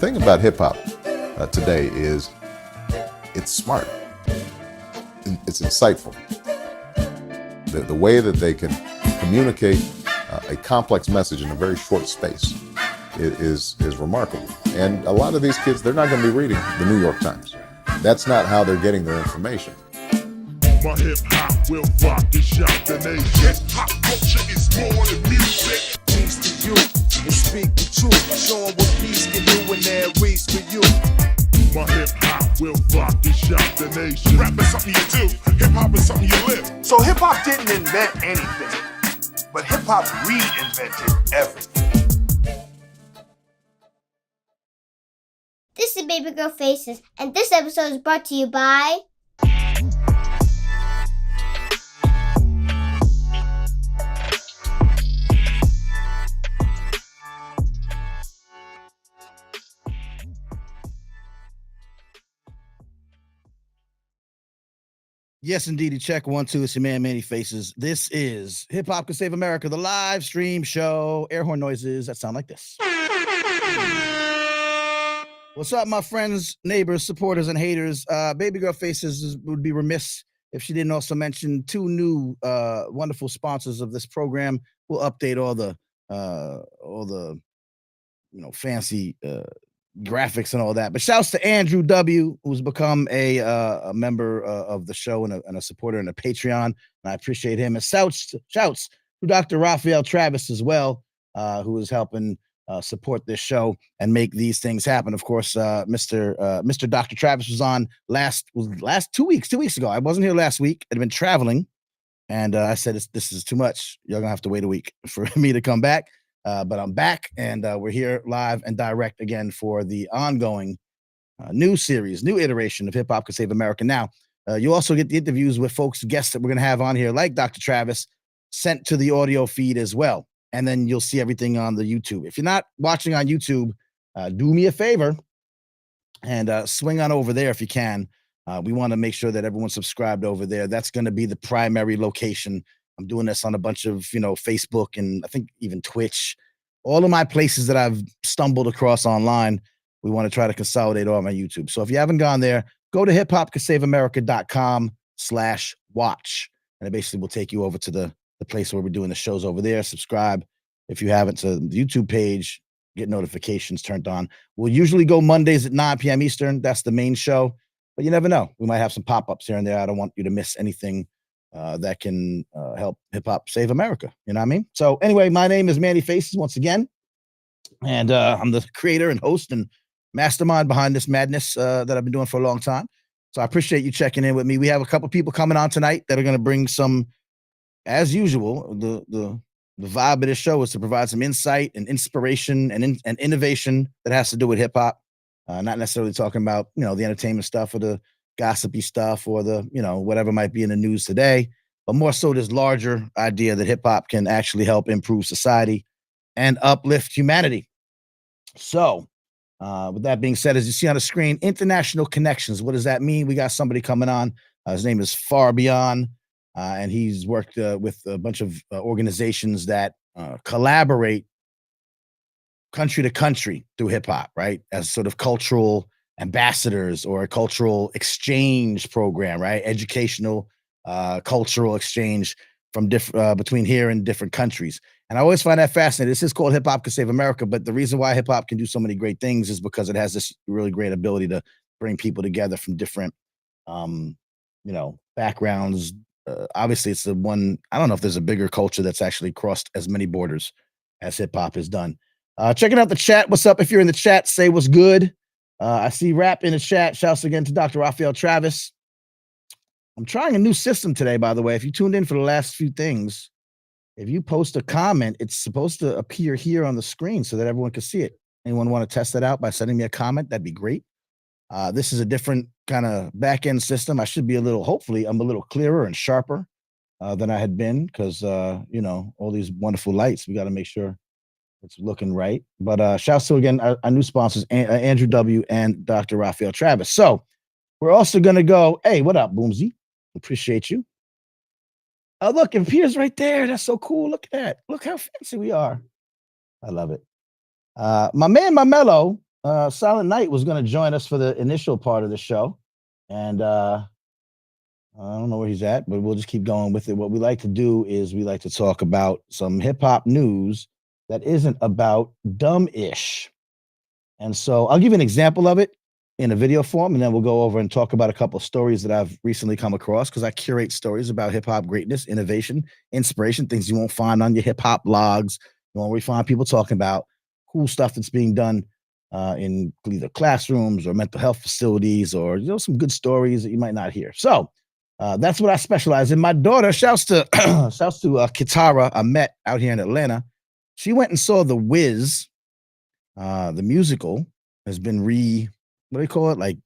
thing about hip hop today is it's smart. It's insightful. The way that they can communicate a complex message in a very short space is remarkable. And a lot of these kids, they're not going to be reading the New York Times. That's not how they're getting their information. My hip hop will rock and shock the nation. Hip hop culture is more than music. Peace to you and speak the truth. Show 'em what peace can do when there is for you. My hip hop will rock and shock the nation. Rap is something you do. Hip hop is something you live. So hip hop didn't invent anything, but hip hop reinvented everything. This is Baby Girl Faces, and this episode is brought to you by Yes, indeed. Check 1, 2. It's your man, Manny Faces. This is Hip Hop Can Save America, the live stream show. Air horn noises that sound like this. What's up, my friends, neighbors, supporters, and haters? Baby Girl Faces would be remiss if she didn't also mention 2 new wonderful sponsors of this program. We'll update all the fancy graphics and all that. But shouts to Andrew W., who's become a member of the show and a supporter and a Patreon. And I appreciate him. And shouts to Dr. Raphael Travis as well, who is helping support this show and make these things happen. Of course, Mr. Dr. Travis was on last 2 weeks ago. I wasn't here last week. I'd been traveling, and I said, this is too much. You're going to have to wait a week for me to come back. But I'm back, and we're here live and direct again for the ongoing new series, new iteration of Hip Hop Can Save America. Now, you also get the interviews with guests that we're going to have on here, like Dr. Travis, sent to the audio feed as well. And then you'll see everything on the YouTube. If you're not watching on YouTube, do me a favor and swing on over there if you can. We want to make sure that everyone's subscribed over there. That's going to be the primary location. I'm doing this on a bunch of, Facebook and I think even Twitch, all of my places that I've stumbled across online. We want to try to consolidate all my YouTube. So if you haven't gone there, go to hiphopcansaveamerica.com/watch. And it basically will take you over to the place where we're doing the shows over there. Subscribe if you haven't to the YouTube page, get notifications turned on. We'll usually go Mondays at 9 p.m. Eastern. That's the main show, but you never know. We might have some pop-ups here and there. I don't want you to miss anything that can help hip hop save America. You know what I mean? So anyway, my name is Manny Faces once again, and I'm the creator and host and mastermind behind this madness that I've been doing for a long time. So I appreciate you checking in with me. We have a couple people coming on tonight that are going to bring some, as usual, the vibe of this show is to provide some insight and inspiration and innovation that has to do with hip hop. Not necessarily talking about, the entertainment stuff or the gossipy stuff or the, whatever might be in the news today, but more so this larger idea that hip hop can actually help improve society and uplift humanity. So with that being said, as you see on the screen, international connections. What does that mean? We got somebody coming on. His name is Farbeon, and he's worked with a bunch of organizations that collaborate country to country through hip hop, right? As sort of cultural ambassadors or a cultural exchange program, right? Educational, cultural exchange from between here and different countries. And I always find that fascinating. This is called Hip Hop Can Save America, but the reason why hip hop can do so many great things is because it has this really great ability to bring people together from different, backgrounds. Obviously, it's the one, I don't know if there's a bigger culture that's actually crossed as many borders as hip hop has done. Checking out the chat. What's up? If you're in the chat, say what's good. I see Rap in the chat. Shouts again to Dr. Raphael Travis. I'm trying a new system today, by the way. If you tuned in for the last few things, if you post a comment, it's supposed to appear here on the screen so that everyone can see it. Anyone want to test that out by sending me a comment? That'd be great. This is a different kind of back-end system. I should be hopefully I'm a little clearer and sharper than I had been because, all these wonderful lights, we got to make sure it's looking right. But shouts to, again, our new sponsors, Andrew W. and Dr. Raphael Travis. So we're also going to go, hey, what up, Boomsy? Appreciate you. Oh, look, it appears right there. That's so cool. Look at that. Look how fancy we are. I love it. My man, Mamelo, Silent Night was going to join us for the initial part of the show. And I don't know where he's at, but we'll just keep going with it. What we like to do is we like to talk about some hip hop news that isn't about dumb-ish. And so I'll give you an example of it in a video form, and then we'll go over and talk about a couple of stories that I've recently come across, because I curate stories about hip hop greatness, innovation, inspiration, things you won't find on your hip hop blogs. You won't really find people talking about cool stuff that's being done in either classrooms or mental health facilities, or some good stories that you might not hear. So that's what I specialize in. My daughter, shouts to Kitara, I met out here in Atlanta. She went and saw The Wiz. The musical has been what do you call it? Like,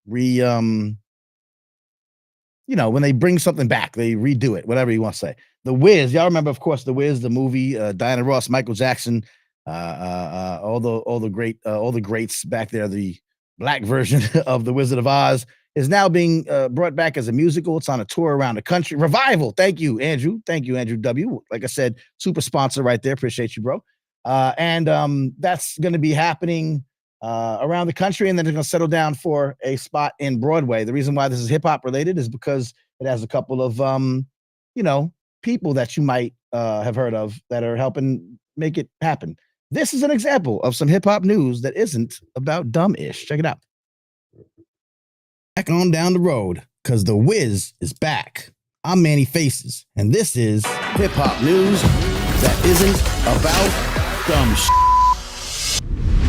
when they bring something back, they redo it, whatever you want to say. The Wiz, y'all remember, of course, The Wiz, the movie, Diana Ross, Michael Jackson, all the greats back there. The black version of The Wizard of Oz is now being brought back as a musical. It's on a tour around the country. Revival. Thank you, Andrew. Thank you, Andrew W. Like I said, super sponsor right there. Appreciate you, bro. And that's going to be happening around the country, and then they're going to settle down for a spot in Broadway. The reason why this is hip hop related is because it has a couple of people that you might have heard of that are helping make it happen. This is an example of some hip hop news that isn't about dumb-ish. Check it out. Back on down the road, because The Wiz is back. I'm Manny Faces, and this is hip hop news that isn't about dumb shit.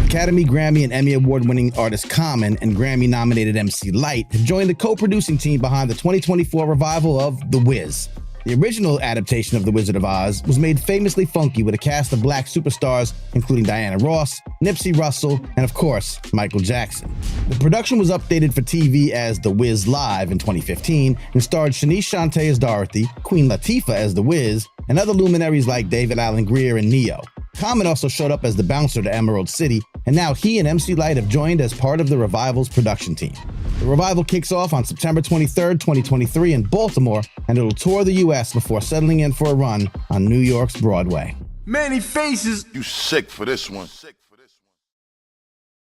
Academy, Grammy, and Emmy Award-winning artist Common and Grammy-nominated MC Lyte have joined the co-producing team behind the 2024 revival of The Wiz. The original adaptation of The Wizard of Oz was made famously funky with a cast of black superstars, including Diana Ross, Nipsey Russell, and of course, Michael Jackson. The production was updated for TV as The Wiz Live in 2015 and starred Shanice Shante as Dorothy, Queen Latifah as The Wiz, and other luminaries like David Alan Grier and Neo. Common also showed up as the bouncer to Emerald City, and now he and MC Lyte have joined as part of the revival's production team. The revival kicks off on September 23rd, 2023 in Baltimore, and it'll tour the U.S. before settling in for a run on New York's Broadway. Manny Faces. You sick for this one.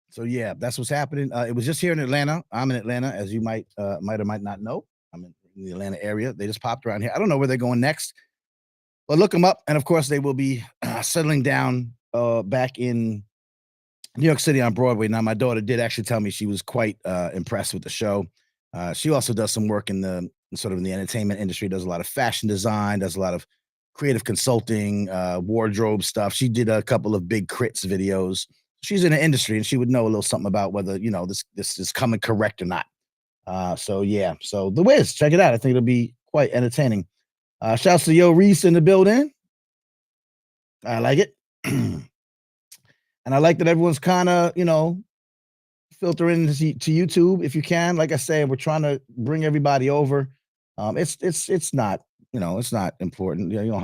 So yeah, that's what's happening. It was just here in Atlanta. I'm in Atlanta, as you might or might not know. I'm in the Atlanta area. They just popped around here. I don't know where they're going next, but look them up. And of course, they will be settling down back in New York City on Broadway. Now, my daughter did actually tell me she was quite impressed with the show. She also does some work in the entertainment industry, does a lot of fashion design, does a lot of creative consulting, wardrobe stuff. She did a couple of Big Crits videos. She's in the industry, and she would know a little something about whether, this is coming correct or not. So The Wiz, check it out. I think it'll be quite entertaining. Shouts to Yo Reese in the building. I like it. And I like that everyone's kind of, filtering to YouTube if you can. Like I say, we're trying to bring everybody over. It's not, it's not important. You don't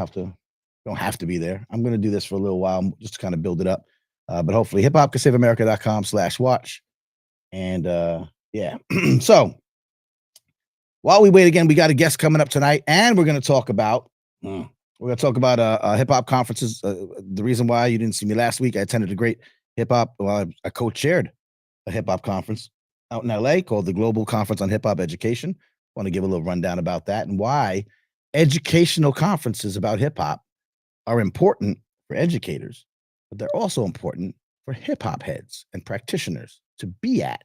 have to be there. I'm going to do this for a little while just to kind of build it up. But hopefully hiphopcansaveamerica.com/watch. And so while we wait again, we got a guest coming up tonight, and we're going to talk about hip hop conferences. The reason why you didn't see me last week, I attended a great hip hop. Well, I co-chaired a hip hop conference out in LA called the Global Conference on Hip Hop Education. I want to give a little rundown about that and why educational conferences about hip hop are important for educators, but they're also important for hip hop heads and practitioners to be at.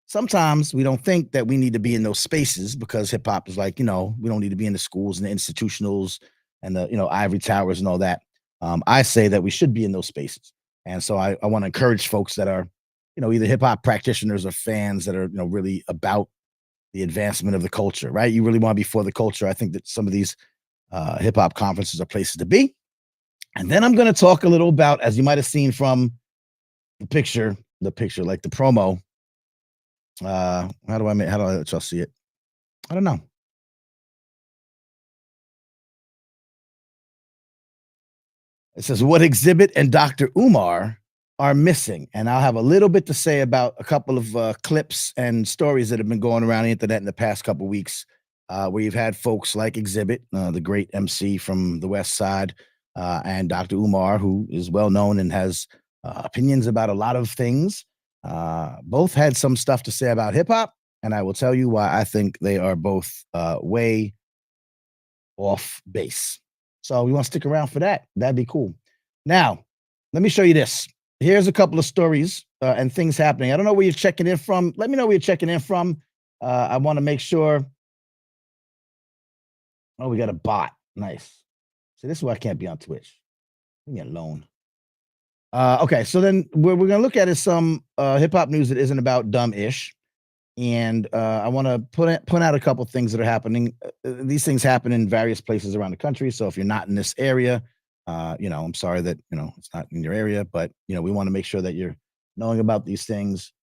Sometimes we don't think that we need to be in those spaces because hip hop is like, we don't need to be in the schools and the institutionals and the, ivory towers and all that. I say that we should be in those spaces. And so I want to encourage folks that are, either hip hop practitioners or fans that are, really about the advancement of the culture, right? You really want to be for the culture. I think that some of these hip hop conferences are places to be. And then I'm going to talk a little about, as you might have seen from the picture, like the promo. How do I let y'all see it? I don't know. It says what Xzibit and Dr. Umar are missing. And I'll have a little bit to say about a couple of clips and stories that have been going around the internet in the past couple of weeks, where you've had folks like Xzibit, the great MC from the West Side, and Dr. Umar, who is well known and has opinions about a lot of things. Both had some stuff to say about hip hop, and I will tell you why I think they are both way off base. So you want to stick around for that? That'd be cool. Now, let me show you this. Here's a couple of stories and things happening. I don't know where you're checking in from. Let me know where you're checking in from. I want to make sure. Oh, we got a bot. Nice. See, this is why I can't be on Twitch. Leave me alone. Okay, so then what we're going to look at is some hip-hop news that isn't about dumb-ish. And I want to point out a couple things that are happening. These things happen in various places around the country. So if you're not in this area, I'm sorry that, it's not in your area. But, we want to make sure that you're knowing about these things.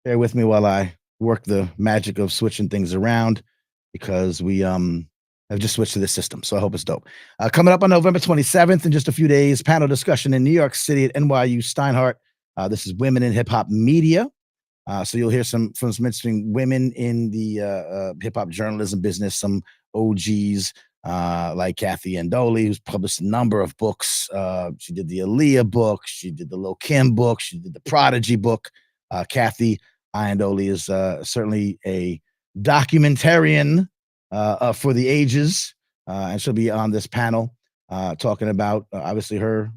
Bear with me while I work the magic of switching things around because we have just switched to this system. So I hope it's dope. Coming up on November 27th in just a few days, panel discussion in New York City at NYU Steinhardt. This is Women in Hip Hop Media. So you'll hear from some interesting women in the hip hop journalism business, some OGs like Kathy Andoli, who's published a number of books. She did the Aaliyah book. She did the Lil' Kim book. She did the Prodigy book. Kathy Andoli is certainly a documentarian for the ages. And she'll be on this panel talking about, obviously, her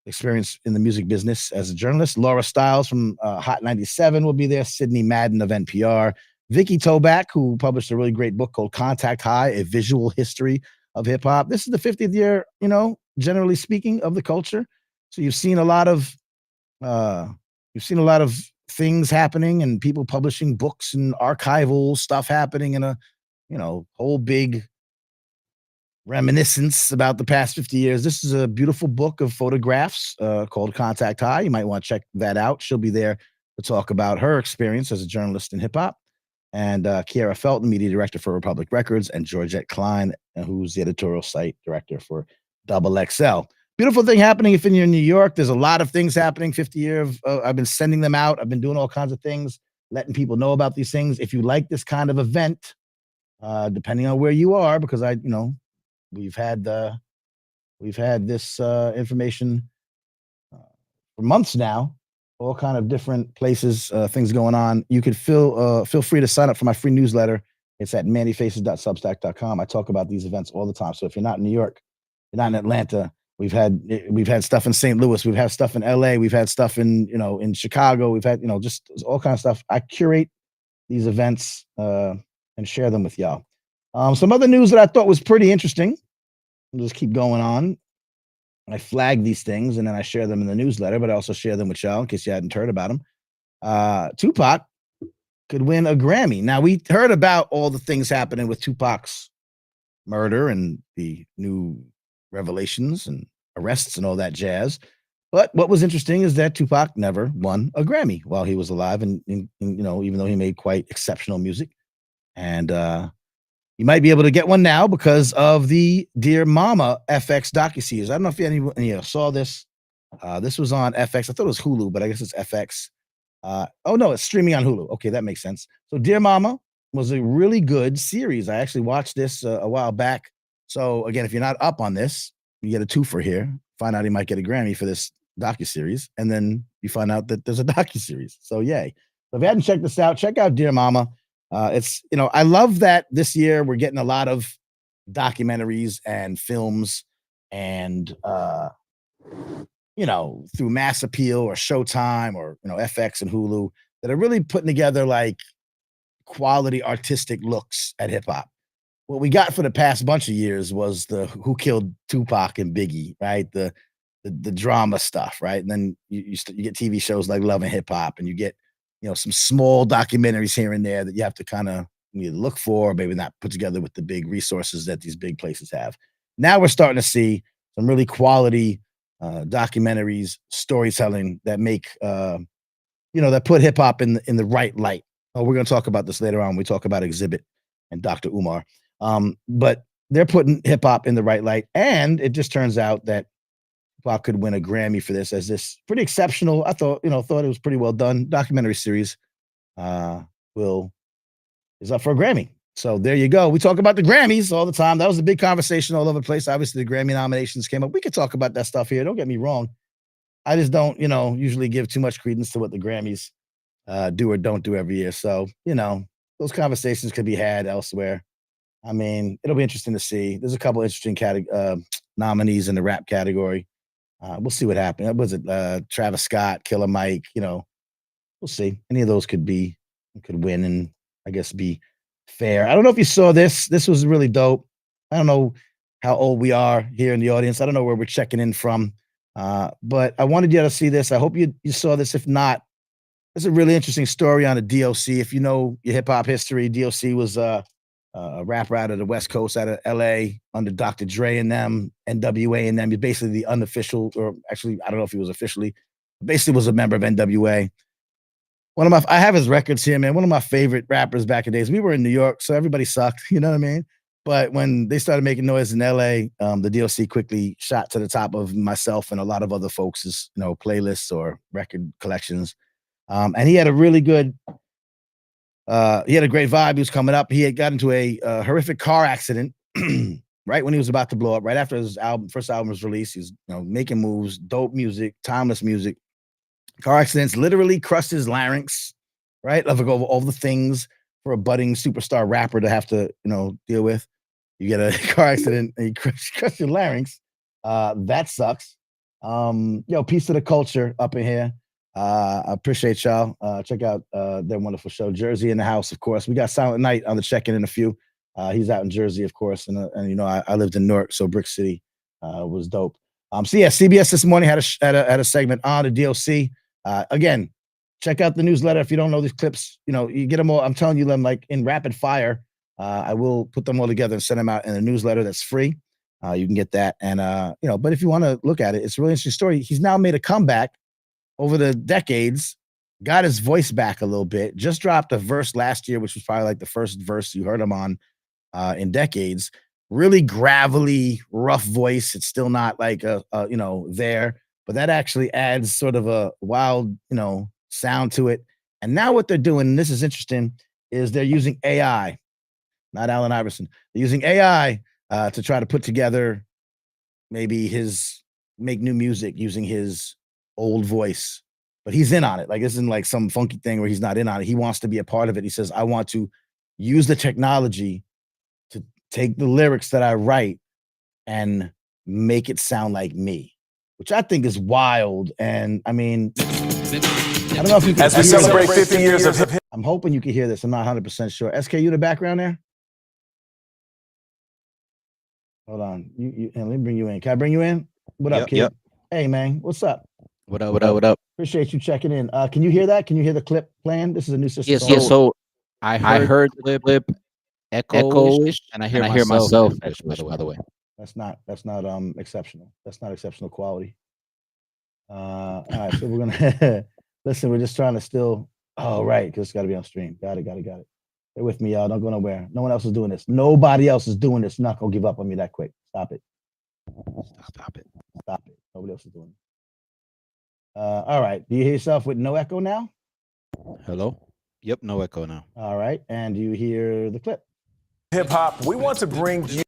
experience in the music business as a journalist. Laura Stiles from Hot 97 will be there. Sydney Madden of NPR. Vicky Toback, who published a really great book called Contact High, A Visual History of Hip Hop. This is the 50th year, generally speaking, of the culture. So you've seen a lot of things happening and people publishing books and archival stuff happening in a, whole big reminiscence about the past 50 years. This is a beautiful book of photographs called Contact High. You might want to check that out. She'll be there to talk about her experience as a journalist in hip hop. And Kiara Felton, media director for Republic Records, and Georgette Klein, who's the editorial site director for Double XL. Beautiful thing happening if you're in New York. There's a lot of things happening. 50 years. I've been sending them out. I've been doing all kinds of things, letting people know about these things. If you like this kind of event, depending on where you are, because we've had this information for months now, all kind of different places, things going on. You could feel free to sign up for my free newsletter. It's at mannyfaces.substack.com. I talk about these events all the time. So if you're not in New York, you're not in Atlanta, we've had stuff in St. Louis, we've had stuff in LA, we've had stuff in in Chicago, we've had just all kinds of stuff. I curate these events and share them with y'all. Some other news that I thought was pretty interesting. I'll just keep going on. I flag these things and then I share them in the newsletter, but I also share them with y'all in case you hadn't heard about them. Tupac could win a Grammy. Now, we heard about all the things happening with Tupac's murder and the new revelations and arrests and all that jazz. But what was interesting is that Tupac never won a Grammy while he was alive, and even though he made quite exceptional music. And you might be able to get one now because of the Dear Mama FX docuseries. I don't know if anyone saw this. This was on FX. I thought it was Hulu, but I guess it's FX. Oh, no, it's streaming on Hulu. Okay, that makes sense. So Dear Mama was a really good series. I actually watched this a while back. So, again, if you're not up on this, you get a twofer here. Find out he might get a Grammy for this docuseries. And then you find out that there's a docuseries. So, yay. So if you hadn't checked this out, check out Dear Mama. It's, I love that this year we're getting a lot of documentaries and films and, through Mass Appeal or Showtime or, FX and Hulu that are really putting together like quality artistic looks at hip hop. What we got for the past bunch of years was the Who Killed Tupac and Biggie, right? The drama stuff, right? And then you get TV shows like Love and Hip Hop, and you get some small documentaries here and there that you have to kind of either look for or maybe not put together with the big resources that these big places have. Now we're starting to see some really quality documentaries, storytelling that make that put hip hop in the right light. Oh, we're going to talk about this later on when we talk about Xzibit and Dr. Umar. But they're putting hip hop in the right light, and it just turns out that Tupac could win a Grammy for this as this pretty exceptional. I thought it was pretty well done documentary series. Is up for a Grammy. So there you go. We talk about the Grammys all the time. That was a big conversation all over the place. Obviously, the Grammy nominations came up. We could talk about that stuff here. Don't get me wrong. I just don't, usually give too much credence to what the Grammys do or don't do every year. So, those conversations could be had elsewhere. I mean, it'll be interesting to see. There's a couple interesting nominees in the rap category. We'll see what happens. Was it Travis Scott, Killer Mike? We'll see. Any of those could win and I guess be fair. I don't know if you saw this. This was really dope. I don't know how old we are here in the audience. I don't know where we're checking in from. But I wanted you to see this. I hope you saw this. If not, it's a really interesting story on a DOC. If you know your hip hop history, DOC was a rapper out of the West Coast, out of LA, under Dr. Dre and them, NWA and them. He's basically the unofficial, or actually, I don't know if he was officially, basically was a member of NWA. I have his records here, man. One of my favorite rappers back in the days. We were in New York, so everybody sucked, you know what I mean? But when they started making noise in LA, the DOC quickly shot to the top of myself and a lot of other folks' playlists or record collections. And he had a really good, he had a great vibe. He was coming up. He had got into a horrific car accident right when he was about to blow up, right after his first album was released. He was making moves, dope music, timeless music. Car accidents literally crushed his larynx, right? Of all the things for a budding superstar rapper to have to, deal with. You get a car accident and you crush your larynx. That sucks. Peace to the culture up in here. I appreciate y'all. Check out their wonderful show, Jersey in the House, of course. We got Silent Night on the check-in in a few. He's out in Jersey, of course, and I lived in Newark, so Brick City was dope. CBS this morning had a segment on the DOC. Again, check out the newsletter if you don't know these clips. You get them all. I'm telling you them like in rapid fire. I will put them all together and send them out in a newsletter that's free. You can get that, and but if you want to look at it, it's a really interesting story. He's now made a comeback over the decades, got his voice back a little bit, just dropped a verse last year, which was probably like the first verse you heard him on in decades. Really gravelly, rough voice. It's still not like there, but that actually adds sort of a wild, sound to it. And now what they're doing, and this is interesting, is they're using AI, not Allen Iverson. They're using AI to try to put together maybe make new music using his old voice, but he's in on it. Like, this isn't like some funky thing where he's not in on it. He wants to be a part of it. He says, I want to use the technology to take the lyrics that I write and make it sound like me, which I think is wild. And I mean, I don't know if you can. As we celebrate 50 years of hip hop. I'm hoping you can hear this. I'm not 100% sure. SK, you in the background there? Hold on. Let me bring you in. Can I bring you in? What up, kid? Yep. Hey, man. What's up? What up? Appreciate you checking in. Can you hear that? Can you hear the clip playing? This is a new system. Yes. So I heard the clip echo-ish, and I hear myself by the way. That's not exceptional. That's not exceptional quality. All right, so we're gonna listen. We're just trying to still. Oh, right, because it's got to be on stream. Got it. Stay with me, y'all. Don't go nowhere. No one else is doing this. Nobody else is doing this. You're not gonna give up on me that quick. Stop it. Nobody else is doing it. All right. Do you hear yourself with no echo now? Hello? Yep, no echo now. All right. And do you hear the clip? Hip hop, we want to bring you.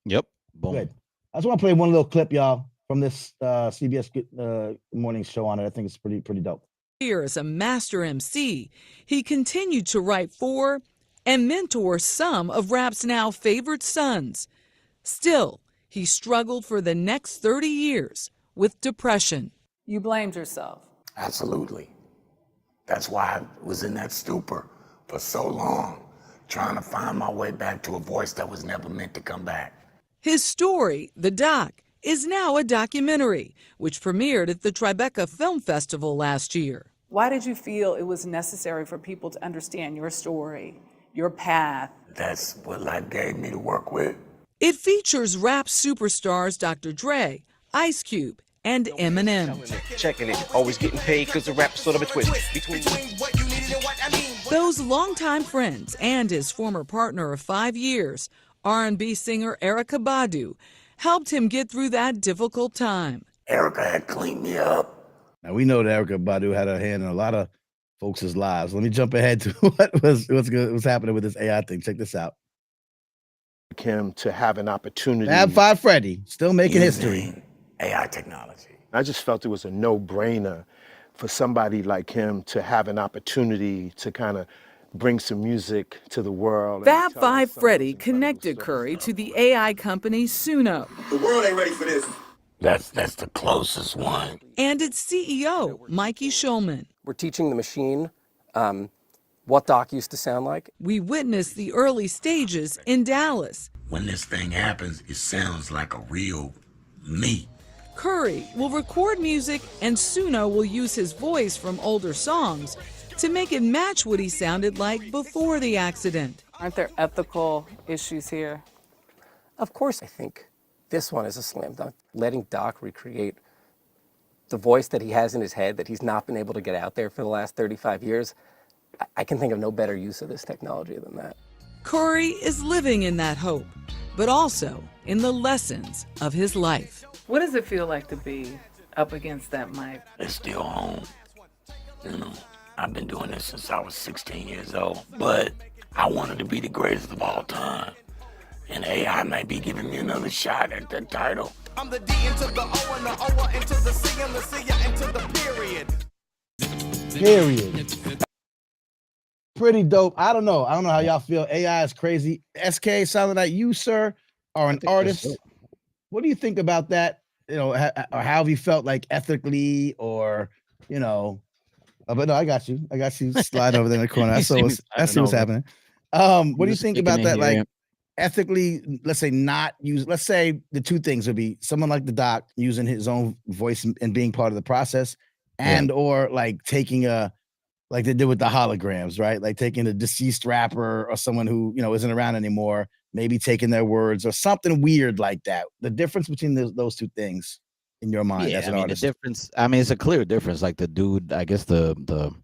Yep. Boom. Good. I just want to play one little clip, y'all, from this CBS morning show on it. I think it's pretty dope. Here as a master MC, he continued to write for and mentor some of rap's now favorite sons. Still, he struggled for the next 30 years with depression. You blamed yourself. Absolutely. That's why I was in that stupor for so long, trying to find my way back to a voice that was never meant to come back. His story, The Doc, is now a documentary, which premiered at the Tribeca Film Festival last year. Why did you feel it was necessary for people to understand your story, your path? That's what life gave me to work with. It features rap superstars Dr. Dre, Ice Cube, and Eminem. Checking it, always getting paid because the rap's sort of a twist between those longtime friends and his former partner of 5 years, R&B singer Erykah Badu, helped him get through that difficult time. Erykah had cleaned me up. Now we know that Erykah Badu had her hand in a lot of folks' lives. Let me jump ahead to what's happening with this AI thing. Check this out. Him to have an opportunity. Fab Five Freddy still making history. AI technology I just felt it was a no-brainer for somebody like him to have an opportunity to kind of bring some music to the world. Fab Five Freddy connected Curry to the AI company Suno. The world ain't ready for this. That's the closest one. And its CEO, Mikey Schulman. We're teaching the machine what Doc used to sound like. We witnessed the early stages in Dallas. When this thing happens, it sounds like a real me. Curry will record music and Suno will use his voice from older songs to make it match what he sounded like before the accident. Aren't there ethical issues here? Of course, I think this one is a slam dunk. Letting Doc recreate the voice that he has in his head that he's not been able to get out there for the last 35 years, I can think of no better use of this technology than that. Curry is living in that hope, but also in the lessons of his life. What does it feel like to be up against that mic? It's still home. You know, I've been doing this since I was 16 years old, but I wanted to be the greatest of all time. And AI might be giving me another shot at that title. I'm the D into the O and the O into the C and the C into the period. Period. Pretty dope. I don't know how y'all feel. AI is crazy. SK, sounded like you, sir, are an artist. What do you think about that? You know, or how have you felt like ethically or, you know, but no, I got you. Slide over there in the corner. I see what's happening. What do you think about that? Like ethically, let's say not use, let's say the two things would be someone like the Doc using his own voice and being part of the process and, or like taking like they did with the holograms, right? Like taking a deceased rapper or someone who, you know, isn't around anymore, maybe taking their words or something weird like that. The difference between those two things in your mind as an artist. The difference, it's a clear difference. Like the dude, I guess the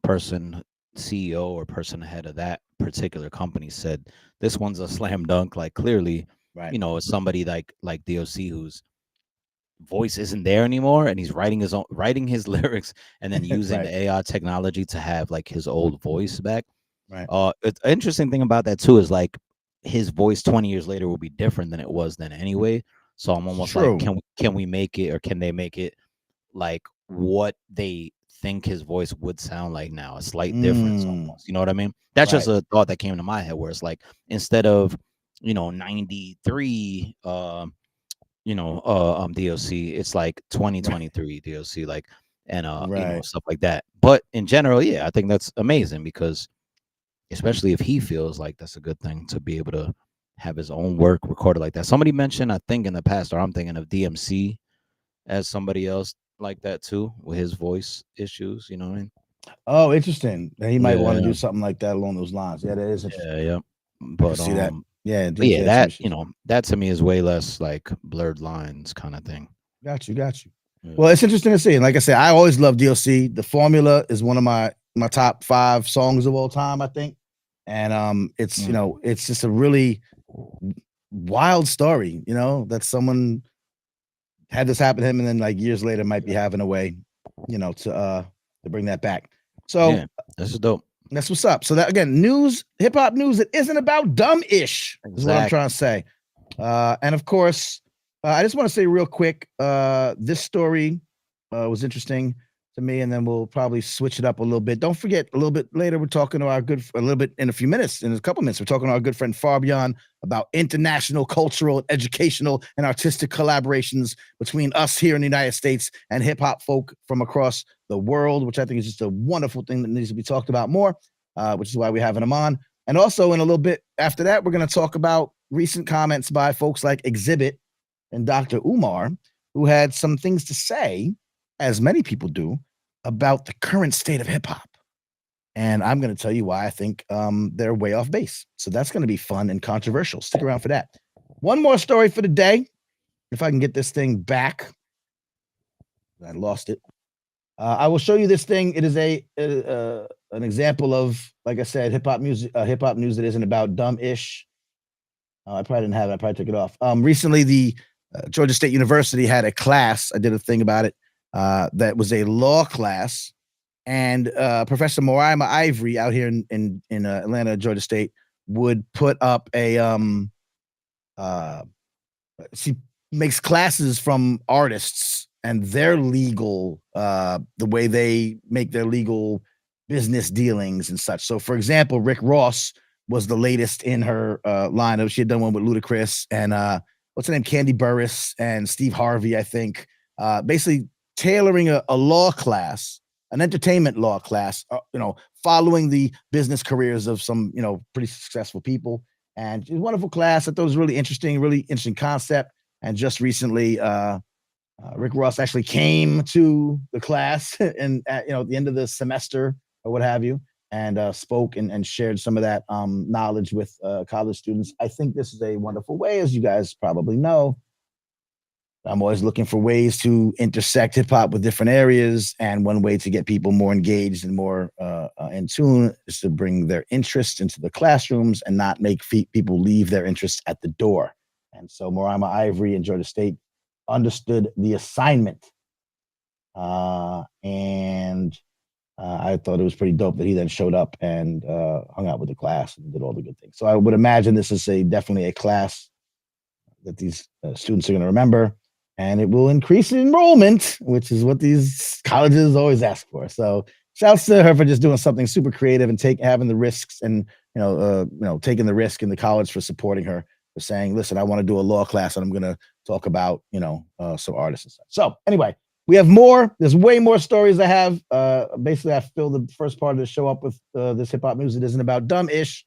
person, CEO or person ahead of that particular company said, this one's a slam dunk. Like clearly, you know, it's somebody like DOC whose voice isn't there anymore and he's writing his lyrics and then using the AI technology to have like his old voice back. It's an interesting thing about that too is like his voice 20 years later will be different than it was then anyway. So I'm almost like, can we make it, or can they make it like what they think his voice would sound like now? A slight difference almost, you know what I mean? That's just a thought that came to my head where it's like, instead of, you know, 93 DOC, it's like 2023 DOC, like, and you know, stuff like that. But in general, I think that's amazing, because especially if he feels like that's a good thing to be able to have his own work recorded like that. Somebody mentioned, I think in the past, or I'm thinking of DMC as somebody else like that too, with his voice issues, you know what I mean? Oh, interesting. He might want to do something like that along those lines. Yeah, that is interesting. Yeah. But see that. Yeah, that, you know, that to me is way less like blurred lines kind of thing. Got you. Yeah. Well, it's interesting to see. And like I said, I always love DLC. The Formula is one of my top 5 songs of all time, I think. And it's you know, it's just a really wild story, you know, that someone had this happen to him and then like years later might be having a way, you know, to bring that back. So this is dope. That's what's up. So that, again, news, hip hop news that isn't about dumb-ish is what I'm trying to say. And of course, I just want to say real quick, this story was interesting to me, and then we'll probably switch it up a little bit. Don't forget, a little bit later, we're talking to in a couple minutes, we're talking to our good friend Farbeon about international, cultural, educational, and artistic collaborations between us here in the United States and hip hop folk from across the world, which I think is just a wonderful thing that needs to be talked about more, which is why we're having him on. And also in a little bit after that, we're going to talk about recent comments by folks like Xzibit and Dr. Umar, who had some things to say, as many people do, about the current state of hip hop. And I'm going to tell you why I think they're way off base. So that's going to be fun and controversial. Stick around for that. One more story for the day. If I can get this thing back. I lost it. I will show you this thing. It is an example of, like I said, hip hop news that isn't about dumb-ish. I probably didn't have it. I probably took it off. Recently, the Georgia State University had a class. I did a thing about it. That was a law class, and Professor Moraima Ivory out here in Atlanta, Georgia State, would put up a she makes classes from artists and their legal, the way they make their legal business dealings and such. So, for example, Rick Ross was the latest in her lineup. She had done one with Ludacris and what's her name, Candy Burris and Steve Harvey, I think. Basically tailoring a law class, an entertainment law class, following the business careers of some, pretty successful people. And it was a wonderful class. I thought it was really interesting concept. And just recently, Rick Ross actually came to the class and at the end of the semester or what have you, and spoke and shared some of that knowledge with college students. I think this is a wonderful way, as you guys probably know. I'm always looking for ways to intersect hip hop with different areas. And one way to get people more engaged and more in tune is to bring their interest into the classrooms and not make people leave their interests at the door. And so Morama Ivory and Georgia State understood the assignment. And I thought it was pretty dope that he then showed up and hung out with the class and did all the good things. So I would imagine this is definitely a class that these students are going to remember. And it will increase enrollment, which is what these colleges always ask for. So shouts to her for just doing something super creative and having the risks and, taking the risk in the college for supporting her, for saying, listen, I want to do a law class and I'm going to talk about, some artists and stuff. So anyway, we have more. There's way more stories I have. Basically, I filled the first part of the show up with this hip hop news that isn't about dumb-ish.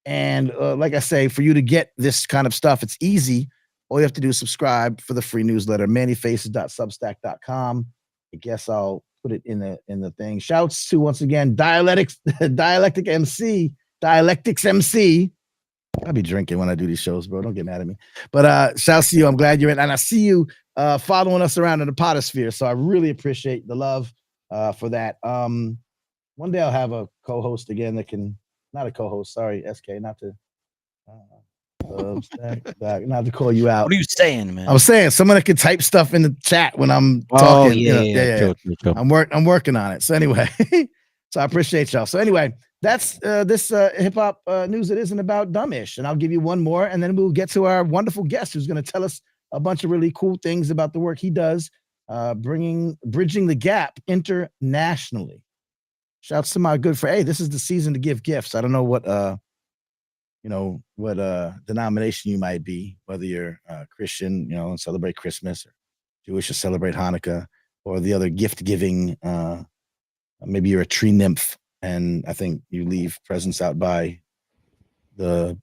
And like I say, for you to get this kind of stuff, it's easy. All you have to do is subscribe for the free newsletter, mannyfaces.substack.com. I guess I'll put it in the thing. Shouts to, once again, Dialectics MC. I'll be drinking when I do these shows, bro. Don't get mad at me. But shouts to you. I'm glad you're in. And I see you following us around in the potosphere. So I really appreciate the love for that. One day I'll have a co-host again that can, not a co-host, sorry, SK, not to not to call you out. What are you saying, man? I'm saying someone that can type stuff in the chat when I'm talking. Yeah. True. I'm working on it. So anyway, so I appreciate y'all. So anyway, that's this hip hop news that isn't about dumb-ish. And I'll give you one more, and then we'll get to our wonderful guest who's going to tell us a bunch of really cool things about the work he does, bridging the gap internationally. Shouts to my good friend. Hey, this is the season to give gifts. I don't know what denomination you might be, whether you're Christian, and celebrate Christmas, or Jewish or celebrate Hanukkah, or the other gift giving. Maybe you're a tree nymph, and I think you leave presents out in the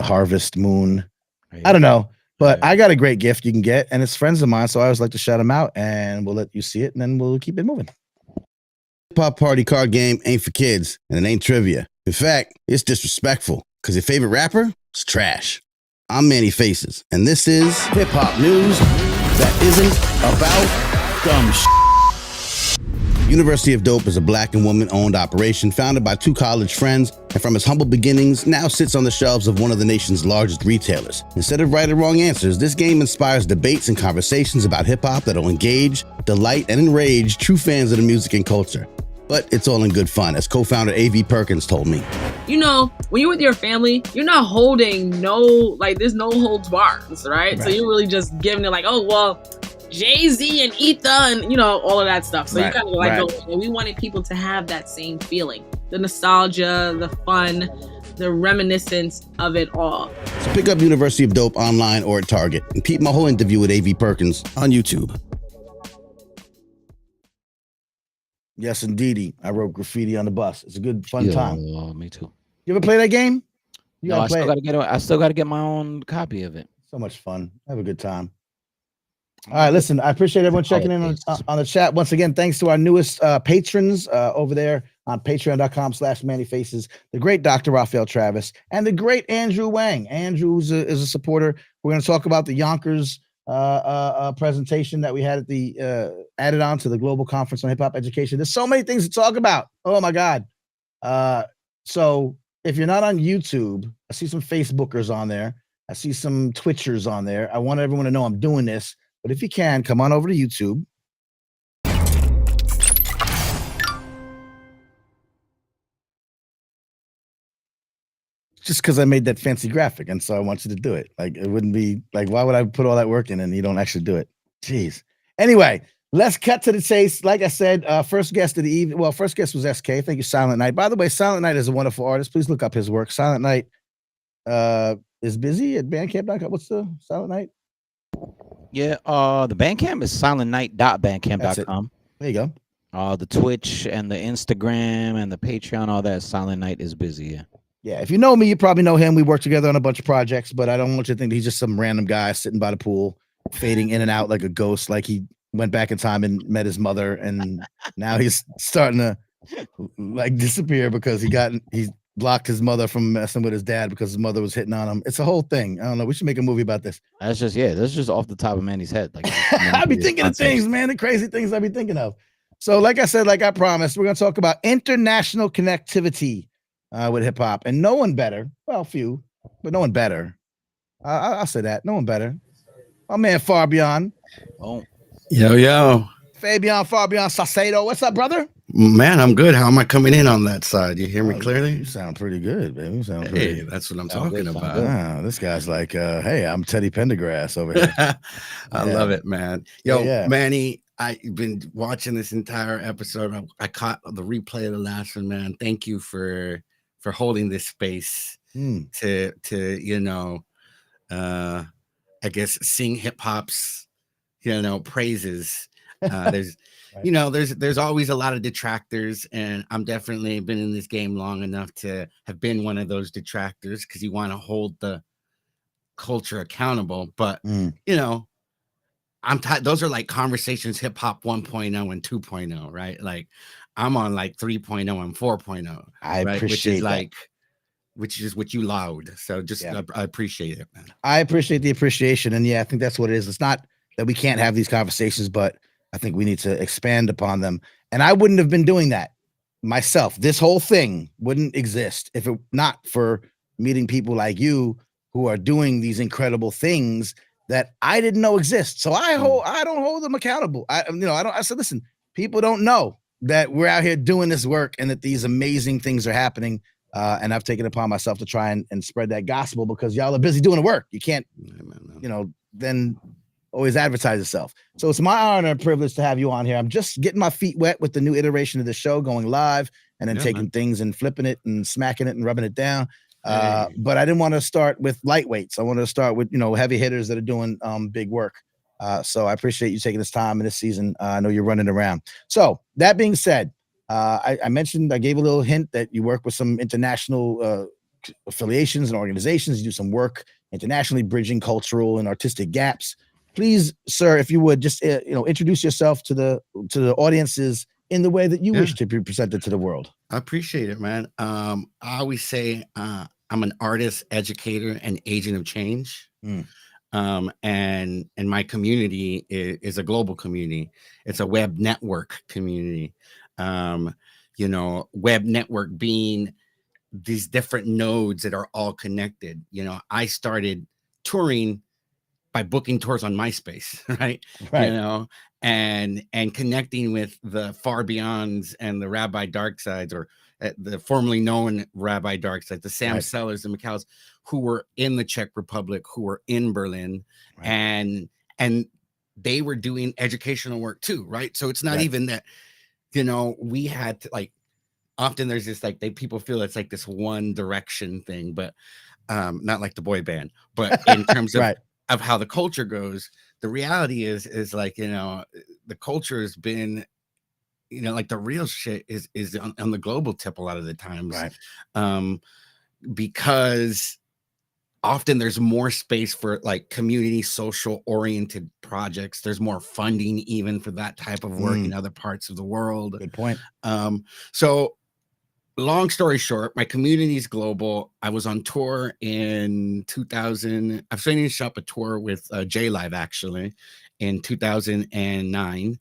harvest moon. Right. I don't know, but I got a great gift you can get, and it's friends of mine, so I always like to shout them out, and we'll let you see it, and then we'll keep it moving. Hip hop party card game ain't for kids, and it ain't trivia. In fact, it's disrespectful. Because your favorite rapper is trash. I'm Manny Faces, and this is hip hop news that isn't about dumb shit. University of Dope is a black and woman-owned operation founded by two college friends, and from its humble beginnings, now sits on the shelves of one of the nation's largest retailers. Instead of right or wrong answers, this game inspires debates and conversations about hip hop that'll engage, delight, and enrage true fans of the music and culture. But it's all in good fun, as co-founder A.V. Perkins told me. When you're with your family, you're not holding there's no holds bars, right? So you're really just giving it Jay-Z and Etha and, all of that stuff. So you kind of we wanted people to have that same feeling, the nostalgia, the fun, the reminiscence of it all. So pick up University of Dope online or at Target and peep my whole interview with A.V. Perkins on YouTube. Yes, indeedy. I wrote graffiti on the bus. It's a good, fun time. Me too. You ever play that game? I still got to get my own copy of it. So much fun. Have a good time. All right, listen, I appreciate everyone checking in on the chat. Once again, thanks to our newest patrons over there on patreon.com/mannyfaces, the great Dr. Raphael Travis, and the great Andrew Wang. Andrew is a supporter. We're going to talk about the Yonkers presentation that we had at the added on to the Global Conference on Hip Hop Education. There's so many things to talk about. Oh my God. So if you're not on YouTube, I see some Facebookers on there. I see some Twitchers on there. I want everyone to know I'm doing this, but if you can, come on over to YouTube. Just because I made that fancy graphic, and so I want you to do it. Like, it wouldn't be like, why would I put all that work in and you don't actually do it? Jeez. Anyway, let's cut to the chase. Like I said, first guest of the evening. Well, first guest was SK. Thank you, Silent Night. By the way, Silent Night is a wonderful artist. Please look up his work. Silent Night is busy at Bandcamp.com. What's the Silent Night? Yeah, the Bandcamp is silentnight.bandcamp.com. There you go. The Twitch and the Instagram and the Patreon, all that. Silent Night is busy. Yeah. Yeah, if you know me, you probably know him. We work together on a bunch of projects, but I don't want you to think that he's just some random guy sitting by the pool, fading in and out like a ghost, like he went back in time and met his mother, and now he's starting to like disappear because he blocked his mother from messing with his dad because his mother was hitting on him. It's a whole thing. I don't know. We should make a movie about this. That's just off the top of Manny's head. Like I be thinking of things, man, the crazy things I be thinking of. So, like I said, like I promised, we're gonna talk about international connectivity with hip hop, and no one better. Well, few, but no one better. I'll say that. No one better. My man Farbeon. Oh, yo. Fabian, Farbeon, Saucedo. What's up, brother? Man, I'm good. How am I coming in on that side? You hear me clearly? You sound pretty good, baby. You sound hey, that's what I'm talking about. Wow, this guy's like, hey, I'm Teddy Pendergrass over here. I love it, man. Yo, Manny, I've been watching this entire episode. I caught the replay of the last one, man. Thank you for holding this space to I guess sing hip hop's praises. There's there's always a lot of detractors, and I'm definitely been in this game long enough to have been one of those detractors because you want to hold the culture accountable. But those are like conversations, hip hop 1.0 and 2.0, right? Like I'm on like 3.0 and 4.0. I appreciate that. Which is what you loud. So just I appreciate it, man. I appreciate the appreciation. And I think that's what it is. It's not that we can't have these conversations, but I think we need to expand upon them. And I wouldn't have been doing that myself. This whole thing wouldn't exist if it not for meeting people like you who are doing these incredible things that I didn't know exist. So I don't hold them accountable. I said, listen, people don't know that we're out here doing this work and that these amazing things are happening. And I've taken it upon myself to try and spread that gospel because y'all are busy doing the work. You can't, then always advertise yourself. So it's my honor and privilege to have you on here. I'm just getting my feet wet with the new iteration of the show going live and then taking things and flipping it and smacking it and rubbing it down. But I didn't want to start with lightweights. I wanted to start with, heavy hitters that are doing big work. So I appreciate you taking this time in this season. I know you're running around. So that being said, I gave a little hint that you work with some international affiliations and organizations. You do some work internationally, bridging cultural and artistic gaps. Please, sir, if you would just introduce yourself to the audiences in the way that you wish to be presented to the world. I appreciate it, man. I always say I'm an artist, educator, and agent of change. And my community is a global community. It's a web network community. Web network being these different nodes that are all connected. I started touring by booking tours on MySpace, right? And connecting with the Farbeons and the Rabbi Darksides, or the formerly known Rabbi Darksides, the Sam Sellers and McCalls, who were in the Czech Republic, who were in Berlin, and they were doing educational work too, right? So it's not even that, we had to often there's this people feel it's like this one direction thing, but not like the boy band, but in terms of of how the culture goes, the reality is the culture has been, the real shit is on the global tip a lot of the times, because often there's more space for community social oriented projects. There's more funding even for that type of work in other parts of the world. Good point. So long story short, my community is global. I was on tour in 2000. I finished up a tour with J-Live actually in 2009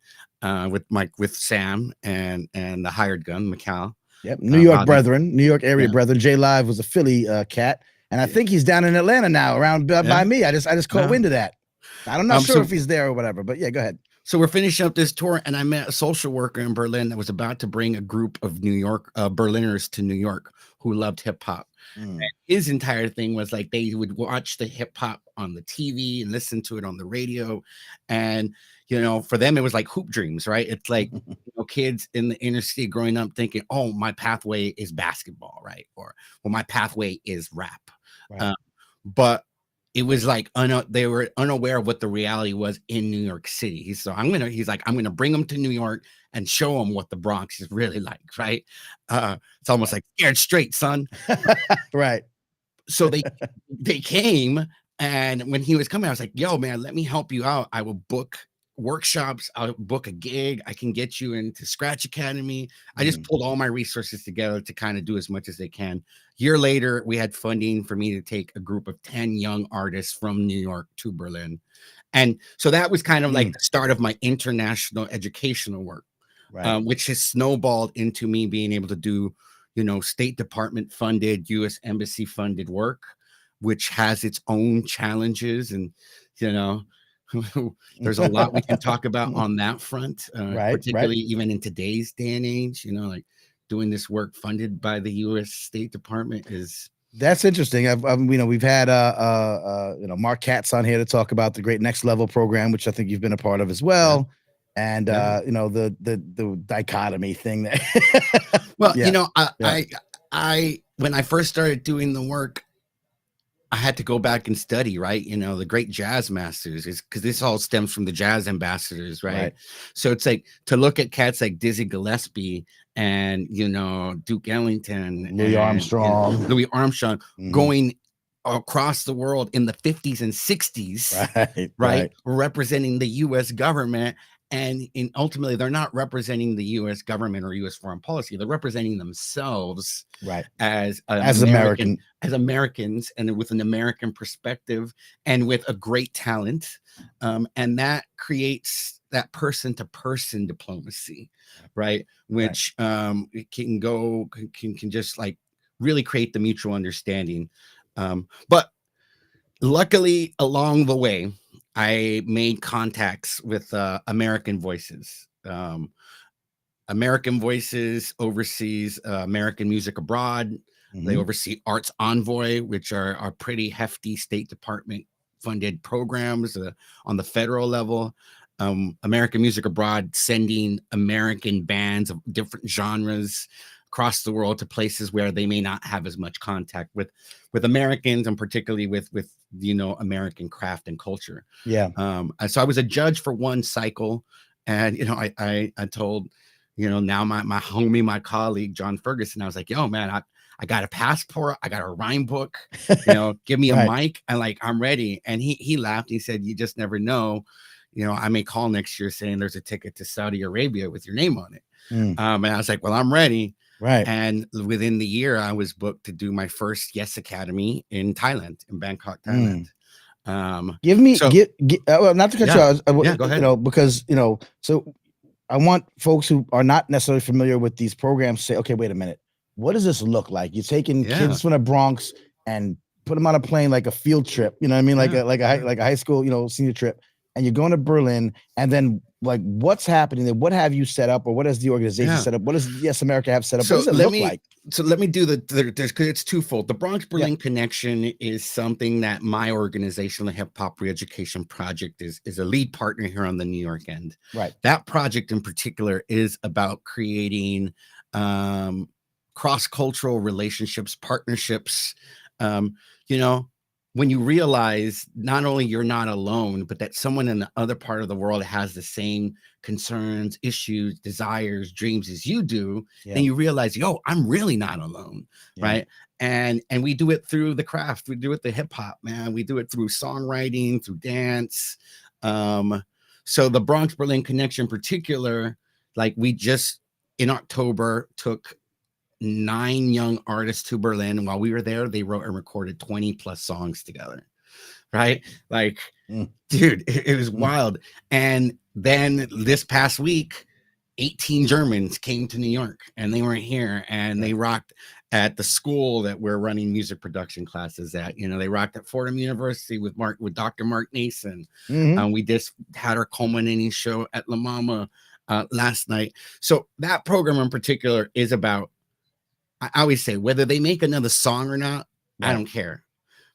with Sam and the hired gun, Mikal. Yep, New York brethren, New York area brethren. J-Live was a Philly cat, and I think he's down in Atlanta now, around by me. I just caught wind of that. I'm not sure if he's there or whatever, but yeah, go ahead. So we're finishing up this tour, and I met a social worker in Berlin that was about to bring a group of New York Berliners to New York who loved hip hop. And his entire thing was like they would watch the hip hop on the TV and listen to it on the radio, and for them it was like hoop dreams, right? It's like kids in the inner city growing up thinking, "Oh, my pathway is basketball, right?" Or, "Well, my pathway is rap," Right. but it was like they were unaware of what the reality was in New York City. He's like, I'm gonna bring them to New York and show them what the Bronx is really like, right? It's almost like scared straight, son. Right. So they came, and when he was coming, I was like, yo, man, let me help you out. I will book workshops, I'll book a gig, I can get you into Scratch Academy. I just pulled all my resources together to kind of do as much as they can. Year later, we had funding for me to take a group of 10 young artists from New York to Berlin. And so that was kind of like the start of my international educational work, which has snowballed into me being able to do, State Department funded, US Embassy funded work, which has its own challenges. And, there's a lot we can talk about on that front, particularly even in today's day and age, like doing this work funded by the US State Department is. That's interesting. We've had Mark Katz on here to talk about the Great Next Level program, which I think you've been a part of as well. And the dichotomy thing that well, I when I first started doing the work, I had to go back and study, right? The great jazz masters, is because this all stems from the jazz ambassadors, right? So it's like to look at cats like Dizzy Gillespie and Duke Ellington, Louis Armstrong, going across the world in the 50s and 60s, right? Representing the U.S. government. And ultimately, they're not representing the U.S. government or U.S. foreign policy. They're representing themselves, as Americans, and with an American perspective, and with a great talent, and that creates that person-to-person diplomacy, right? Which can just like really create the mutual understanding. But luckily, along the way, I made contacts with American Voices. American Voices oversees American Music Abroad. They oversee Arts Envoy, which are pretty hefty State Department funded programs on the federal level. American Music Abroad sending American bands of different genres across the world to places where they may not have as much contact with Americans, and particularly with American craft and culture. So I was a judge for one cycle, and I told now my homie, my colleague John Ferguson, I was like, yo man, I got a passport, I got a rhyme book, give me a mic, and like I'm ready. And he laughed. He said, you just never know, I may call next year saying there's a ticket to Saudi Arabia with your name on it. And I was like, well, I'm ready. And within the year, I was booked to do my first Yes Academy in Thailand, in Bangkok, Thailand. Not to cut you off, go ahead. Because so I want folks who are not necessarily familiar with these programs to say, okay, wait a minute, what does this look like? You're taking kids from the Bronx and put them on a plane like a field trip, like a high school, senior trip, and you're going to Berlin, and then like what's happening there? What have you set up, or what has the organization set up? What does Yes America have set up? So what does it look like? So let me do because it's twofold. The Bronx Berlin Connection is something that my organization, the Hip Hop Re-Education Project, is a lead partner here on the New York end. That project in particular is about creating cross-cultural relationships, partnerships. When you realize not only you're not alone, but that someone in the other part of the world has the same concerns, issues, desires, dreams as you do, then you realize, yo, I'm really not alone, right? And we do it through the craft. We do it the hip hop, man. We do it through songwriting, through dance. So the Bronx Berlin Connection in particular, like we just in October took 9 young artists to Berlin. While we were there, they wrote and recorded 20 plus songs together, right? Like, dude, it was wild. And then this past week 18 Germans came to New York and they weren't here, and they rocked at the school that we're running music production classes at. You know, they rocked at Fordham University with Dr. Mark Nason. We just had our culminating show at La Mama last night. So that program in particular is about, I always say, whether they make another song or not, I don't care,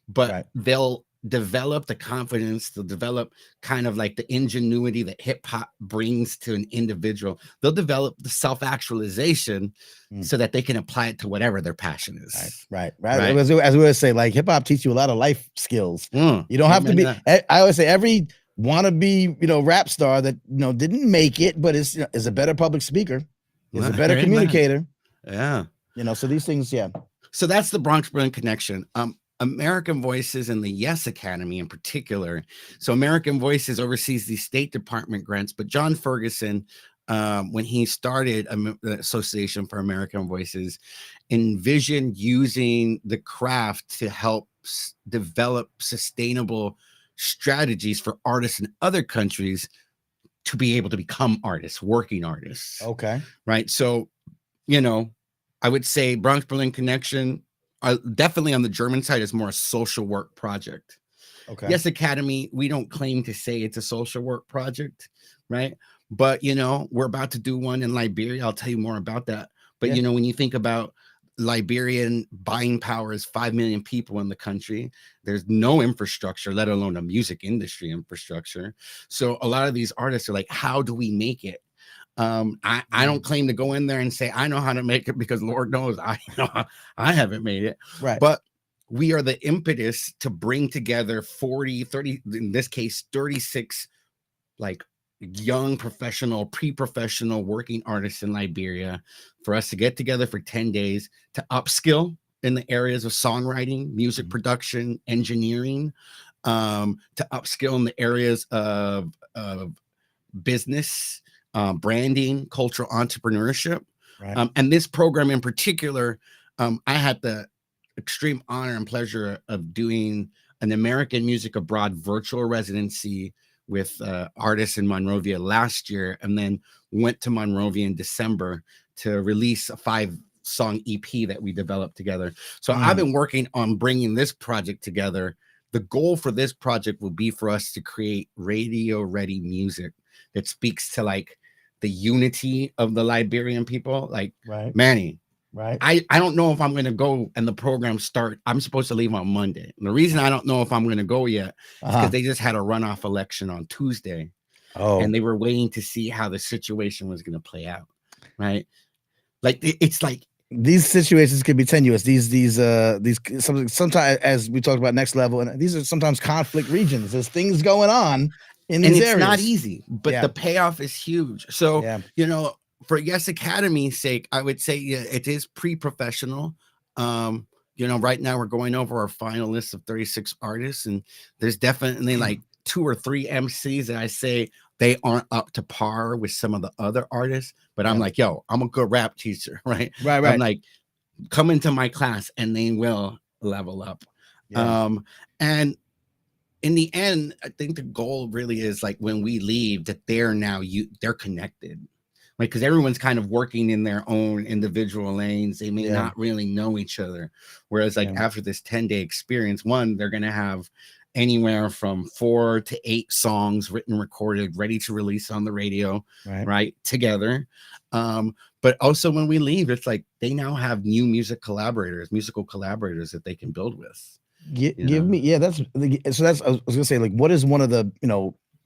but they'll develop the confidence, they'll develop kind of like the ingenuity that hip hop brings to an individual. They'll develop the self-actualization so that they can apply it to whatever their passion is. Right. As we always say, like, hip hop teaches you a lot of life skills. You don't have to be, I always say, every wannabe, rap star that, didn't make it, but is a better public speaker, is a better communicator. Yeah. So these things, So that's the Bronx Berlin connection. American Voices and the Yes Academy in particular. So American Voices oversees the State Department grants, but John Ferguson, when he started the Association for American Voices, envisioned using the craft to help develop sustainable strategies for artists in other countries to be able to become artists, working artists. Okay. Right. So, I would say Bronx Berlin Connection, definitely on the German side, is more a social work project. Okay. Yes Academy, we don't claim to say it's a social work project, right? But we're about to do one in Liberia. I'll tell you more about that. But when you think about Liberian buying power is 5 million people in the country. There's no infrastructure, let alone a music industry infrastructure. So a lot of these artists are like, how do we make it? I don't claim to go in there and say I know how to make it, because Lord knows I haven't made it. Right. But we are the impetus to bring together 30, in this case, 36 like young professional, pre-professional working artists in Liberia, for us to get together for 10 days to upskill in the areas of songwriting, music production, engineering, to upskill in the areas of business, branding, cultural entrepreneurship. Right. And this program in particular, I had the extreme honor and pleasure of doing an American Music Abroad virtual residency with artists in Monrovia last year, and then went to Monrovia in December to release a 5-song EP that we developed together. So I've been working on bringing this project together. The goal for this project will be for us to create radio ready music that speaks to like the unity of the Liberian people. Like, Manny, I don't know if I'm going to go and the program start. I'm supposed to leave on Monday. And the reason I don't know if I'm going to go yet is because they just had a runoff election on Tuesday. And they were waiting to see how the situation was going to play out. Right. Like, it's like these situations can be tenuous. These sometimes, as we talked about Next Level, and these are sometimes conflict regions. There's things going on in these areas. It's not easy, but the payoff is huge. So, for Yes Academy's sake, I would say it is pre-professional. Right now we're going over our final list of 36 artists, and there's definitely like 2 or 3 MCs that I say they aren't up to par with some of the other artists. But I'm like, yo, I'm a good rap teacher, right? Right. I'm like, come into my class and they will level up. And in the end, I think the goal really is like when we leave that they're connected. Like, because everyone's kind of working in their own individual lanes. They may not really know each other. Whereas like after this 10-day experience, one, they're going to have anywhere from 4 to 8 songs written, recorded, ready to release on the radio, right? Together. But also when we leave, it's like they now have new musical collaborators that they can build with. Give me, that's I was gonna say, like, what is one of the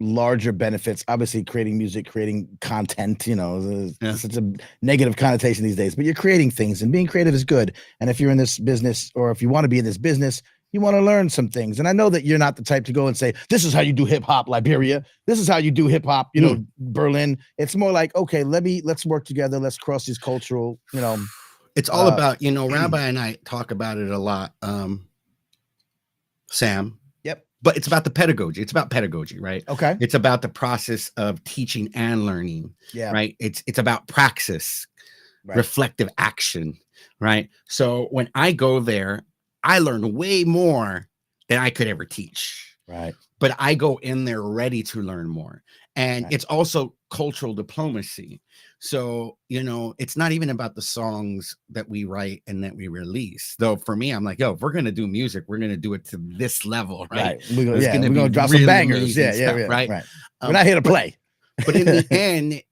larger benefits? Obviously creating music, creating content, it's such a negative connotation these days, but you're creating things, and being creative is good. And if you're in this business, or if you want to be in this business, you want to learn some things. And I know that you're not the type to go and say, this is how you do hip hop Liberia, this is how you do hip hop, Berlin. It's more like, okay, let's work together, let's cross these cultural, it's all about, Rabbi and I talk about it a lot, Sam. Yep. But it's about the pedagogy. It's about pedagogy, right? Okay. It's about the process of teaching and learning. Yeah. Right. It's about praxis, reflective action. Right. So when I go there, I learn way more than I could ever teach. Right. But I go in there ready to learn more. And Right. it's also cultural diplomacy. So, you know, it's not even about the songs that we write and that we release. Though for me, I'm like, yo, if we're gonna do music, we're gonna do it to this level, right? We're gonna, It's gonna we're be gonna drop really some bangers. amazing Yeah, stuff, yeah, right? right. We're not here to play. But in the end,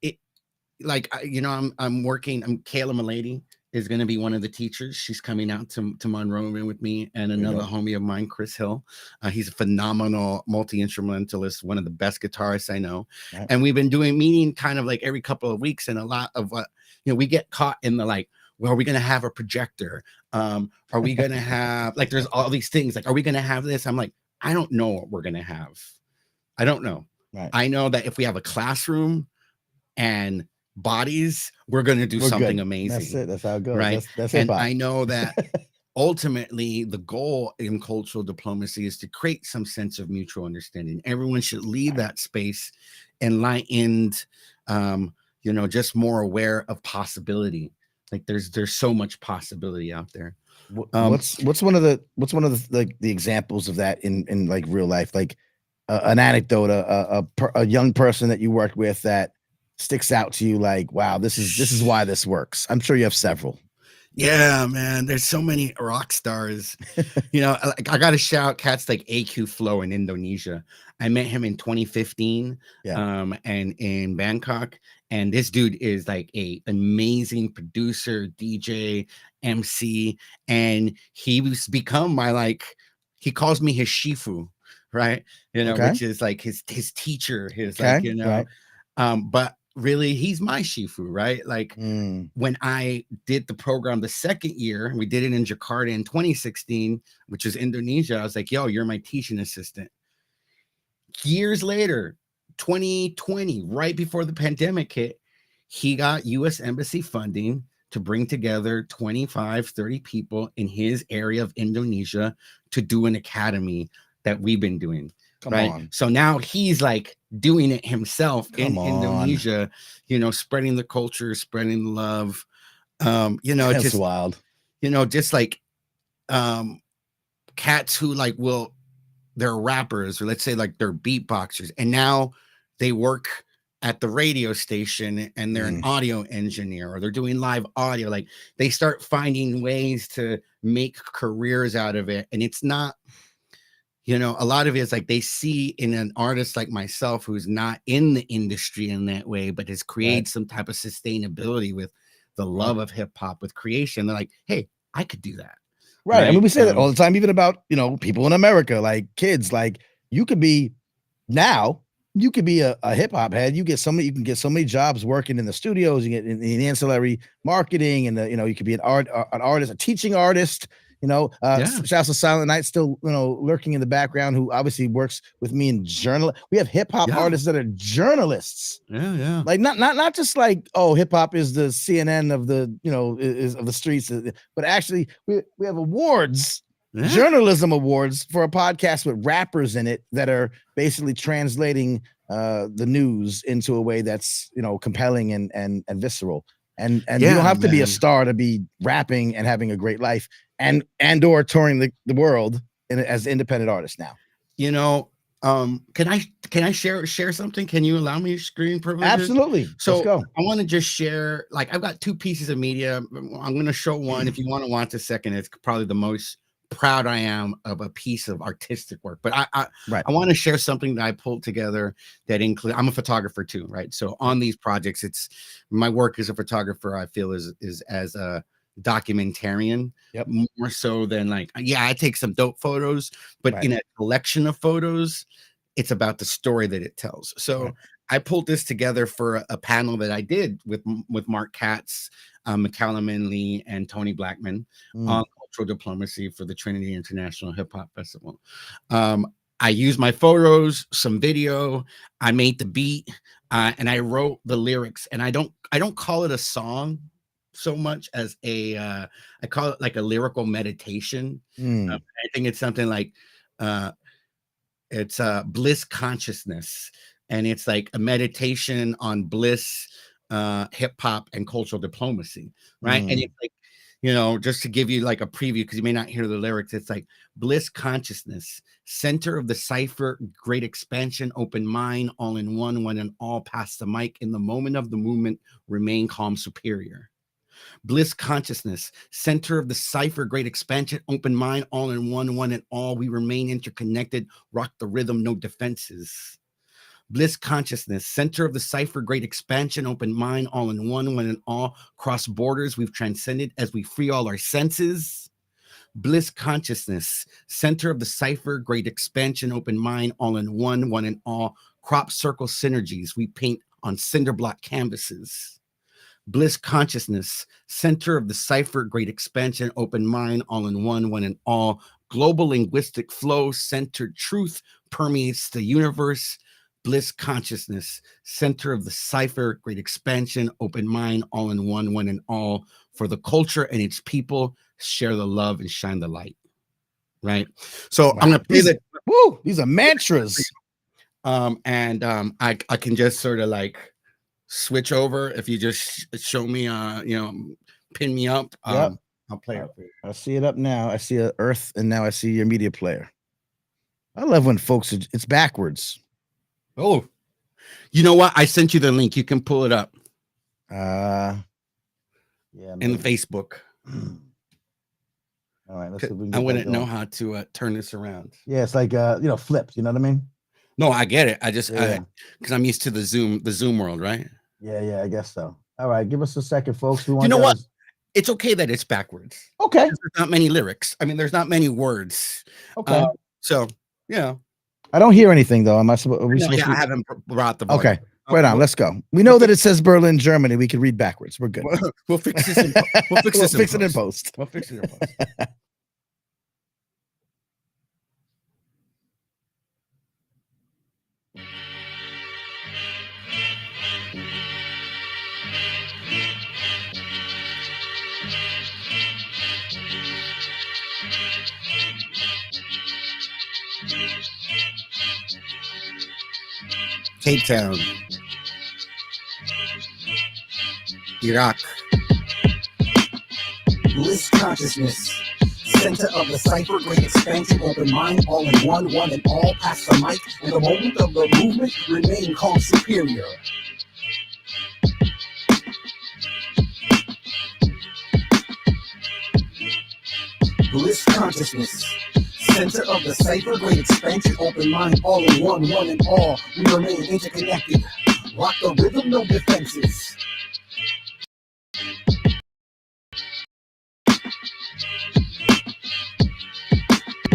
like, you know, I'm working. Kayla Milady is going to be one of the teachers. She's coming out to Monroe with me, and another homie of mine, Chris Hill. He's a phenomenal multi-instrumentalist, one of the best guitarists I know. Right. And we've been doing meeting kind of like every couple of weeks, and a lot of what, you know, we get caught in the like, well, are we going to have a projector? Are we going to have, like, there's all these things, like, are we going to have this? I'm like, I don't know what we're going to have. I don't know. Right. I know that if we have a classroom and bodies, we're going to do something amazing. That's it. That's how it goes. Right. That's and hip-hop. I know that ultimately the goal in cultural diplomacy is to create some sense of mutual understanding. Everyone should leave that space enlightened, you know, just more aware of possibility. Like there's so much possibility out there. What's one of the like the examples of that in like real life, like an anecdote, a young person that you worked with that sticks out to you, like, wow, this is why this works? I'm sure you have several. Yeah, man, there's so many rock stars. You know, I got to shout cats like AQ Flow in Indonesia. I met him in 2015, and in Bangkok. And this dude is like an amazing producer, DJ, MC, and he's become my, like, he calls me his shifu, right? You know, which is like his teacher, his like, you know, but really he's my shifu, right? Like when I did the program the second year, we did it in Jakarta in 2016, which is Indonesia. I was like, yo, you're my teaching assistant. Years later, 2020, right before the pandemic hit, he got US Embassy funding to bring together 25, 30 people in his area of Indonesia to do an academy that we've been doing. Come on. So now he's like doing it himself in Indonesia, you know, spreading the culture, spreading the love. You know, that's just wild. You know, just like cats who like they're rappers, or let's say like they're beatboxers, and now they work at the radio station and they're an audio engineer, or they're doing live audio. Like they start finding ways to make careers out of it. And it's not, you know, a lot of it is like they see in an artist like myself who's not in the industry in that way, but has created some type of sustainability with the love of hip hop, with creation. They're like, hey, I could do that. Right. I mean, we say that all the time, even about, you know, people in America, like kids, like you could be a hip hop head. You can get so many jobs working in the studios. You get in the ancillary marketing, and you know, you could be an artist, a teaching artist. You know, shouts to Silent Night, still, you know, lurking in the background, who obviously works with me in journal. We have hip hop artists that are journalists. Yeah. Like not just like, oh, hip hop is the CNN of the, you know, is of the streets, but actually we have awards. Journalism awards for a podcast with rappers in it that are basically translating the news into a way that's, you know, compelling and visceral. And you don't have to be a star to be rapping and having a great life and or touring the world as independent artists now. You know, can I share something? Can you allow me screen privilege? Absolutely. So let's go. I want to just share, like, I've got two pieces of media. I'm going to show one. If you want to watch the second, it's probably the most proud I am of a piece of artistic work. But I want to share something that I pulled together that include, I'm a photographer too, right? So on these projects, it's my work as a photographer, I feel is as a documentarian, more so than like, I take some dope photos, but in a collection of photos, it's about the story that it tells. So I pulled this together for a panel that I did with Mark Katz, McCallum Lee, and Tony Blackman on cultural diplomacy for the Trinity International Hip Hop Festival. I used my photos, some video, I made the beat, and I wrote the lyrics. And I don't call it a song so much as I call it like a lyrical meditation. I think it's something like it's bliss consciousness, and it's like a meditation on bliss, hip hop, and cultural diplomacy, right? And it's like You know, just to give you like a preview, because you may not hear the lyrics. It's like bliss consciousness, center of the cipher, great expansion, open mind, all in one and all, pass the mic. In the moment of the movement, remain calm, superior. Bliss consciousness, center of the cipher, great expansion, open mind, all in one and all. We remain interconnected, rock the rhythm, no defenses. Bliss consciousness, center of the cipher, great expansion, open mind, all in one and all. Cross borders, we've transcended as we free all our senses. Bliss consciousness, center of the cipher, great expansion, open mind, all in one and all. Crop circle synergies, we paint on cinder block canvases. Bliss consciousness, center of the cipher, great expansion, open mind, all in one and all. Global linguistic flow, centered truth permeates the universe. Bliss consciousness, center of the cipher, great expansion, open mind, all in one and all. For the culture and its people, share the love and shine the light. Right. So I'm gonna play that. Woo! These are mantras. I can just sort of like switch over if you just show me, pin me up. Yep. I'll play it for you. I see it up now. I see a Earth, and now I see your media player. I love when folks, it's backwards. Oh, you know what? I sent you the link. You can pull it up. Yeah. In the Facebook. All right. Let's see if we can I get wouldn't that know going. how to turn this around. Yeah, it's like flipped. You know what I mean? No, I get it. I just Yeah. because I'm used to the Zoom world, right? Yeah, I guess so. All right, give us a second, folks. We want You know what? those- It's okay that it's backwards. Okay. There's not many lyrics. I mean, there's not many words. Okay. So yeah. I don't hear anything though. Am I supposed? Are we No, supposed yeah, to? I haven't brought the volume. Okay. Right on. Let's go. We know that it says Berlin, Germany. We can read backwards. We're good. We'll fix this. We'll fix this. Fix it in post. We'll fix it in post. Cape Town, Iraq. Bliss consciousness, center of the cipher, great expansion, open mind, all in one and all, pass the mic, in the moment of the movement, remain calm, superior. Bliss consciousness, center of the cipher, great expansion, open mind, all in one and all, we remain interconnected, rock the rhythm, no defenses.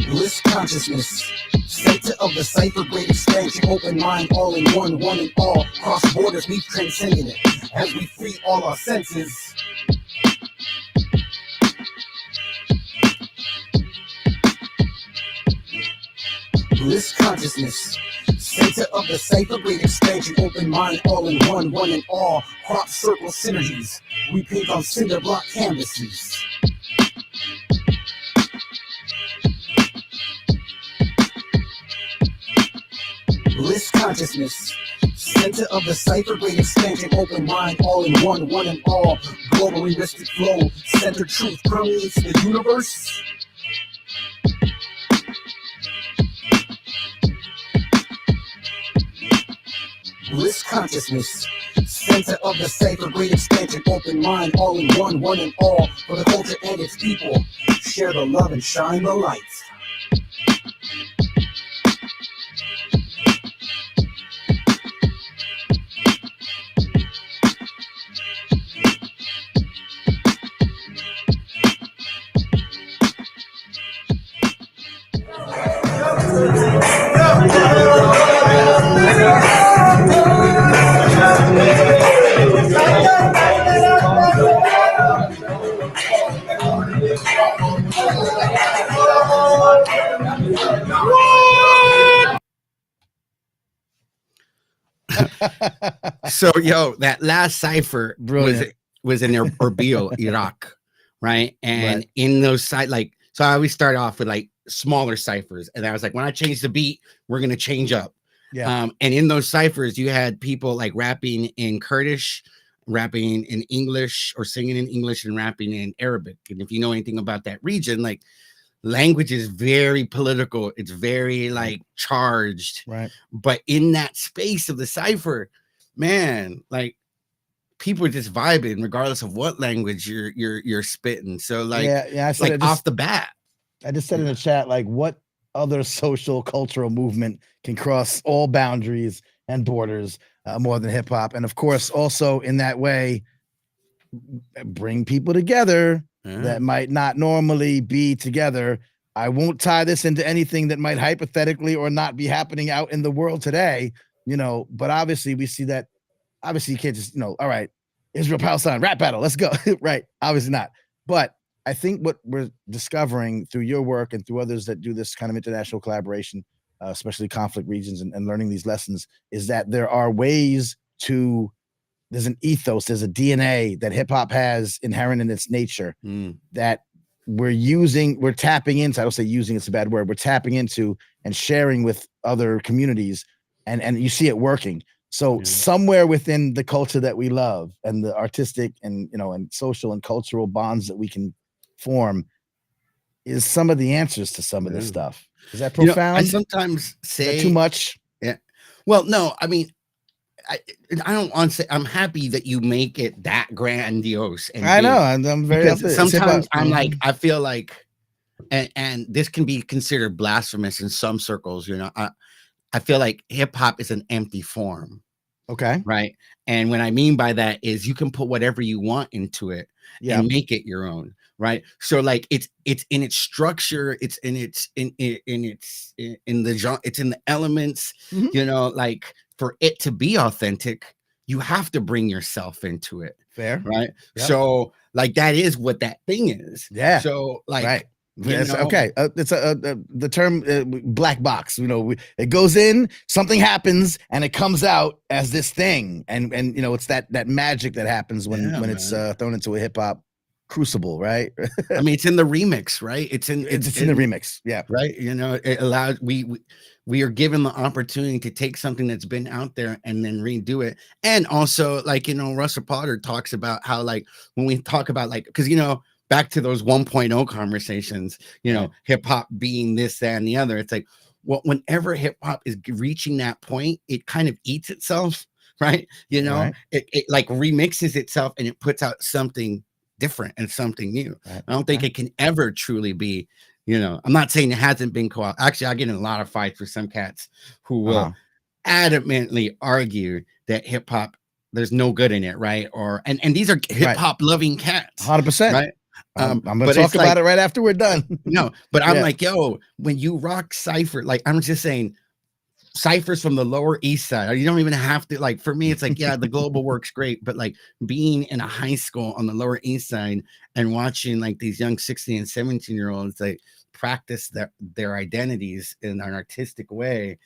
Bliss consciousness, center of the cipher, great expansion, open mind, all in one and all, cross borders, we've transcended it, as we free all our senses. Bliss consciousness, center of the cipher, great expansion, open mind, all in one and all, crop circle synergies, we paint on cinder block canvases. Bliss consciousness, center of the cipher, great expansion, open mind, all in one and all, global linguistic flow, center truth permeates the universe. Bliss consciousness, center of the cipher, great expansion, open mind, all in one and all, for the culture and its people, share the love and shine the light. So, that last cipher was in Erbil, Iraq, right? And in those so I always start off with like smaller ciphers, and I was like, when I change the beat, we're gonna change up. Yeah. And in those ciphers, you had people like rapping in Kurdish, rapping in English or singing in English and rapping in Arabic. And if you know anything about that region, like language is very political. It's very like charged. Right. But in that space of the cipher, man, like people are just vibing regardless of what language you're spitting. So like, I said like off the bat. I just said in the chat, like, what other social cultural movement can cross all boundaries and borders more than hip hop? And of course, also in that way, bring people together that might not normally be together. I won't tie this into anything that might hypothetically or not be happening out in the world today, you know, but obviously we see that. Obviously, you can't just, you know, all right, Israel Palestine rap battle, let's go. Right. Obviously not. But I think what we're discovering through your work and through others that do this kind of international collaboration, especially conflict regions and learning these lessons, is that there are ways to, there's an ethos, there's a DNA that hip hop has inherent in its nature that we're tapping into. I don't say using, it's a bad word. We're tapping into and sharing with other communities, and you see it working. So somewhere within the culture that we love and the artistic and, you know, and social and cultural bonds that we can form is some of the answers to some of this stuff. Is that profound? You know, I sometimes say too much. Yeah. Well, no, I mean, I don't want to say, I'm happy that you make it that grandiose. And I know. I'm very, sometimes I'm like, I feel like, and this can be considered blasphemous in some circles, you know, I feel like hip hop is an empty form. Okay. Right. And what I mean by that is you can put whatever you want into it and make it your own. Right. So like it's in its structure, it's in its in the genre, it's in the elements, you know, like for it to be authentic, you have to bring yourself into it. Fair. Right. Yep. So like that is what that thing is. Yeah. So like right. Yes, okay. It's the term black box. You know, it goes in, something happens, and it comes out as this thing, and you know, it's that magic that happens when it's thrown into a hip hop crucible, right? I mean, it's in the remix, right? It's in the remix, yeah. Right. You know, it allows we are given the opportunity to take something that's been out there and then redo it, and also like, you know, Russell Potter talks about how like when we talk about like, because you know, back to those 1.0 conversations, you know, hip hop being this, that, and the other. It's like, well, whenever hip hop is reaching that point, it kind of eats itself, right? You know, it like remixes itself and it puts out something different and something new. I don't think it can ever truly be, you know, I'm not saying it hasn't been actually, I get in a lot of fights with some cats who will adamantly argue that hip hop, there's no good in it, right? Or and these are hip hop loving cats, 100%, right? I'm gonna talk about it right after we're done. No, but I'm like, yo, when you rock cypher, like I'm just saying, ciphers from the Lower East Side, you don't even have to, like, for me, it's like, yeah, the global works great, but like being in a high school on the Lower East Side and watching like these young 16 and 17-year-olds like practice their identities in an artistic way,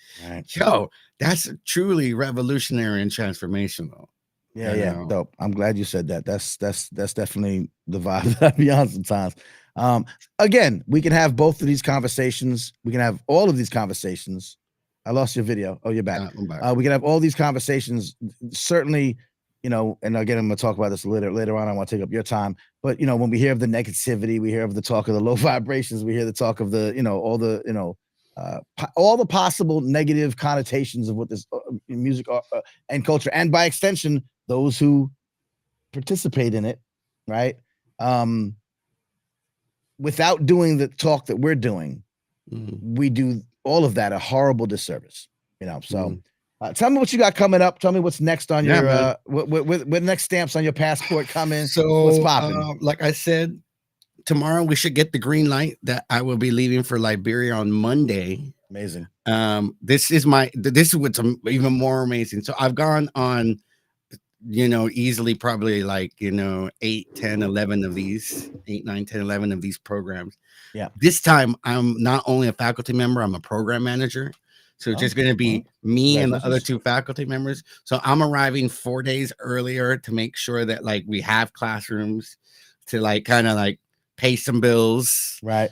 yo, that's truly revolutionary and transformational. Yeah, dope. I'm glad you said that. That's definitely the vibe that I be on sometimes. Again, we can have both of these conversations. We can have all of these conversations. I lost your video. Oh, you're back. I'm back. We can have all these conversations. Certainly, you know, and again, I'm gonna talk about this later on. I want to take up your time. But you know, when we hear of the negativity, we hear of the talk of the low vibrations, we hear the talk of the, you know, all the possible negative connotations of what this music and culture, and by extension, those who participate in it, right? Without doing the talk that we're doing, we do all of that a horrible disservice, you know. So tell me what you got coming up. Tell me what's next on your what next stamps on your passport coming. So what's popping? Like I said, tomorrow we should get the green light that I will be leaving for Liberia on Monday. Amazing. This is what's even more amazing. So I've gone on, you know, easily probably like, you know, 8, 10, 11 of these, 8, 9, 10, 11 of these programs. Yeah. This time I'm not only a faculty member, I'm a program manager. So it's just going to be me and the other 2 faculty members. So I'm arriving 4 days earlier to make sure that like we have classrooms to like kind of like pay some bills, right?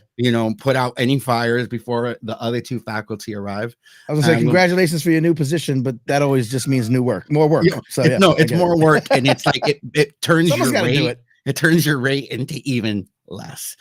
Put out any fires before the other two faculty arrive. I was gonna say congratulations for your new position, but that always just means more work. So yeah, it's more work, and it's like it turns your rate. It turns your rate into even less.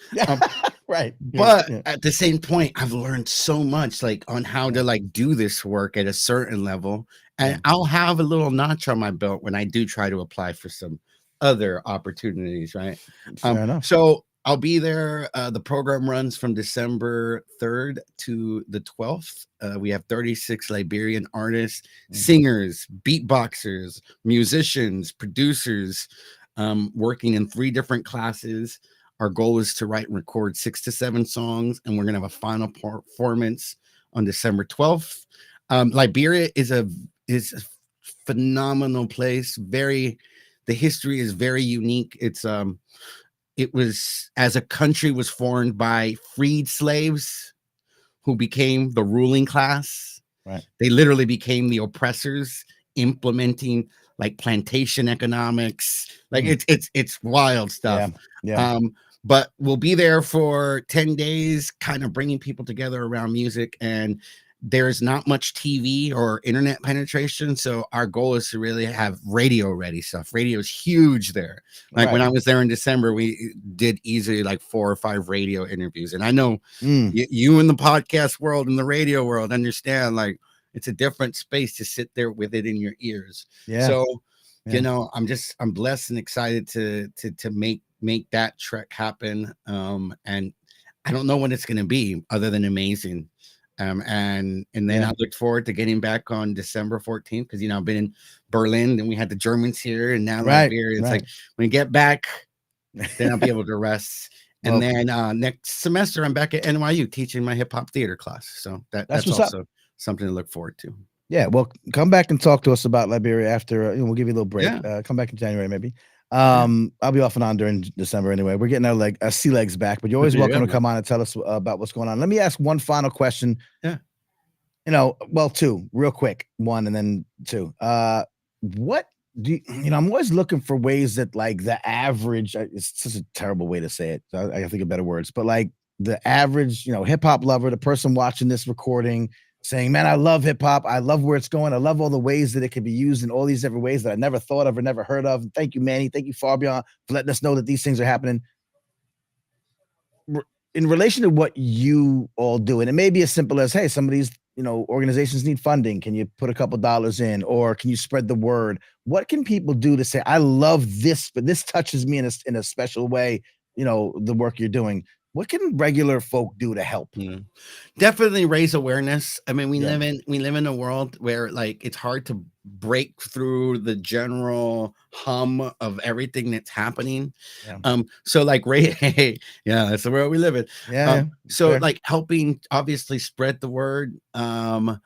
Right. But at the same point, I've learned so much like on how to like do this work at a certain level, and I'll have a little notch on my belt when I do try to apply for some other opportunities, right? Fair enough. So I'll be there. The program runs from December 3rd to the 12th. We have 36 Liberian artists, singers, beatboxers, musicians, producers, working in 3 different classes. Our goal is to write and record 6 to 7 songs, and we're going to have a final performance on December 12th. Liberia is a phenomenal place. The history is very unique. It was, as a country, was formed by freed slaves who became the ruling class. Right. They literally became the oppressors, implementing like plantation economics. Like it's wild stuff. Yeah. But we'll be there for 10 days, kind of bringing people together around music, and there's not much TV or internet penetration. So our goal is to really have radio ready stuff. Radio is huge there. Like when I was there in December, we did easily like 4 or 5 radio interviews. And I know you in the podcast world and the radio world understand, like, it's a different space to sit there with it in your ears. Yeah. So, I'm blessed and excited to make that trek happen. And I don't know when it's going to be other than amazing. And then I look forward to getting back on December 14th because I've been in Berlin and we had the Germans here, and now Liberia. It's like when you get back, then I'll be able to rest. And then next semester I'm back at NYU teaching my hip hop theater class. So that's also something to look forward to. Yeah, well, come back and talk to us about Liberia after. We'll give you a little break. Come back in January maybe. I'll be off and on during December anyway. We're getting our sea legs back, but you're always welcome to come on and tell us about what's going on. Let me ask one final question. Yeah. Well, 2 real quick, 1 and then 2. What do I'm always looking for ways that like the average, it's such a terrible way to say it. So I think of better words, but like the average, hip hop lover, the person watching this recording, saying, man, I love hip hop. I love where it's going. I love all the ways that it can be used in all these different ways that I never thought of or never heard of. And thank you, Manny. Thank you, Farbeon, for letting us know that these things are happening. In relation to what you all do, and it may be as simple as, hey, some of these, organizations need funding. Can you put a couple dollars in, or can you spread the word? What can people do to say, I love this, but this touches me in a special way, the work you're doing? What can regular folk do to help? Definitely raise awareness. I mean, we live in a world where like it's hard to break through the general hum of everything that's happening. So like that's the world we live in. So like helping obviously spread the word. I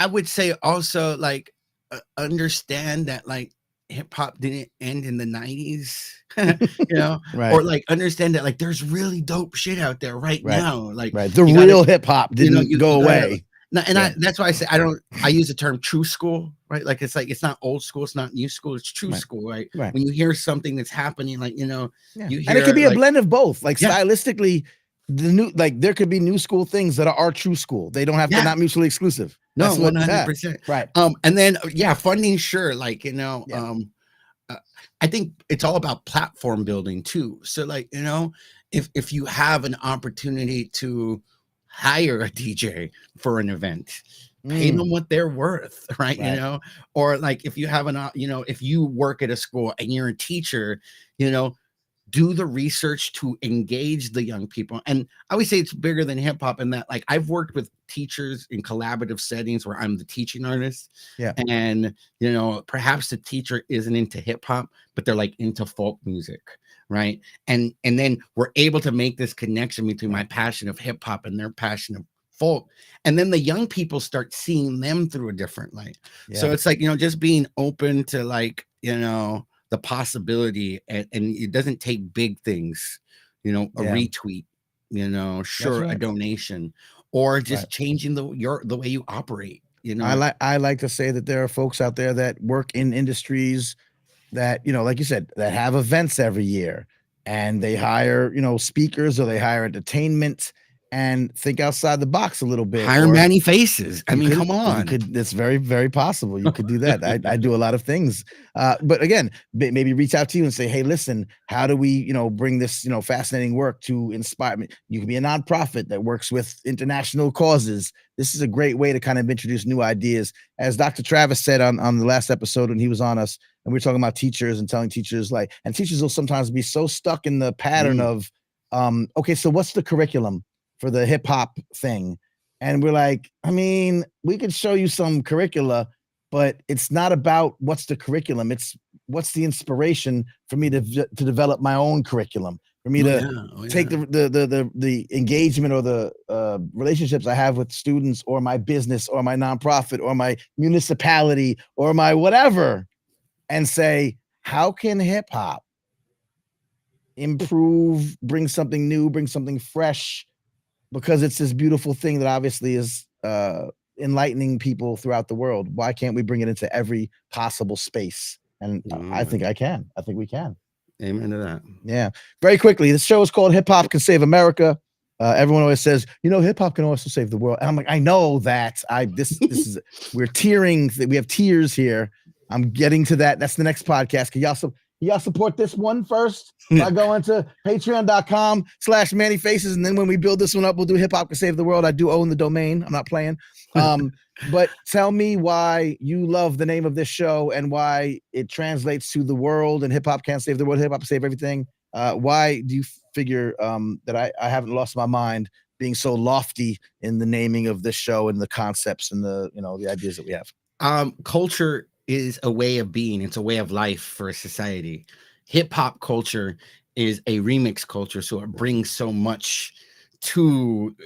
would say also like understand that like hip hop didn't end in the 90s, or like understand that like there's really dope shit out there right now. Like the real hip hop didn't go away. That's why I say I use the term true school, right? Like it's not old school, it's not new school, it's true school, right? When you hear something that's happening, like you hear, and it could be a blend of both. Like stylistically, the new, like there could be new school things that are true school. They don't have to, not mutually exclusive. No, 100%. Right. And then funding, sure. Like, I think it's all about platform building too. So like, if you have an opportunity to hire a DJ for an event, pay them what they're worth, right? Or like if you have if you work at a school and you're a teacher, do the research to engage the young people. And I always say it's bigger than hip hop in that, like, I've worked with teachers in collaborative settings where I'm the teaching artist. And, perhaps the teacher isn't into hip hop, but they're like into folk music. Right. And then we're able to make this connection between my passion of hip hop and their passion of folk. And then the young people start seeing them through a different light. So it's like, just being open to like, the possibility, and it doesn't take big things, a retweet, a donation, or just changing the way you operate. I like to say that there are folks out there that work in industries that, like you said, that have events every year, and they hire, speakers, or they hire entertainment, and think outside the box a little bit. Hire Manny Faces. I mean, come on. It's very, very possible. You could do that. I do a lot of things. But again, maybe reach out to you and say, hey, listen, how do we, bring this, fascinating work to inspire me? You can be a nonprofit that works with international causes. This is a great way to kind of introduce new ideas. As Dr. Travis said on the last episode when he was on us, and we were talking about teachers and telling teachers and teachers will sometimes be so stuck in the pattern of, okay, so what's the curriculum for the hip hop thing? And we're like, I mean, we could show you some curricula, but it's not about what's the curriculum. It's what's the inspiration for me to develop my own curriculum, for me to take the engagement or the relationships I have with students or my business or my nonprofit or my municipality or my whatever, and say, how can hip hop improve, bring something new, bring something fresh? Because it's this beautiful thing that obviously is enlightening people throughout the world. Why can't we bring it into every possible space? And I think I can. I think we can. Amen to that. Yeah. Very quickly, this show is called Hip Hop Can Save America. Everyone always says, hip hop can also save the world. And I'm like, I know that. This is we're tearing. We have tears here. I'm getting to that. That's the next podcast. Can y'all support this one first by going to patreon.com/Manny Faces. And then when we build this one up, we'll do Hip Hop Can Save the World. I do own the domain. I'm not playing. But tell me why you love the name of this show and why it translates to the world, and hip hop can't save the world. Hip hop can save everything. Why do you figure that I haven't lost my mind being so lofty in the naming of this show and the concepts and the ideas that we have? Culture is a way of being. It's a way of life for a society. Hip hop culture is a remix culture, so it brings so much to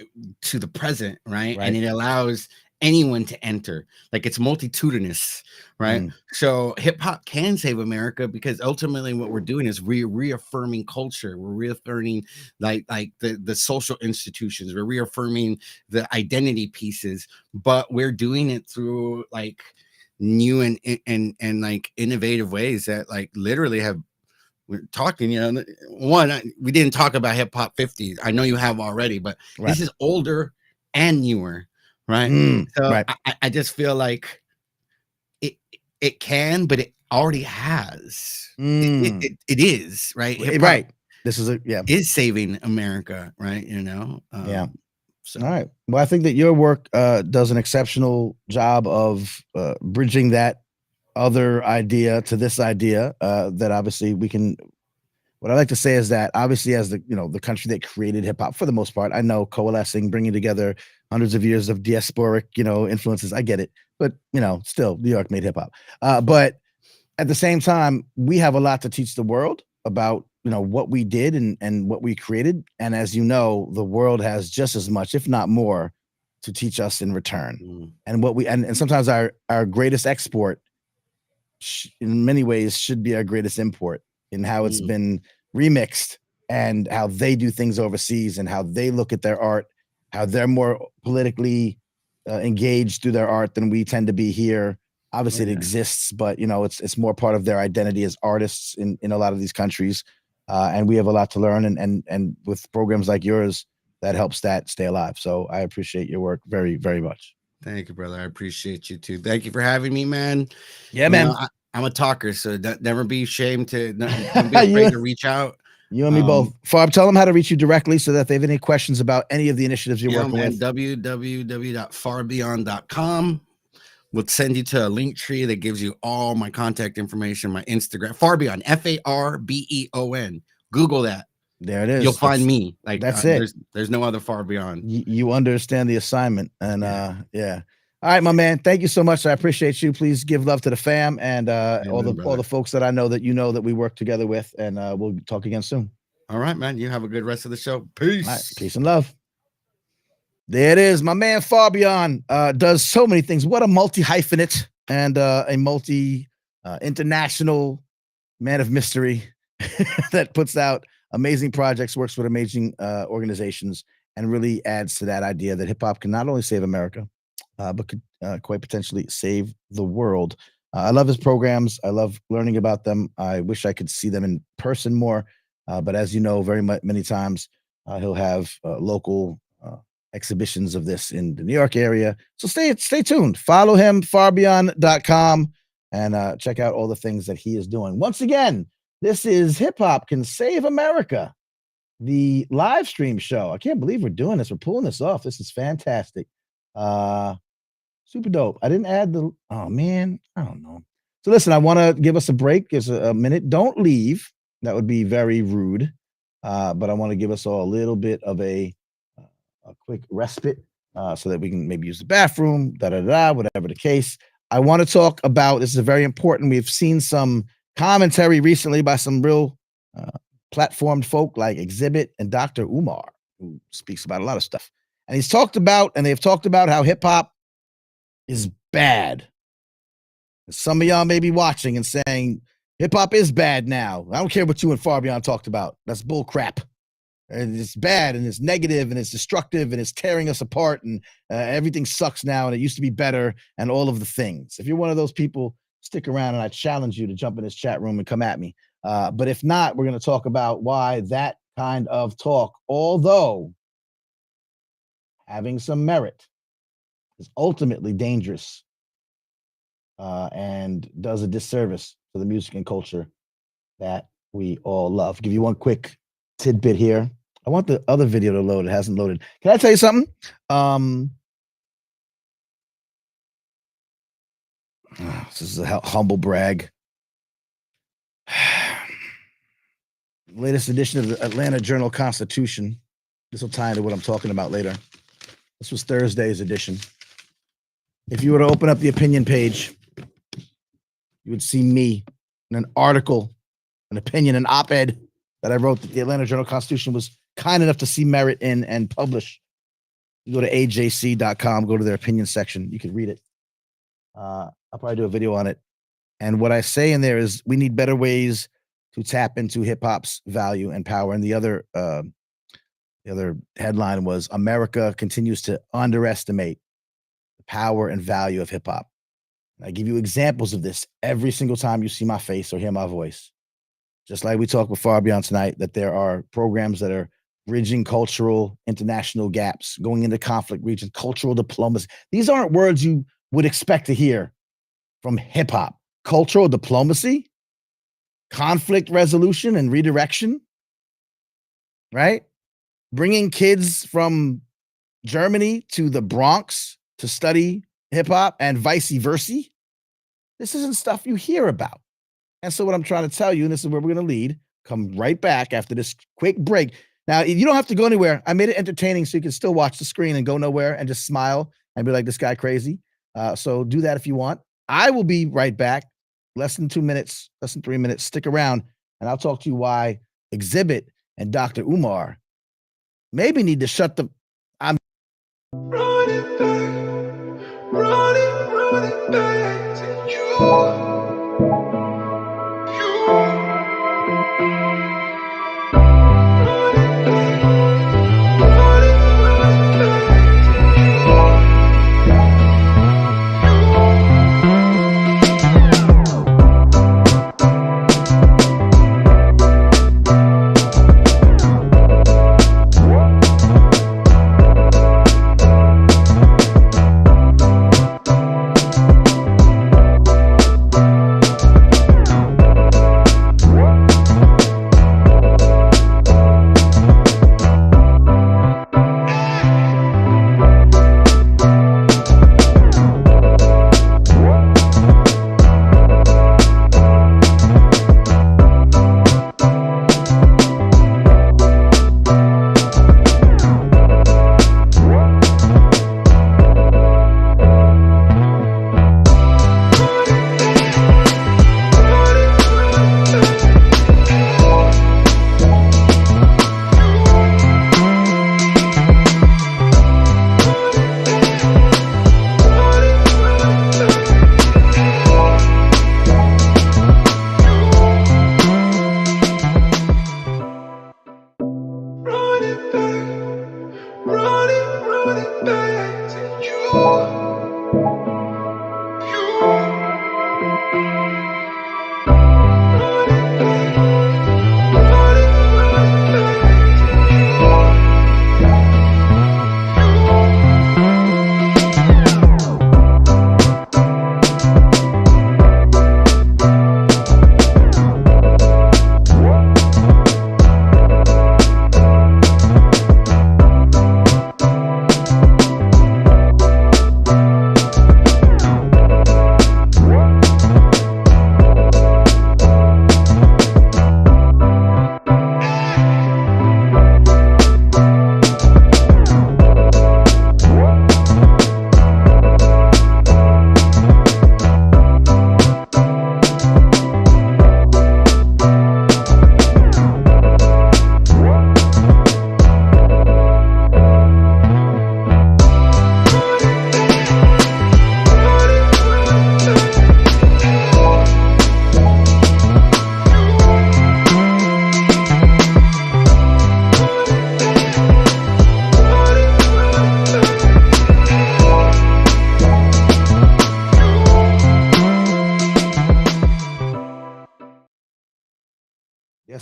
the present, right? And it allows anyone to enter. Like, it's multitudinous, right? So hip hop can save America, because ultimately what we're doing is reaffirming culture. We're reaffirming like the social institutions. We're reaffirming the identity pieces, but we're doing it through like new and like innovative ways that like literally have. We're talking, we didn't talk about hip hop 50s. I know you have already, but this is older and newer, right? I just feel like it can, but it already has. It is, right? Right. This is is saving America, right? Yeah. So. All right. Well, I think that your work does an exceptional job of bridging that other idea to this idea that obviously we can. What I like to say is that obviously, as the country that created hip hop for the most part, I know coalescing, bringing together hundreds of years of diasporic, influences. I get it, but still, New York made hip hop. But at the same time, we have a lot to teach the world about what we did and what we created. And as you know, the world has just as much, if not more, to teach us in return. And what we and sometimes our greatest export in many ways should be our greatest import, in how it's been remixed and how they do things overseas and how they look at their art, how they're more politically engaged through their art than we tend to be here. Obviously, it exists, but it's more part of their identity as artists in a lot of these countries. And we have a lot to learn, and with programs like yours, that helps that stay alive. So I appreciate your work very, very much. Thank you, brother. I appreciate you too. Thank you for having me, man. Yeah, man. I'm a talker, so never be ashamed to don't be afraid to reach out. You and me both. Farb, tell them how to reach you directly so that if they have any questions about any of the initiatives you're working with. www.farbeon.com. We'll send you to a link tree that gives you all my contact information, my Instagram, Farbeon, Farbeon. Google that. There it is. You'll find me. Like that's it. There's no other Farbeon. You understand the assignment, and yeah. All right, my man. Thank you so much. I appreciate you. Please give love to the fam and all the folks that I know that that we work together with, and we'll talk again soon. All right, man. You have a good rest of the show. Peace. Right, peace and love. There it is. My man Farbeon does so many things. What a multi-hyphenate and a multi-international man of mystery that puts out amazing projects, works with amazing organizations, and really adds to that idea that hip hop can not only save America, but could quite potentially save the world. I love his programs. I love learning about them. I wish I could see them in person more. But as you know, many times he'll have local exhibitions of this in the New York area. So stay tuned. Follow him, Farbeon.com, and check out all the things that he is doing. Once again, this is Hip Hop Can Save America, the live stream show. I can't believe we're doing this. We're pulling this off. This is fantastic. Super dope. I didn't add oh man, I don't know. So listen, I want to give us a break. Give us a minute. Don't leave. That would be very rude. But I want to give us all a little bit of a quick respite so that we can maybe use the bathroom, whatever the case. I want to talk about, this is very important. We've seen some commentary recently by some real platformed folk like Xzibit and Dr. Umar, who speaks about a lot of stuff. And they've talked about how hip hop is bad. Some of y'all may be watching and saying, hip hop is bad now. I don't care what you and Farbeon talked about. That's bull crap. And it's bad and it's negative and it's destructive and it's tearing us apart and everything sucks now and it used to be better and all of the things. If you're one of those people, stick around and I challenge you to jump in this chat room and come at me. But if not, we're going to talk about why that kind of talk, although having some merit, is ultimately dangerous and does a disservice to the music and culture that we all love. Give you one quick tidbit here. I want the other video to load. It hasn't loaded. Can I tell you something? This is a humble brag. Latest edition of the Atlanta Journal-Constitution. This will tie into what I'm talking about later. This was Thursday's edition. If you were to open up the opinion page, you would see me in an article, an opinion, an op-ed that I wrote that the Atlanta Journal-Constitution was kind enough to see merit in and publish. You go to ajc.com, go to their opinion section. You can read it. I'll probably do a video on it. And what I say in there is we need better ways to tap into hip hop's value and power. And the other headline was America continues to underestimate the power and value of hip hop. I give you examples of this every single time you see my face or hear my voice. Just like we talked with Farbeon tonight, that there are programs that are bridging cultural international gaps, going into conflict regions, cultural diplomacy. These aren't words you would expect to hear from hip hop. Cultural diplomacy, conflict resolution and redirection, right? Bringing kids from Germany to the Bronx to study hip hop and vice versa. This isn't stuff you hear about. And so what I'm trying to tell you, and this is where we're going to lead, come right back after this quick break. Now, you don't have to go anywhere. I made it entertaining so you can still watch the screen and go nowhere and just smile and be like, this guy crazy. So do that if you want. I will be right back. Less than 2 minutes, less than 3 minutes. Stick around, and I'll talk to you why Xzibit and Dr. Umar maybe need to shut the... I'm running back to you.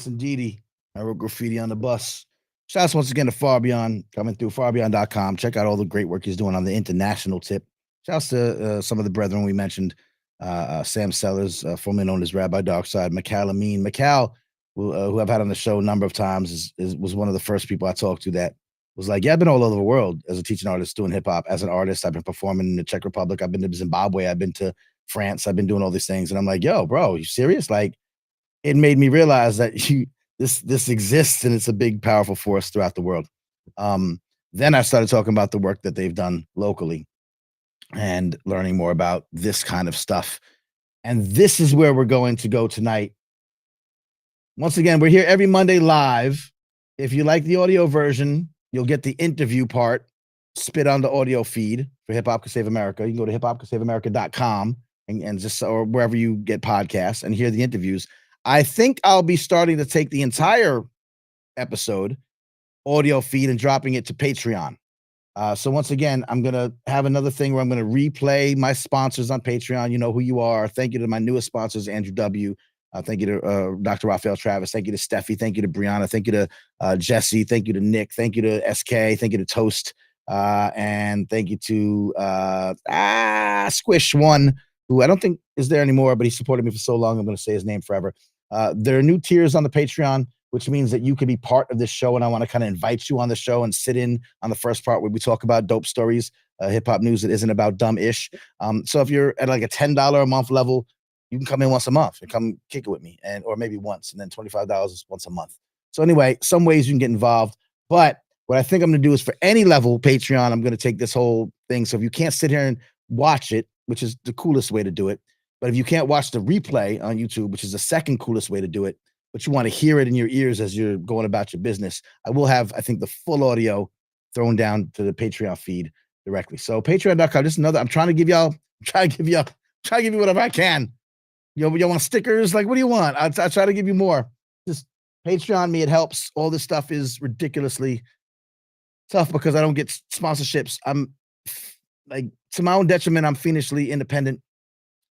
Yes, indeedy. I wrote graffiti on the bus. Shouts once again to Farbeon, coming through Farbeon.com. Check out all the great work he's doing on the international tip. Shouts to some of the brethren we mentioned. Sam Sellers, formerly known as Rabbi Darkside, Mikal Amin. Mikal, who I've had on the show a number of times, was one of the first people I talked to that was like, yeah, I've been all over the world as a teaching artist doing hip hop. As an artist, I've been performing in the Czech Republic. I've been to Zimbabwe. I've been to France. I've been doing all these things. And I'm like, yo, bro, you serious? Like, it made me realize that this exists and it's a big, powerful force throughout the world. Then I started talking about the work that they've done locally and learning more about this kind of stuff. And this is where we're going to go tonight. Once again, we're here every Monday live. If you like the audio version, you'll get the interview part spit on the audio feed for Hip Hop Can Save America. You can go to hiphopcansaveamerica.com and just, or wherever you get podcasts, and hear the interviews. I think I'll be starting to take the entire episode audio feed and dropping it to Patreon. So once again, I'm going to have another thing where I'm going to replay my sponsors on Patreon. You know who you are. Thank you to my newest sponsors, Andrew W. Thank you to Dr. Raphael Travis. Thank you to Steffi. Thank you to Brianna. Thank you to Jesse. Thank you to Nick. Thank you to SK. Thank you to Toast. And thank you to Squish One, who I don't think is there anymore, but he supported me for so long, I'm going to say his name forever. There are new tiers on the Patreon, which means that you can be part of this show, and I want to kind of invite you on the show and sit in on the first part where we talk about dope stories, hip-hop news that isn't about dumb-ish. So if you're at like a $10 a month level, you can come in once a month and come kick it with me, or maybe once, and then $25 is once a month. So anyway, some ways you can get involved. But what I think I'm going to do is for any level Patreon, I'm going to take this whole thing. So if you can't sit here and watch it, which is the coolest way to do it, but if you can't watch the replay on YouTube, which is the second coolest way to do it, but you want to hear it in your ears as you're going about your business, I will have, I think, the full audio thrown down to the Patreon feed directly. So patreon.com, just another, I'm trying to give you whatever I can. You want stickers? Like, what do you want? I try to give you more. Just Patreon me. It helps. All this stuff is ridiculously tough because I don't get sponsorships. I'm like, to my own detriment, I'm fiendishly independent.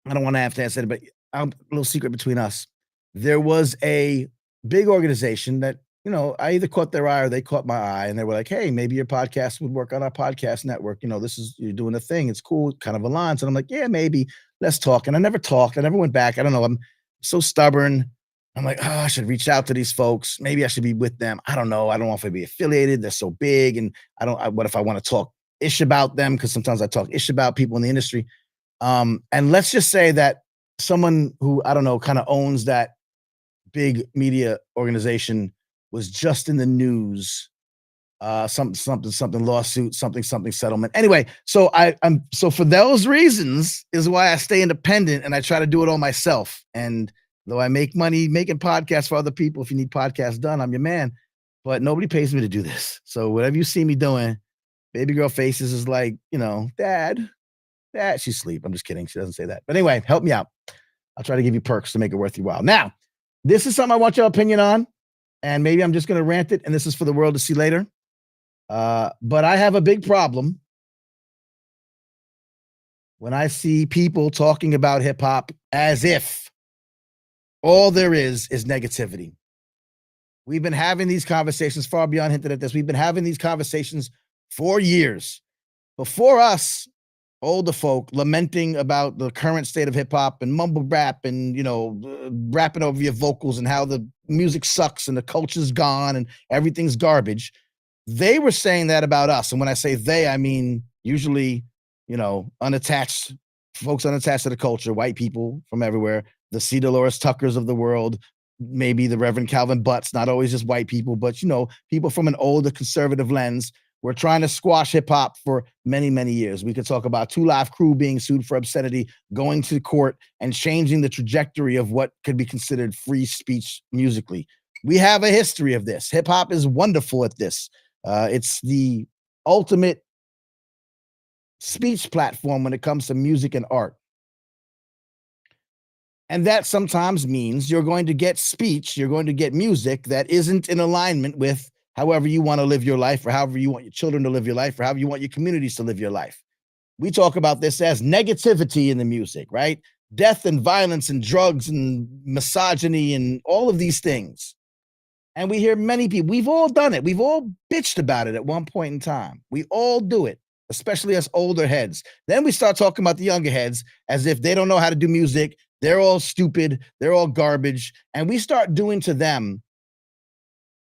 I don't want to have to answer it, but a little secret between us. There was a big organization that, you know, I either caught their eye or they caught my eye, and they were like, hey, maybe your podcast would work on our podcast network. You know, you're doing a thing. It's cool. It kind of aligns. And I'm like, yeah, maybe. Let's talk. And I never talked. I never went back. I don't know. I'm so stubborn. I'm like, I should reach out to these folks. Maybe I should be with them. I don't know. I don't know if I'd be affiliated. They're so big. And what if I want to talk ish about them? Because sometimes I talk ish about people in the industry. And let's just say that someone who, I don't know, kind of owns that big media organization was just in the news, something lawsuit, something settlement. Anyway, so so for those reasons is why I stay independent and I try to do it all myself. And though I make money making podcasts for other people, if you need podcasts done, I'm your man. But nobody pays me to do this. So whatever you see me doing, Baby Girl Faces is like, you know, Dad, she's asleep. I'm just kidding. She doesn't say that. But anyway, help me out. I'll try to give you perks to make it worth your while. Now, this is something I want your opinion on, and maybe I'm just going to rant it, and this is for the world to see later. But I have a big problem when I see people talking about hip hop as if all there is negativity. We've been having these conversations, Farbeon hinted at this. We've been having these conversations for years. Before us, older folk lamenting about the current state of hip hop and mumble rap and, you know, rapping over your vocals and how the music sucks and the culture's gone and everything's garbage. They were saying that about us. And when I say they, I mean usually, you know, unattached folks, unattached to the culture, white people from everywhere, the C. Dolores Tuckers of the world, maybe the Reverend Calvin Butts, not always just white people, but, you know, people from an older conservative lens. We're trying to squash hip hop for many, many years. We could talk about 2 Live Crew being sued for obscenity, going to court and changing the trajectory of what could be considered free speech musically. We have a history of this. Hip hop is wonderful at this. It's the ultimate speech platform when it comes to music and art. And that sometimes means you're going to get speech, you're going to get music that isn't in alignment with however you want to live your life, or however you want your children to live your life, or however you want your communities to live your life. We talk about this as negativity in the music, right? Death and violence and drugs and misogyny and all of these things. And we hear many people, we've all done it. We've all bitched about it at one point in time. We all do it, especially us older heads. Then we start talking about the younger heads as if they don't know how to do music. They're all stupid. They're all garbage. And we start doing to them.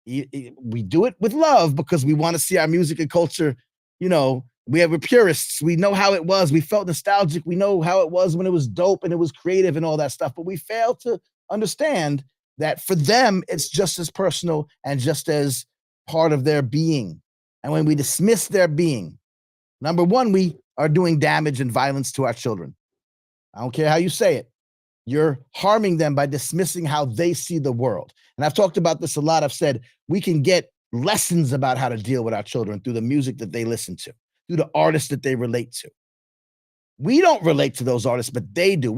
We do it with love because we want to see our music and culture. We're purists. We know how it was. We felt nostalgic. We know how it was when it was dope and it was creative and all that stuff. But we fail to understand that for them, it's just as personal and just as part of their being. And when we dismiss their being, number one, we are doing damage and violence to our children. I don't care how you say it. You're harming them by dismissing how they see the world. And I've talked about this a lot. I've said we can get lessons about how to deal with our children through the music that they listen to, through the artists that they relate to. We don't relate to those artists, but they do.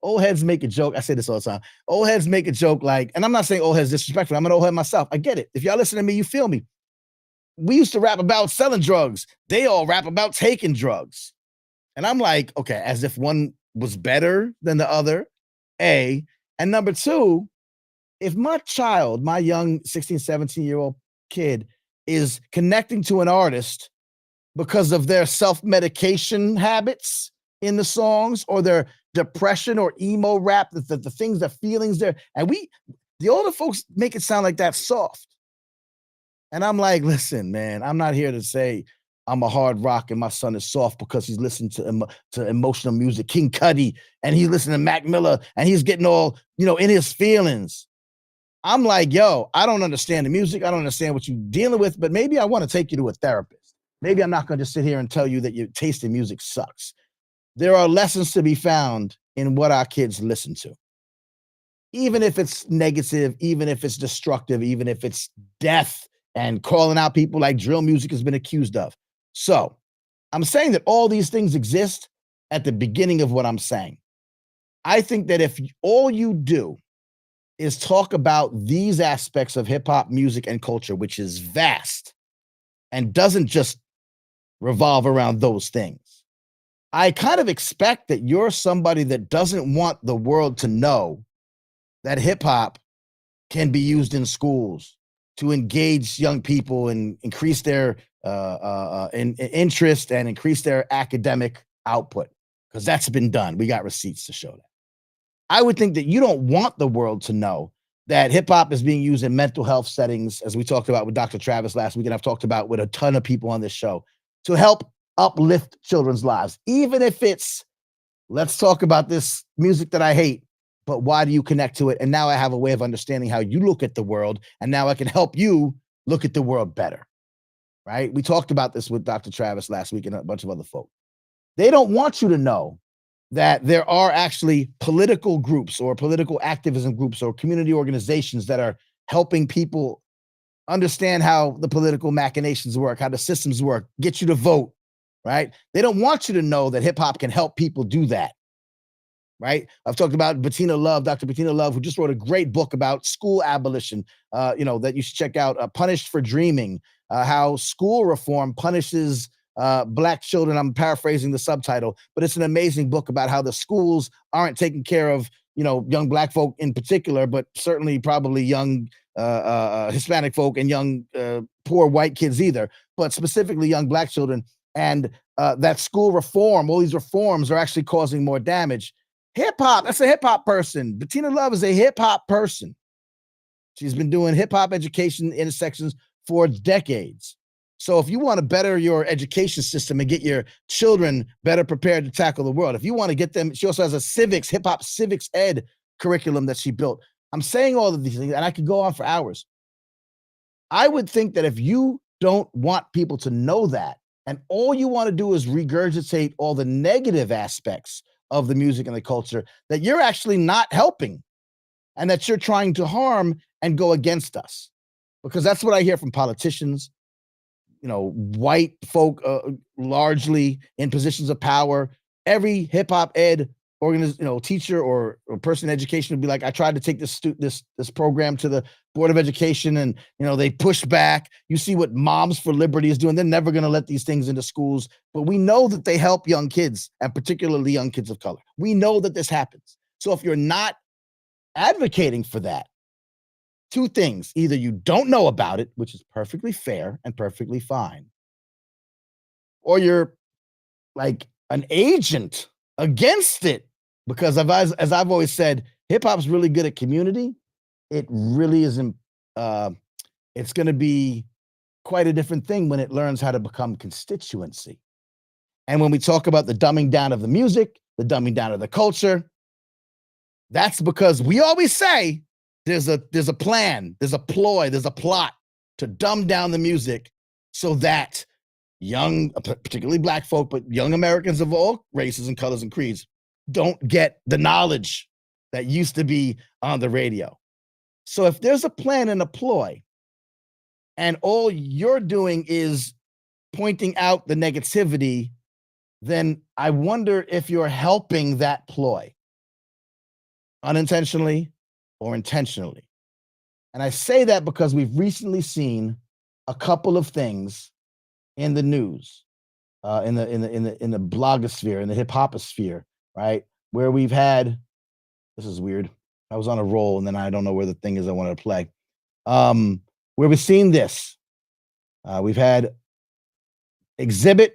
Old heads make a joke. I say this all the time. Old heads make a joke like, and I'm not saying old heads disrespectful. I'm an old head myself. I get it. If y'all listen to me, you feel me. We used to rap about selling drugs. They all rap about taking drugs. And I'm like, okay, as if one was better than the other, A. And number two, if my child, my young 16, 17-year-old kid is connecting to an artist because of their self-medication habits in the songs or their depression or emo rap, the things, the feelings there. And the older folks make it sound like that's soft. And I'm like, listen, man, I'm not here to say I'm a hard rock and my son is soft because he's listening to emotional music, King Cudi, and he's listening to Mac Miller and he's getting all, in his feelings. I'm like, yo, I don't understand the music. I don't understand what you're dealing with, but maybe I want to take you to a therapist. Maybe I'm not going to just sit here and tell you that your taste in music sucks. There are lessons to be found in what our kids listen to. Even if it's negative, even if it's destructive, even if it's death and calling out people like drill music has been accused of. So I'm saying that all these things exist at the beginning of what I'm saying. I think that if all you do is talk about these aspects of hip hop music and culture, which is vast and doesn't just revolve around those things, I kind of expect that you're somebody that doesn't want the world to know that hip hop can be used in schools to engage young people and increase their interest and increase their academic output, because that's been done. We got receipts to show that. I would think that you don't want the world to know that hip hop is being used in mental health settings, as we talked about with Dr. Travis last week, and I've talked about with a ton of people on this show, to help uplift children's lives, even if it's, let's talk about this music that I hate, but why do you connect to it? And now I have a way of understanding how you look at the world, and now I can help you look at the world better, right? We talked about this with Dr. Travis last week and a bunch of other folk. They don't want you to know that there are actually political groups or political activism groups or community organizations that are helping people understand how the political machinations work, how the systems work, get you to vote, right? They don't want you to know that hip hop can help people do that, right? I've talked about Bettina Love, Dr. Bettina Love, who just wrote a great book about school abolition, that you should check out, Punished for Dreaming, how school reform punishes Black children. I'm paraphrasing the subtitle, but it's an amazing book about how the schools aren't taking care of, young Black folk in particular, but certainly probably young Hispanic folk and young poor white kids either, but specifically young Black children. And that school reform, all these reforms are actually causing more damage. Hip hop, that's a hip hop person. Bettina Love is a hip hop person. She's been doing hip hop education intersections for decades. So if you want to better your education system and get your children better prepared to tackle the world, if you want to get them, she also has a hip hop civics ed curriculum that she built. I'm saying all of these things, and I could go on for hours. I would think that if you don't want people to know that, and all you want to do is regurgitate all the negative aspects of the music and the culture, that you're actually not helping and that you're trying to harm and go against us. Because that's what I hear from politicians, white folk, largely in positions of power. Every hip hop ed teacher or person in education would be like, I tried to take this program to the Board of Education and, they pushed back. You see what Moms for Liberty is doing. They're never going to let these things into schools, but we know that they help young kids, and particularly young kids of color. We know that this happens. So if you're not advocating for that, two things. Either you don't know about it, which is perfectly fair and perfectly fine, or you're like an agent against it. Because as I've always said, hip hop's really good at community. It really isn't. It's going to be quite a different thing when it learns how to become constituency. And when we talk about the dumbing down of the music, the dumbing down of the culture, that's because we always say there's a plan, there's a ploy, there's a plot to dumb down the music so that young, particularly black folk, but young Americans of all races and colors and creeds don't get the knowledge that used to be on the radio. So if there's a plan and a ploy, and all you're doing is pointing out the negativity, then I wonder if you're helping that ploy, unintentionally or intentionally. And I say that because we've recently seen a couple of things in the news, in the blogosphere, in the hip hoposphere, right? Where we've had, this is weird. I was on a roll and then I don't know where the thing is I wanted to play. Where we've seen this. We've had Xzibit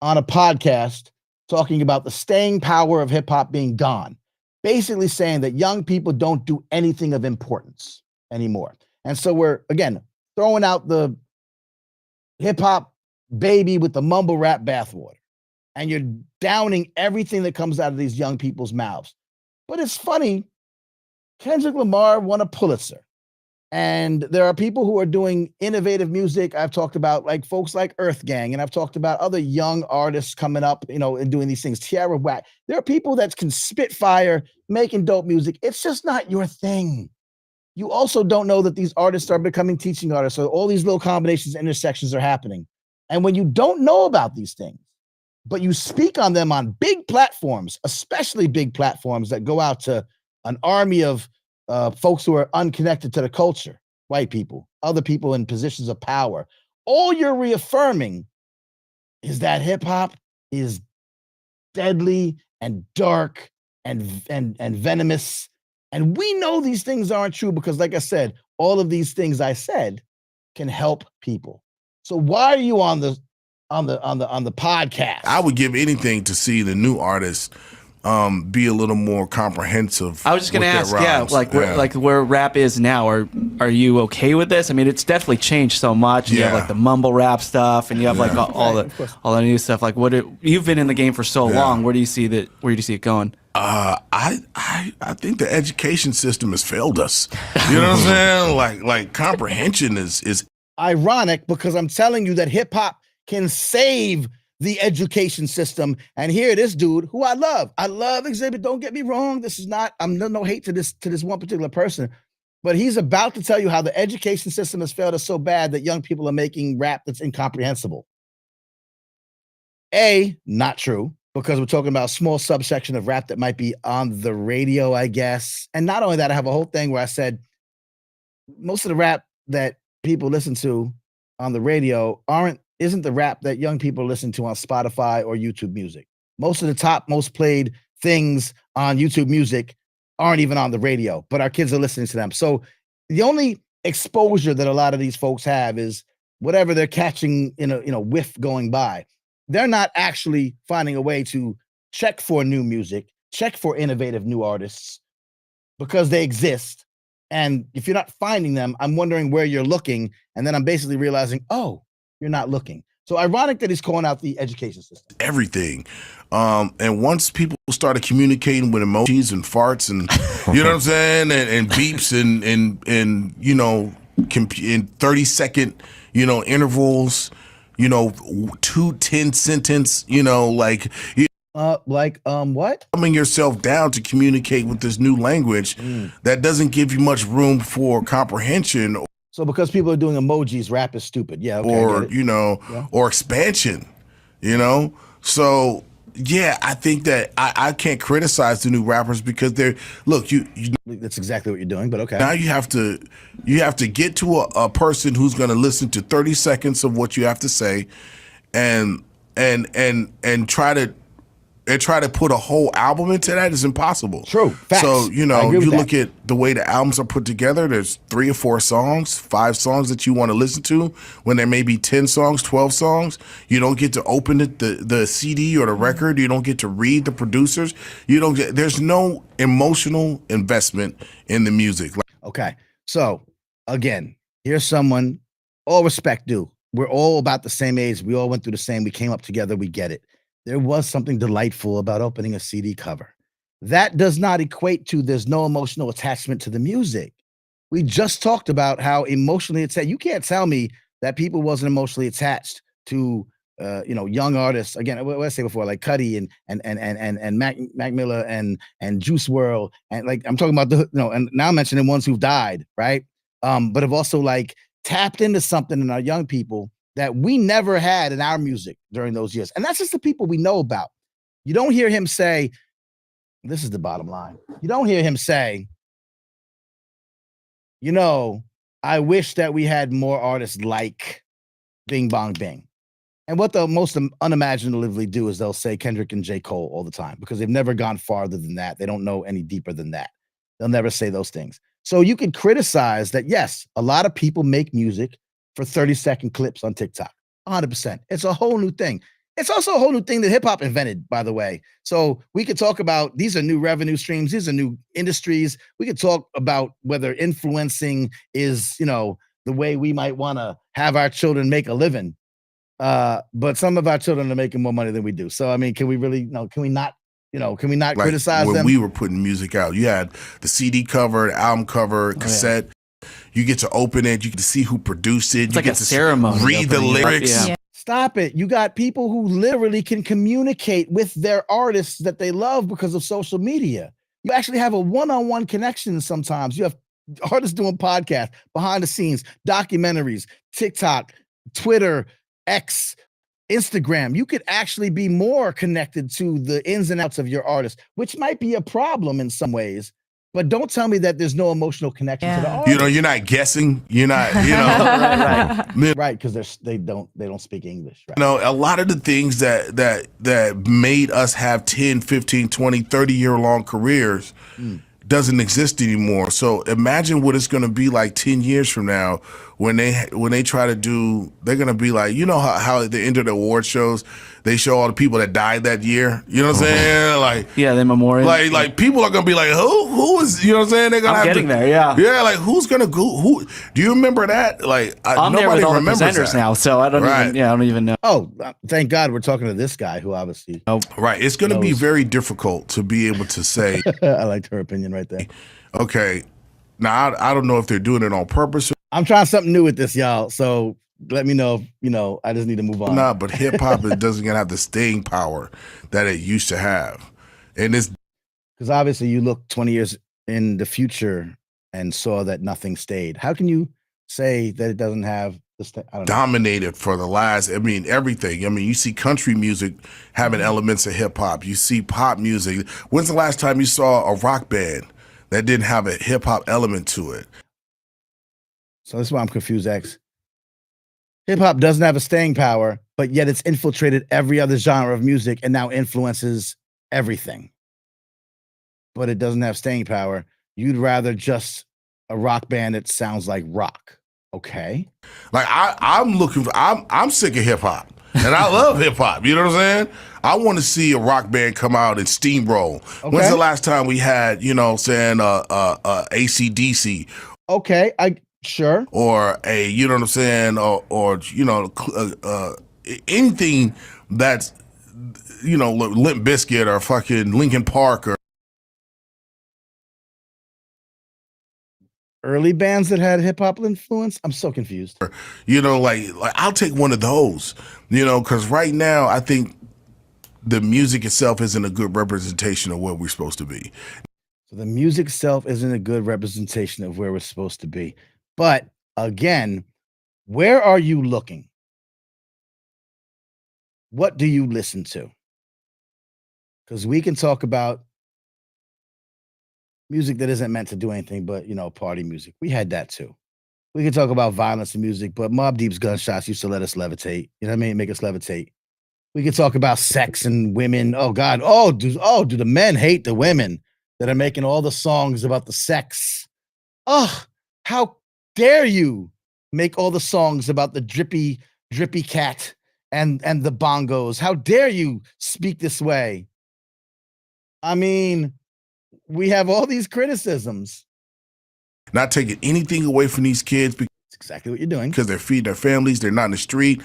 on a podcast talking about the staying power of hip hop being gone, basically saying that young people don't do anything of importance anymore. And so we're, again, throwing out the hip hop baby with the mumble rap bathwater, and you're downing everything that comes out of these young people's mouths. But it's funny, Kendrick Lamar won a Pulitzer. And there are people who are doing innovative music. I've talked about like folks like Earth Gang, and I've talked about other young artists coming up, and doing these things. Tierra Whack. There are people that can spit fire, making dope music. It's just not your thing. You also don't know that these artists are becoming teaching artists. So all these little combinations, intersections are happening. And when you don't know about these things, but you speak on them on big platforms, especially big platforms that go out to an army of folks who are unconnected to the culture, white people, other people in positions of power, all you're reaffirming is that hip hop is deadly and dark and venomous. And we know these things aren't true because, like I said, all of these things I said can help people. So why are you on the podcast? I would give anything to see the new artists be a little more comprehensive. I was just gonna ask, where rap is now. Are you okay with this? I mean, it's definitely changed so much. You have like the mumble rap stuff, and you have like all the new stuff. Like, you've been in the game for so long. Where do you see that? Where do you see it going? I think the education system has failed us. You know what I'm saying? Like comprehension is ironic because I'm telling you that hip hop can save the education system. And here, this dude who I love Xzibit. Don't get me wrong. This is not, I'm no hate to this one particular person, but he's about to tell you how the education system has failed us so bad that young people are making rap that's incomprehensible. Not true, because we're talking about a small subsection of rap that might be on the radio, I guess. And not only that, I have a whole thing where I said most of the rap that people listen to on the radio isn't the rap that young people listen to on Spotify or YouTube Music. Most of the top, most played things on YouTube Music aren't even on the radio, but our kids are listening to them. So the only exposure that a lot of these folks have is whatever they're catching in a whiff going by. They're not actually finding a way to check for new music, check for innovative new artists, because they exist. And if you're not finding them, I'm wondering where you're looking. And then I'm basically realizing, you're not looking. So ironic that he's calling out the education system. Everything. And once people started communicating with emojis and farts and, you know what I'm saying? And beeps and in 30-second, intervals, 2 10-sentence, what? Dumbing yourself down to communicate with this new language that doesn't give you much room for comprehension. So because people are doing emojis, rap is stupid. Yeah. Okay, or expansion, So yeah, I think that I can't criticize the new rappers because that's exactly what you're doing, but okay. Now you have to get to a person who's going to listen to 30 seconds of what you have to say and try to and try to put a whole album into that is impossible. True. Facts. So, you I know, agree with you that. look at the way the albums are put together, there's 3 or 4 songs, 5 songs that you want to listen to, when there may be 10 songs, 12 songs. You don't get to open the CD or the record. You don't get to read the producers. There's no emotional investment in the music. Okay. So again, here's someone, all respect due. We're all about the same age. We all went through the same. We came up together. We get it. There was something delightful about opening a CD cover. That does not equate to there's no emotional attachment to the music. We just talked about how emotionally attached. You can't tell me that people wasn't emotionally attached to young artists. Again, what I say before, like Cudi and Mac Miller and Juice WRLD, and like I'm talking about and now I'm mentioning ones who've died, right? But have also like tapped into something in our young people that we never had in our music during those years. And that's just the people we know about. You don't hear him say, this is the bottom line. You don't hear him say, I wish that we had more artists like Bing Bong Bing. And what they'll most unimaginably do is they'll say Kendrick and J. Cole all the time because they've never gone farther than that. They don't know any deeper than that. They'll never say those things. So you can criticize that, yes, a lot of people make music for 30-second clips on TikTok. 100%. It's a whole new thing. It's also a whole new thing that hip hop invented, by the way. So we could talk about these are new revenue streams. These are new industries. We could talk about whether influencing is, the way we might want to have our children make a living. But some of our children are making more money than we do. So, I mean, can we really, can we not criticize when them? we were putting music out, you had the CD cover, the album cover, cassette. You get to open it. You get to see who produced it. It's you like get a to ceremony. read the lyrics. Yeah. Stop it. You got people who literally can communicate with their artists that they love because of social media. You actually have a one-on-one connection sometimes. You have artists doing podcasts, behind the scenes, documentaries, TikTok, Twitter, X, Instagram. You could actually be more connected to the ins and outs of your artist, which might be a problem in some ways. But don't tell me that there's no emotional connection to the artist. You're not guessing. You're not, right, because they don't speak English. Right? A lot of the things that made us have 10, 15, 20, 30-year-long careers doesn't exist anymore. So imagine what it's going to be like 10 years from now when they try to do, they're going to be like, how at the end of the award shows, they show all the people that died that year. You know what I'm saying? Like, yeah, the memorial. Like people are going to be like, who is, you know what I'm saying? They're going to have getting there, yeah. Yeah, like who's going to go, who, do you remember that? Like, I'm nobody there with all the remembers presenters that. now, so I don't even know. Oh, thank God we're talking to this guy who obviously. Right. It's going to be very difficult to be able to say. I liked her opinion right there. Okay. Now, I don't know if they're doing it on purpose. I'm trying something new with this, y'all. So let me know if, I just need to move on. Nah, but hip hop doesn't have the staying power that it used to have. And it's because obviously you look 20 years in the future and saw that nothing stayed. How can you say that it doesn't have dominated for the last, everything. You see country music having elements of hip hop. You see pop music. When's the last time you saw a rock band that didn't have a hip hop element to it? So this is why I'm confused, X. Hip hop doesn't have a staying power, but yet it's infiltrated every other genre of music and now influences everything. But it doesn't have staying power. You'd rather just a rock band that sounds like rock. Okay. Like I'm sick of hip hop. And I love hip hop. You know what I'm saying? I want to see a rock band come out and steamroll. Okay. When's the last time we had, AC/DC? Okay, sure. Or a, you know what I'm saying? Or anything that's, Limp Bizkit or fucking Linkin Park or early bands that had hip hop influence. I'm so confused. Like I'll take one of those, because right now I think the music itself isn't a good representation of what we're supposed to be. So the music itself isn't a good representation of where we're supposed to be. But again, where are you looking? What do you listen to? Because we can talk about music that isn't meant to do anything but, party music. We had that too. We can talk about violence in music, but Mobb Deep's gunshots used to let us levitate. You know what I mean? Make us levitate. We could talk about sex and women. Oh God. Do the men hate the women that are making all the songs about the sex? Oh, how dare you make all the songs about the drippy cat and the bongos? How dare you speak this way? I mean, we have all these criticisms. Not taking anything away from these kids. That's exactly what you're doing. Because they're feeding their families. They're not in the street.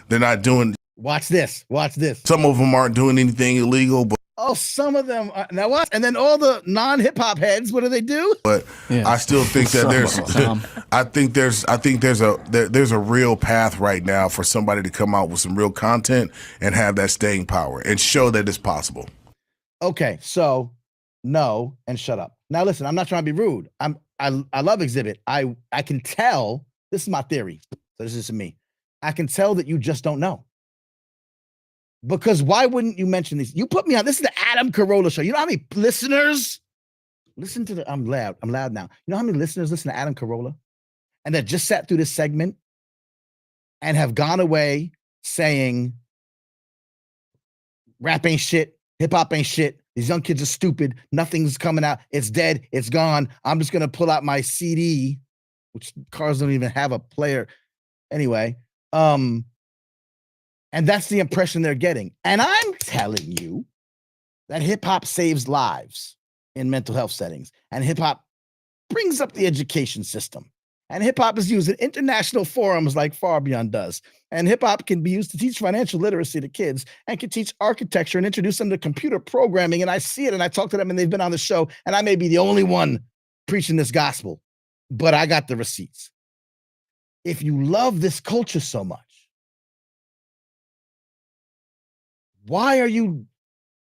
They're not doing. Watch this. Some of them aren't doing anything illegal, but some of them are. Now what? And then all the non-hip hop heads, what do they do? But I still think that there's a real path right now for somebody to come out with some real content and have that staying power and show that it's possible. Okay, so no and shut up. Now listen, I'm not trying to be rude. I love Xzibit. I can tell, this is my theory. So this is me. I can tell that you just don't know. Because why wouldn't you mention these? You put me on. This is the Adam Carolla show. You know how many listeners listen to the? I'm loud now. You know how many listeners listen to Adam Carolla, and that just sat through this segment and have gone away saying, "Rap ain't shit. Hip hop ain't shit. These young kids are stupid. Nothing's coming out. It's dead. It's gone. I'm just gonna pull out my CD," which cars don't even have a player. Anyway, and that's the impression they're getting. And I'm telling you that hip hop saves lives in mental health settings. And hip hop brings up the education system. And hip hop is used in international forums like Farbeon does. And hip hop can be used to teach financial literacy to kids and can teach architecture and introduce them to computer programming. And I see it and I talk to them and they've been on the show. And I may be the only one preaching this gospel, but I got the receipts. If you love this culture so much, why are you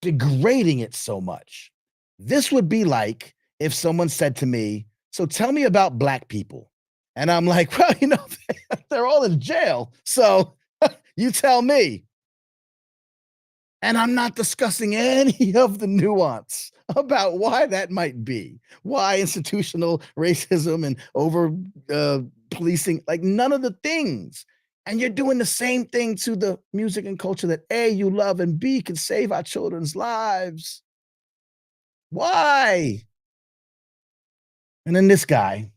degrading it so much? This would be like if someone said to me, "So tell me about black people." And I'm like, "Well, you know, they're all in jail. So you tell me." And I'm not discussing any of the nuance about why that might be, why institutional racism and over policing, like none of the things. And you're doing the same thing to the music and culture that A, you love, and B, can save our children's lives. Why? And then this guy.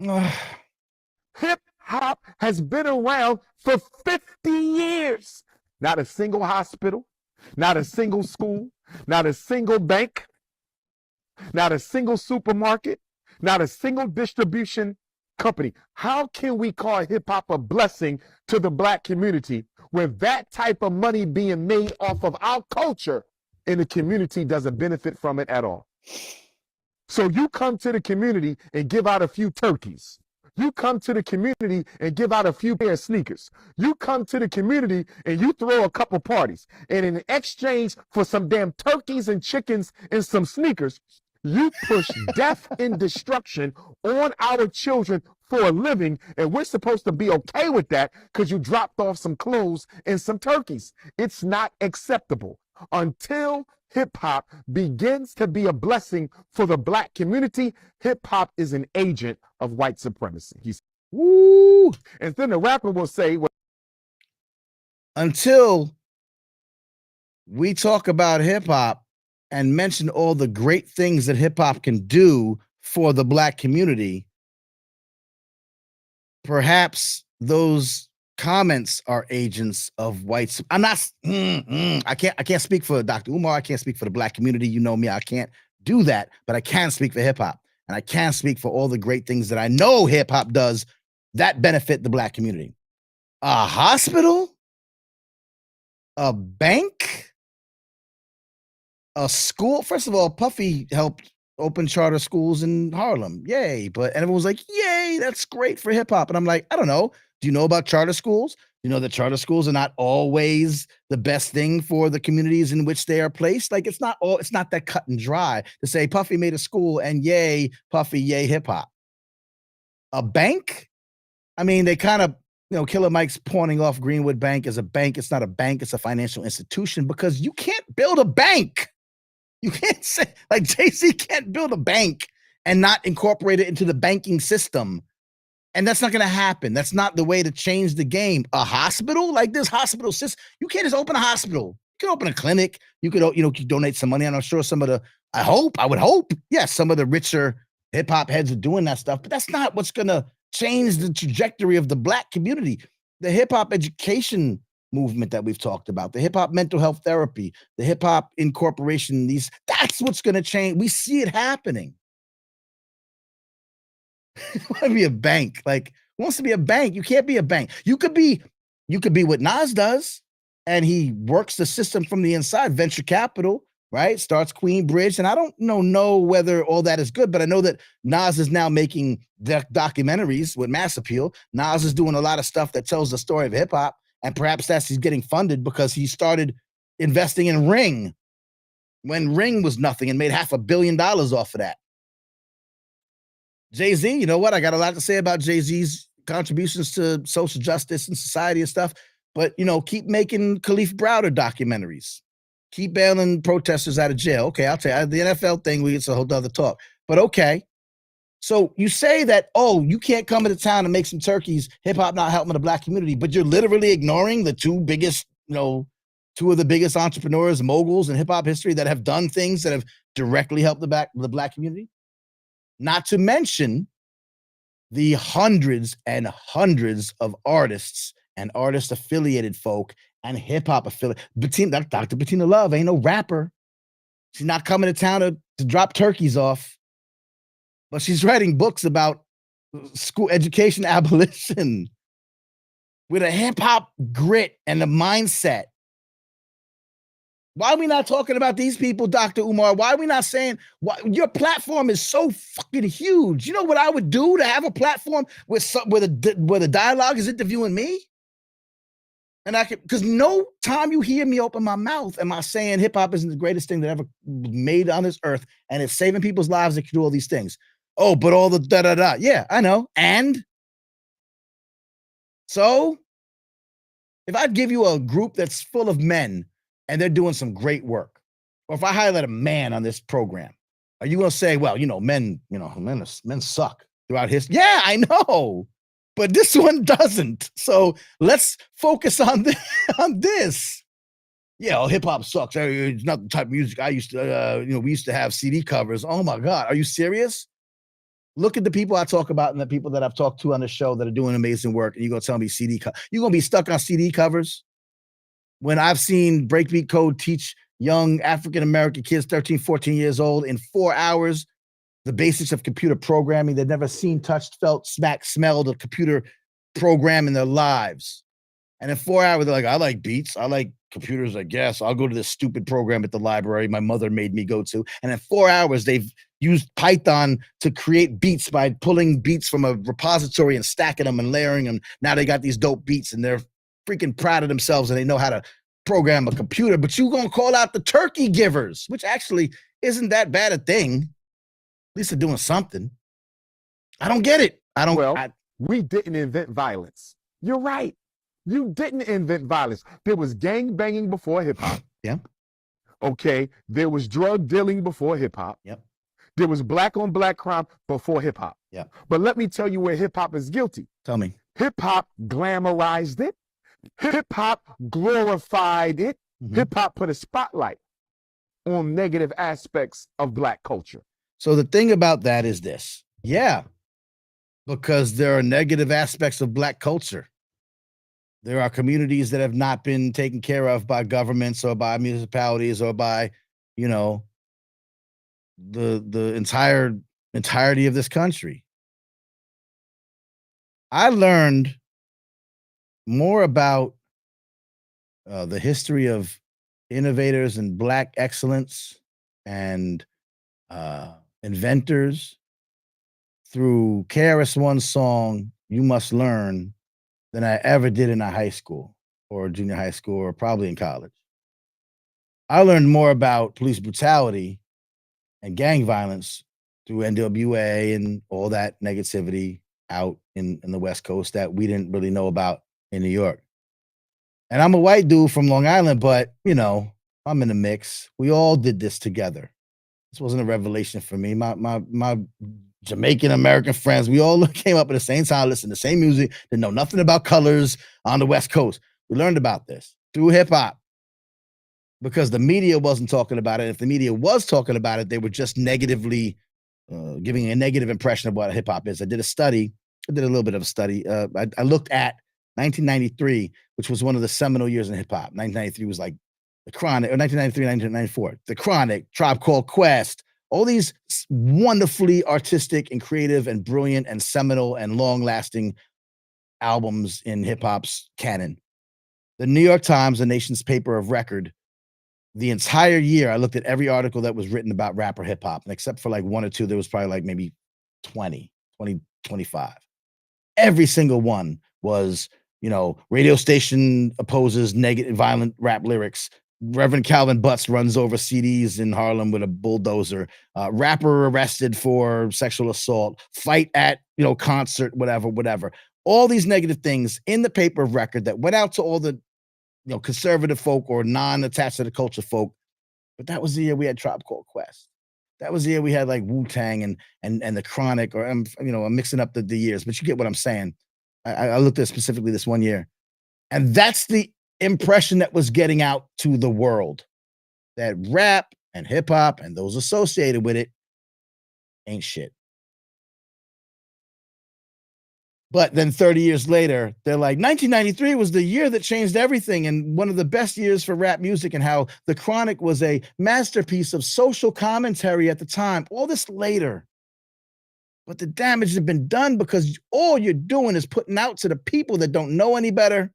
Hip hop has been around for 50 years. Not a single hospital, not a single school, not a single bank, not a single supermarket, not a single distribution company. How can we call hip hop a blessing to the black community when that type of money being made off of our culture and the community doesn't benefit from it at all? So you come to the community and give out a few turkeys. You come to the community and give out a few pair of sneakers. You come to the community and you throw a couple parties. And in exchange for some damn turkeys and chickens and some sneakers, you push death and destruction on our children for a living, and we're supposed to be okay with that because you dropped off some clothes and some turkeys. It's not acceptable. Until hip-hop begins to be a blessing for the black community, hip-hop is an agent of white supremacy. Woo! And then the rapper will say, well, until we talk about hip-hop and mention all the great things that hip-hop can do for the black community, perhaps those comments are agents of white. I'm not. I can't speak for Dr. Umar. I can't speak for the black community. You know me. I can't do that. But I can speak for hip hop, and I can speak for all the great things that I know hip hop does that benefit the black community. A hospital, a bank, a school. First of all, Puffy helped open charter schools in Harlem. Yay! And everyone was like, "Yay, that's great for hip hop." And I'm like, I don't know. Do you know about charter schools? You know that charter schools are not always the best thing for the communities in which they are placed. Like it's not that cut and dry to say Puffy made a school and yay Puffy, yay hip hop. A bank? I mean, they kind of, Killer Mike's pawning off Greenwood Bank as a bank. It's not a bank, it's a financial institution because you can't build a bank. You can't say, like Jay-Z can't build a bank and not incorporate it into the banking system. And that's not going to happen. That's not the way to change the game. A hospital like this hospital system, you can't just open a hospital. You can open a clinic. You could, donate some money. And I'm sure some of the, I would hope, yes, some of the richer hip hop heads are doing that stuff, but that's not what's going to change the trajectory of the Black community. The hip hop education movement that we've talked about, the hip hop mental health therapy, the hip hop incorporation, that's what's going to change. We see it happening. Want to be a bank? Like, who wants to be a bank? You can't be a bank. You could be what Nas does, and he works the system from the inside. Venture capital, right? Starts Queenbridge, and I don't know whether all that is good, but I know that Nas is now making documentaries with mass appeal. Nas is doing a lot of stuff that tells the story of hip hop, and perhaps he's getting funded because he started investing in Ring when Ring was nothing and made $500 million off of that. Jay-Z, you know what? I got a lot to say about Jay-Z's contributions to social justice and society and stuff, but, keep making Khalif Browder documentaries. Keep bailing protesters out of jail. Okay, I'll tell you, the NFL thing, it's a whole other talk. But okay, so you say that, you can't come into town and make some turkeys, hip-hop not helping the Black community, but you're literally ignoring the two of the biggest entrepreneurs, moguls in hip-hop history that have done things that have directly helped the Black community? Not to mention the hundreds and hundreds of artists and artist-affiliated folk and hip-hop affiliated. Dr. Bettina Love ain't no rapper. She's not coming to town to drop turkeys off. But she's writing books about school education abolition with a hip-hop grit and a mindset. Why are we not talking about these people, Dr. Umar? Why are we not saying your platform is so fucking huge? You know what I would do to have a platform where the dialogue is interviewing me? And because no time you hear me open my mouth am I saying hip hop isn't the greatest thing that ever made on this earth and it's saving people's lives and can do all these things. Oh, but all the da-da-da. Yeah, I know. And so if I give you a group that's full of men and they're doing some great work, or if I highlight a man on this program, are you going to say, well, men suck throughout history? Yeah, I know, but this one doesn't. So let's focus on this. Yeah, hip hop sucks. It's not the type of music I used to, we used to have CD covers. Oh my God, are you serious? Look at the people I talk about and the people that I've talked to on the show that are doing amazing work. And you're going to tell me you're going to be stuck on CD covers? When I've seen Breakbeat Code teach young African-American kids, 13, 14 years old, in 4 hours, the basics of computer programming. They've never seen, touched, felt, smelled a computer program in their lives. And in 4 hours, they're like, I like beats. I like computers, I guess. I'll go to this stupid program at the library my mother made me go to. And in 4 hours, they've used Python to create beats by pulling beats from a repository and stacking them and layering them. Now they got these dope beats and they're freaking proud of themselves and they know how to program a computer. But you're going to call out the turkey givers, which actually isn't that bad a thing. At least they're doing something. I don't get it. We didn't invent violence. You're right. You didn't invent violence. There was gang banging before hip hop. Yeah. Okay. There was drug dealing before hip hop. Yep. There was black on black crime before hip hop. Yeah. But let me tell you where hip hop is guilty. Tell me. Hip hop glamorized it. Hip hop glorified it. Mm-hmm. Hip hop put a spotlight on negative aspects of Black culture. So the thing about that is this. Yeah. Because there are negative aspects of Black culture. There are communities that have not been taken care of by governments or by municipalities or by, the entirety of this country. I learned more about the history of innovators and Black excellence and inventors through KRS-One's song, You Must Learn, than I ever did in a high school or junior high school or probably in college. I learned more about police brutality and gang violence through NWA and all that negativity out in the West Coast that we didn't really know about in New York. And I'm a white dude from Long Island, but, I'm in the mix. We all did this together. This wasn't a revelation for me. My Jamaican American friends. We all came up at the same time, listening to the same music, didn't know nothing about colors on the West Coast. We learned about this through hip hop because the media wasn't talking about it. If the media was talking about it, they were just negatively giving a negative impression of what hip hop is. I did a little bit of a study. I looked at 1993, which was one of the seminal years in hip hop. 1993 was like The Chronic, or 1993, 1994. The Chronic, Tribe Called Quest, all these wonderfully artistic and creative and brilliant and seminal and long-lasting albums in hip hop's canon. The New York Times, the nation's paper of record, the entire year, I looked at every article that was written about rap or hip hop, and except for like one or two, there was probably like maybe 20, 25. Every single one was, radio station opposes negative, violent rap lyrics. Reverend Calvin Butts runs over CDs in Harlem with a bulldozer. Rapper arrested for sexual assault. Fight at, concert, whatever. All these negative things in the paper of record that went out to all the, conservative folk or non-attached to the culture folk. But that was the year we had Tribe Called Quest. That was the year we had like Wu-Tang and the Chronic, or I'm mixing up the years, but you get what I'm saying. I looked at specifically this one year, and that's the impression that was getting out to the world, that rap and hip hop and those associated with it ain't shit. But then 30 years later, they're like, 1993 was the year that changed everything and one of the best years for rap music, and how The Chronic was a masterpiece of social commentary at the time. All this later. But the damage has been done because all you're doing is putting out to the people that don't know any better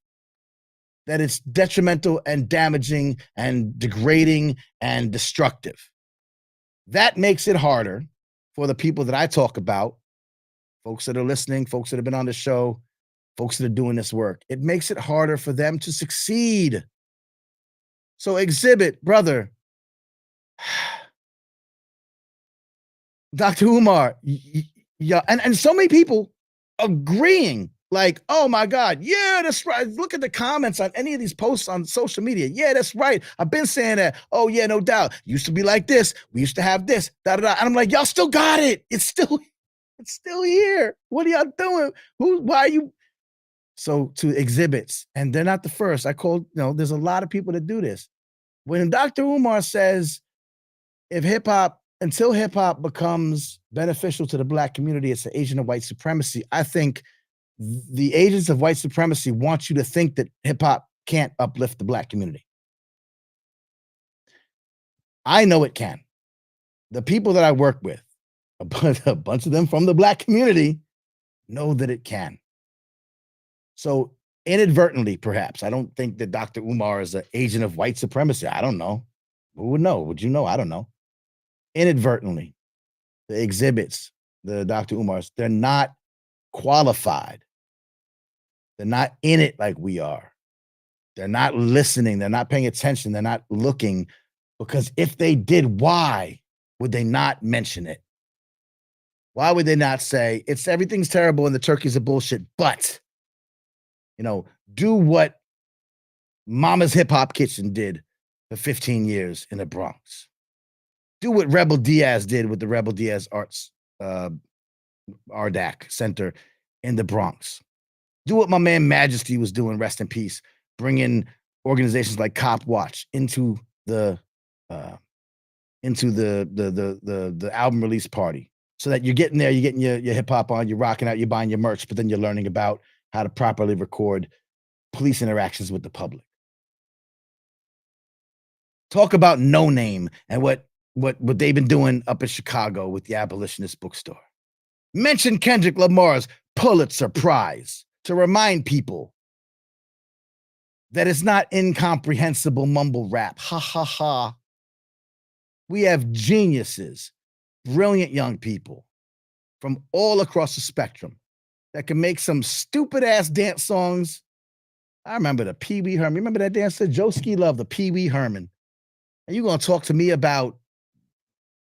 that it's detrimental and damaging and degrading and destructive. That makes it harder for the people that I talk about, folks that are listening, folks that have been on the show, folks that are doing this work. It makes it harder for them to succeed. So Xzibit, brother, Dr. Umar, yeah, and so many people agreeing, like, oh my God, yeah, that's right. Look at the comments on any of these posts on social media. Yeah, that's right. I've been saying that. Oh yeah, no doubt. Used to be like this. We used to have this. And I'm like, y'all still got it. It's still here. What are y'all doing? Why are you? So to Xzibits, and they're not the first. I called, there's a lot of people that do this. When Dr. Umar says, until hip hop becomes beneficial to the Black community, it's an agent of white supremacy. I think the agents of white supremacy want you to think that hip hop can't uplift the Black community. I know it can. The people that I work with, a bunch of them from the Black community, know that it can. So inadvertently, perhaps, I don't think that Dr. Umar is an agent of white supremacy. I don't know. Who would know? Would you know? I don't know. Inadvertently, the Xzibits, the Dr. Umars, they're not qualified. They're not in it like we are. They're not listening. They're not paying attention. They're not looking, because if they did, why would they not mention it? Why would they not say, everything's terrible and the turkeys are bullshit, but, do what Mama's Hip Hop Kitchen did for 15 years in the Bronx. Do what Rebel Diaz did with the Rebel Diaz Arts RDAC Center in the Bronx. Do what my man Majesty was doing, rest in peace, bringing organizations like Cop Watch into the album release party, so that you're getting there, you're getting your hip hop on, you're rocking out, you're buying your merch, but then you're learning about how to properly record police interactions with the public. Talk about No Name and what they've been doing up in Chicago with the Abolitionist Bookstore. Mention Kendrick Lamar's Pulitzer Prize to remind people that it's not incomprehensible mumble rap. Ha ha ha. We have geniuses, brilliant young people from all across the spectrum that can make some stupid ass dance songs. I remember the Pee Wee Herman. Remember that dancer? Joski loved the Pee Wee Herman. And you're going to talk to me about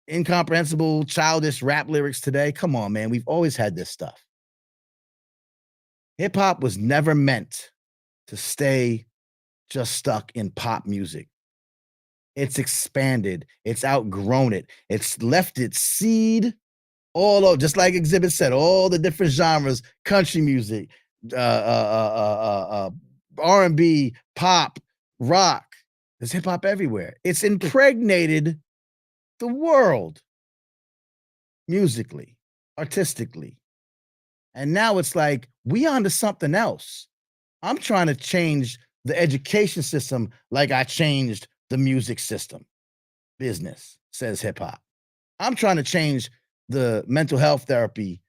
incomprehensible, childish rap lyrics today? Come on, man. We've always had this stuff. Hip hop was never meant to stay just stuck in pop music. It's expanded. It's outgrown it. It's left its seed Just like Xzibit said, all the different genres, country music, R&B, pop, rock. There's hip hop everywhere. It's impregnated the world musically, artistically. And now it's like, we onto something else. I'm trying to change the education system like I changed the music system. Business, says hip hop. I'm trying to change the mental health therapy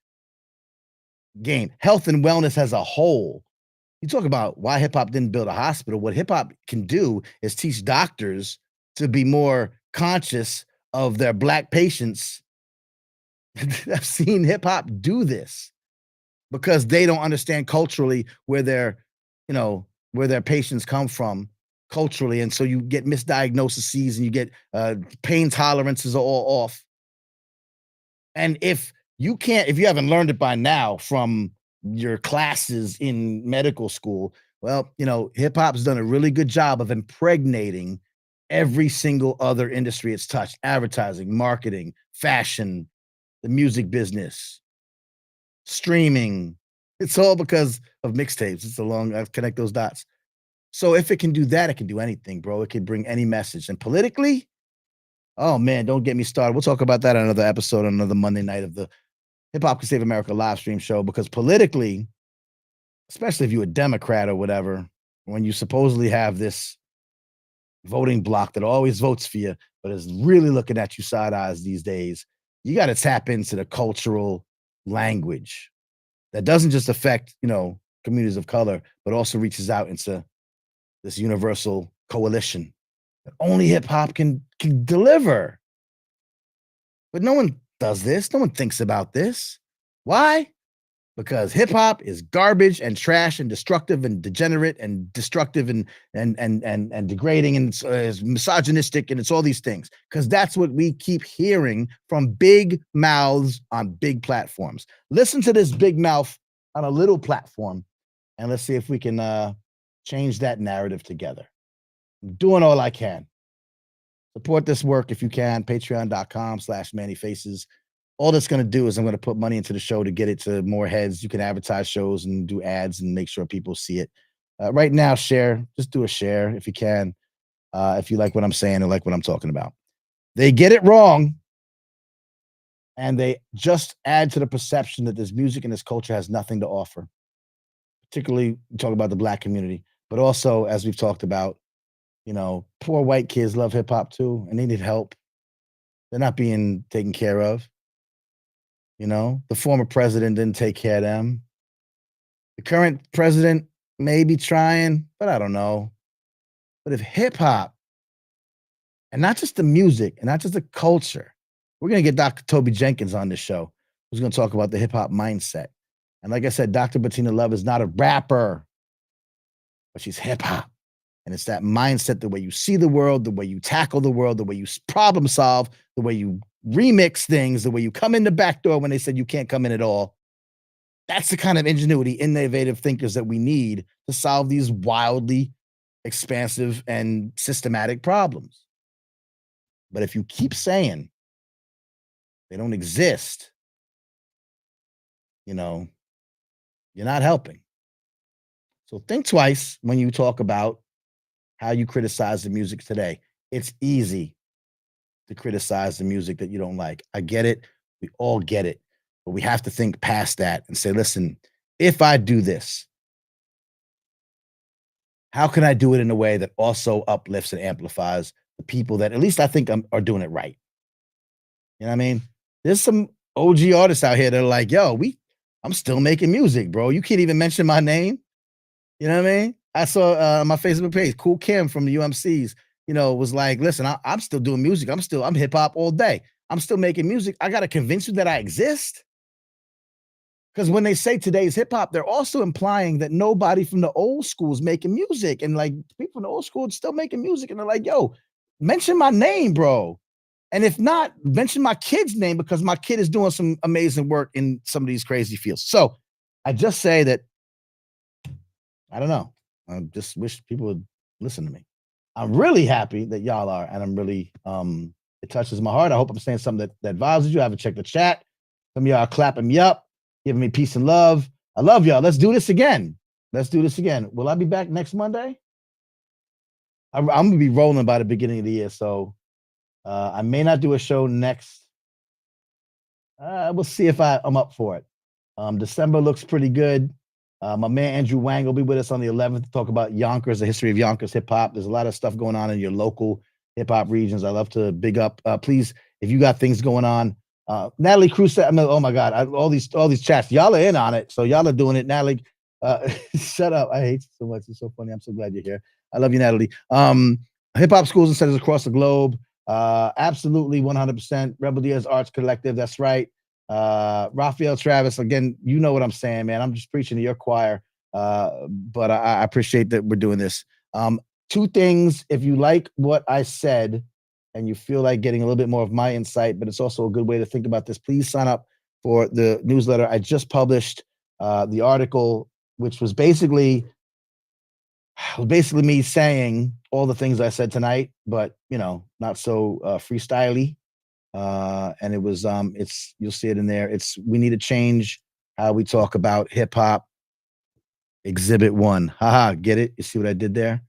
game, health and wellness as a whole. You talk about why hip hop didn't build a hospital. What hip hop can do is teach doctors to be more conscious of their Black patients. I've seen hip hop do this because they don't understand culturally where their patients come from culturally. And so you get misdiagnoses and you get pain tolerances are all off. And if you haven't learned it by now from your classes in medical school, well, hip hop's done a really good job of impregnating every single other industry it's touched: advertising, marketing, fashion, the music business, streaming. It's all because of mixtapes. I've connect those dots. So if it can do that, it can do anything, bro. It can bring any message. And politically, oh man, don't get me started. We'll talk about that on another episode, on another Monday night of the Hip Hop Can Save America live stream show, because politically, especially if you're a Democrat or whatever, when you supposedly have this voting bloc that always votes for you, but is really looking at you side eyes these days, you got to tap into the cultural language that doesn't just affect, communities of color, but also reaches out into this universal coalition that only hip hop can deliver. But no one does this. No one thinks about this. Why? Because hip hop is garbage and trash and destructive and degenerate and destructive and degrading, and it's misogynistic, and it's all these things. Because that's what we keep hearing from big mouths on big platforms. Listen to this big mouth on a little platform, and let's see if we can change that narrative together. I'm doing all I can. Support this work if you can. Patreon.com/Manny Faces. All that's going to do is I'm going to put money into the show to get it to more heads. You can advertise shows and do ads and make sure people see it. Right now, share. Just do a share if you can. If you like what I'm saying and like what I'm talking about. They get it wrong, and they just add to the perception that this music and this culture has nothing to offer. Particularly, we talk about the Black community, but also, as we've talked about, poor white kids love hip hop too, and they need help. They're not being taken care of. The former president didn't take care of them. The current president may be trying, but I don't know. But if hip hop, and not just the music, and not just the culture, we're going to get Dr. Toby Jenkins on this show, who's going to talk about the hip hop mindset. And like I said, Dr. Bettina Love is not a rapper, but she's hip hop. And it's that mindset, the way you see the world, the way you tackle the world, the way you problem solve, the way you remix things, the way you come in the back door when they said you can't come in at all. That's the kind of ingenuity, innovative thinkers that we need to solve these wildly expansive and systematic problems. But if you keep saying they don't exist, you're not helping. So think twice when you talk about how you criticize the music today. It's easy to criticize the music that you don't like. I get it. We all get it. But we have to think past that and say, listen, if I do this, how can I do it in a way that also uplifts and amplifies the people that at least I think are doing it right? You know what I mean? There's some OG artists out here that are like, yo, I'm still making music, bro. You can't even mention my name. You know what I mean? I saw my Facebook page, Cool Kim from the UMCs, was like, listen, I'm still doing music. I'm hip hop all day. I'm still making music. I got to convince you that I exist. Because when they say today's hip hop, they're also implying that nobody from the old school is making music. And like people from the old school are still making music. And they're like, yo, mention my name, bro. And if not, mention my kid's name, because my kid is doing some amazing work in some of these crazy fields. So I just say that, I don't know. I just wish people would listen to me. I'm really happy that y'all are, and I'm really, it touches my heart. I hope I'm saying something that vibes with you. I haven't checked the chat. Some of y'all are clapping me up, giving me peace and love. I love y'all. Let's do this again. Let's do this again. Will I be back next Monday? I'm going to be rolling by the beginning of the year, so I may not do a show next. We'll see if I'm up for it. December looks pretty good. My man Andrew Wang will be with us on the 11th to talk about Yonkers, the history of Yonkers hip hop. There's a lot of stuff going on in your local hip hop regions. I love to big up. Please, if you got things going on, Natalie Cruz said, oh my God, all these chats, y'all are in on it. So y'all are doing it. Natalie, shut up. I hate you so much. It's so funny. I'm so glad you're here. I love you, Natalie. Hip hop schools and centers across the globe. Absolutely 100%. Rebel Diaz Arts Collective. That's right. Raphael Travis, again, you know what I'm saying, man. I'm just preaching to your choir. But I appreciate that we're doing this. Two things, if you like what I said and you feel like getting a little bit more of my insight, but it's also a good way to think about this, please sign up for the newsletter. I just published the article, which was basically me saying all the things I said tonight, but not so freestyly. And it was you'll see it in there. We need to change how we talk about hip hop. Exhibit 1. Haha, get it? You see what I did there?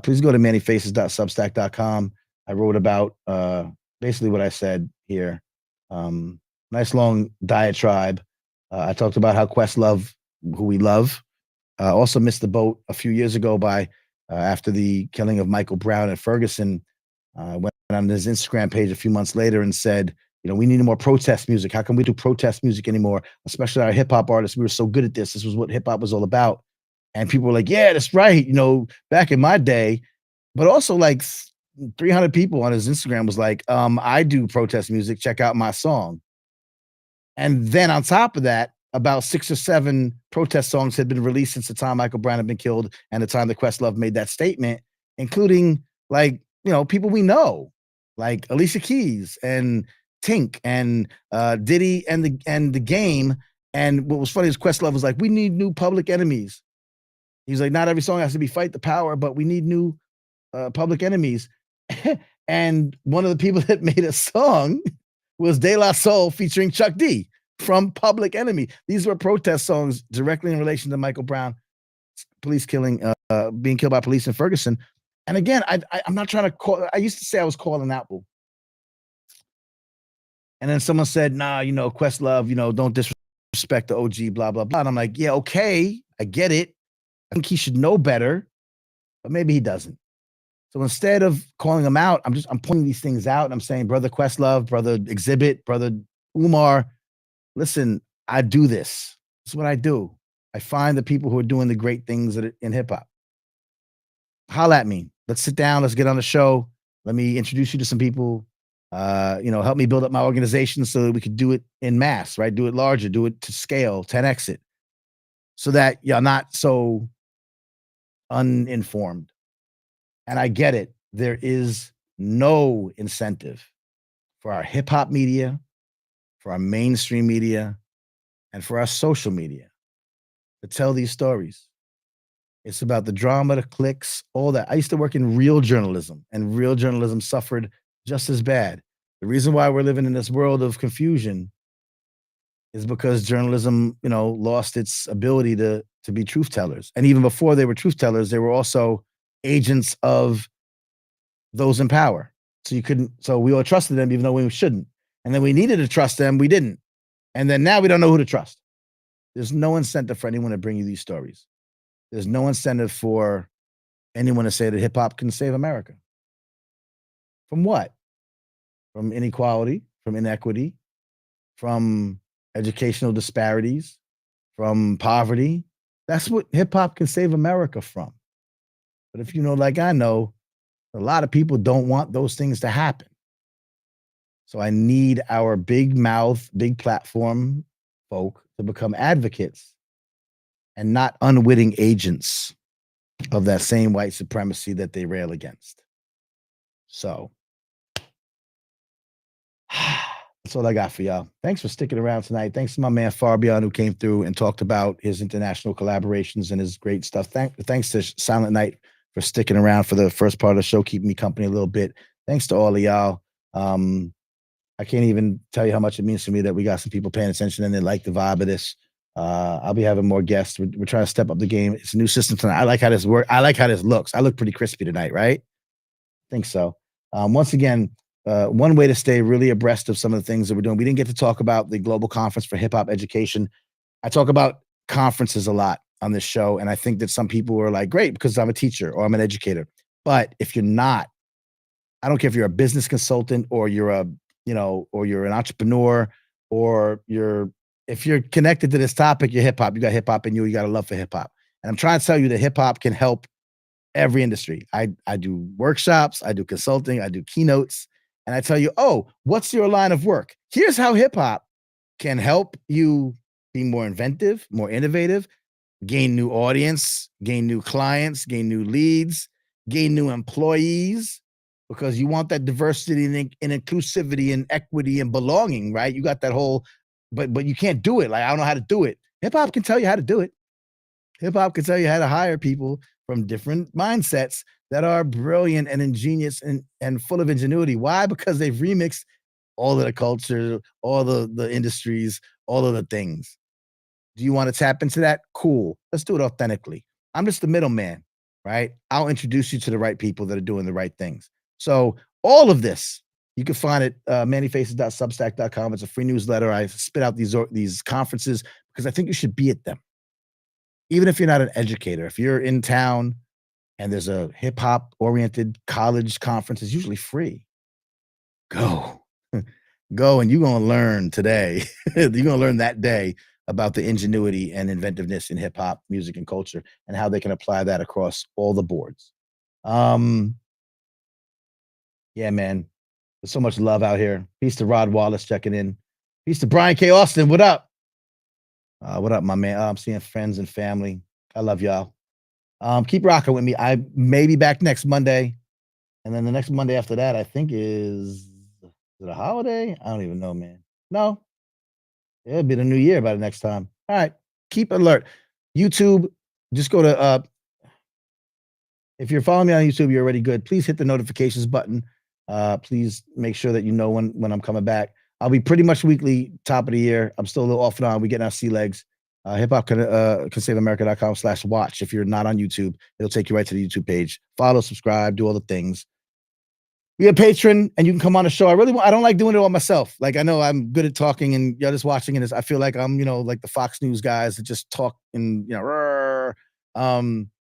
Please go to mannyfaces.substack.com. I wrote about basically what I said here. Nice long diatribe. I talked about how Questlove, who we love, also missed the boat a few years ago by after the killing of Michael Brown at Ferguson. Went on his Instagram page a few months later and said, we need more protest music. How can we do protest music anymore? Especially our hip hop artists. We were so good at this. This was what hip hop was all about. And people were like, yeah, that's right. Back in my day, but also like 300 people on his Instagram was like, I do protest music. Check out my song. And then on top of that, about 6 or 7 protest songs had been released since the time Michael Brown had been killed and the time that Questlove made that statement, including people we know, like Alicia Keys and Tink and Diddy and the Game. And what was funny is Questlove was like, we need new Public Enemies. He's like, not every song has to be Fight the Power, but we need new Public Enemies. And one of the people that made a song was De La Soul featuring Chuck D from Public Enemy. These were protest songs directly in relation to Michael Brown, being killed by police in Ferguson. And again, I'm not trying to call. I used to say I was calling Apple. And then someone said, nah, Questlove, don't disrespect the OG, blah, blah, blah. And I'm like, yeah, okay, I get it. I think he should know better, but maybe he doesn't. So instead of calling him out, I'm pointing these things out. And I'm saying, brother Questlove, brother Xzibit, brother Umar, listen, I do this. This is what I do. I find the people who are doing the great things in hip hop. Holla at me. Let's sit down. Let's get on the show. Let me introduce you to some people. Help me build up my organization so that we could do it in mass, right? Do it larger, do it to scale, 10x it, so that you're not so uninformed. And I get it. There is no incentive for our hip hop media, for our mainstream media, and for our social media to tell these stories. It's about the drama, the clicks, all that. I used to work in real journalism, and real journalism suffered just as bad. The reason why we're living in this world of confusion is because journalism, lost its ability to be truth tellers. And even before they were truth tellers, they were also agents of those in power. So we all trusted them, even though we shouldn't. And then we needed to trust them, we didn't. And then now we don't know who to trust. There's no incentive for anyone to bring you these stories. There's no incentive for anyone to say that hip hop can save America. From what? From inequality, from inequity, from educational disparities, from poverty. That's what hip hop can save America from. But if like I know, a lot of people don't want those things to happen. So I need our big mouth, big platform folk to become advocates and not unwitting agents of that same white supremacy that they rail against. So that's all I got for y'all. Thanks for sticking around tonight. Thanks to my man Farbeon, who came through and talked about his international collaborations and his great stuff. Thanks to Silent Night for sticking around for the first part of the show, keeping me company a little bit. Thanks to all of y'all. I can't even tell you how much it means to me that we got some people paying attention and they like the vibe of this. I'll be having more guests. We're trying to step up the game. It's a new system tonight. I like how this works. I like how this looks. I look pretty crispy tonight, right? I think so. Once again, one way to stay really abreast of some of the things that we're doing. We didn't get to talk about the Global Conference for Hip Hop Education. I talk about conferences a lot on this show, and I think that some people are like, great, because I'm a teacher or I'm an educator. But if you're not, I don't care if you're a business consultant or you're or you're an entrepreneur or if you're connected to this topic, you're hip hop. You got hip hop in you. You got a love for hip hop. And I'm trying to tell you that hip hop can help every industry. I do workshops, I do consulting, I do keynotes, and I tell you, oh, what's your line of work? Here's how hip hop can help you be more inventive, more innovative, gain new audience, gain new clients, gain new leads, gain new employees, because you want that diversity and inclusivity and equity and belonging, right? You got that whole, but you can't do it. Like, I don't know how to do it. Hip hop can tell you how to do it. Hip hop can tell you how to hire people from different mindsets that are brilliant and ingenious and full of ingenuity. Why? Because they've remixed all of the culture, all the industries, all of the things. Do you want to tap into that? Cool. Let's do it authentically. I'm just the middleman, right? I'll introduce you to the right people that are doing the right things. So all of this, you can find it mannyfaces.substack.com. It's a free newsletter. I spit out these conferences because I think you should be at them. Even if you're not an educator, if you're in town and there's a hip hop oriented college conference, it's usually free. Go. Go, and you're going to learn today. You're going to learn that day about the ingenuity and inventiveness in hip hop, music, and culture, and how they can apply that across all the boards. Yeah, man. There's so much love out here. Peace to Rod Wallace checking in. Peace to Brian K. Austin. What up? What up, my man? I'm seeing friends and family. I love y'all. Keep rocking with me. I may be back next Monday. And then the next Monday after that, I think is it a holiday? I don't even know, man. No. It'll be the new year by the next time. All right. Keep alert. YouTube, just go to if you're following me on YouTube, you're already good. Please hit the notifications button. Please make sure that you know when I'm coming back. I'll be pretty much weekly, top of the year. I'm still a little off and on. We getting our sea legs. hiphop-can-save-america.com/watch. If you're not on YouTube, it'll take you right to the YouTube page. Follow, subscribe, do all the things. Be a patron, and you can come on the show. I don't like doing it all myself. Like, I know I'm good at talking, and y'all just watching, and I feel like I'm, like the Fox News guys that just talk and,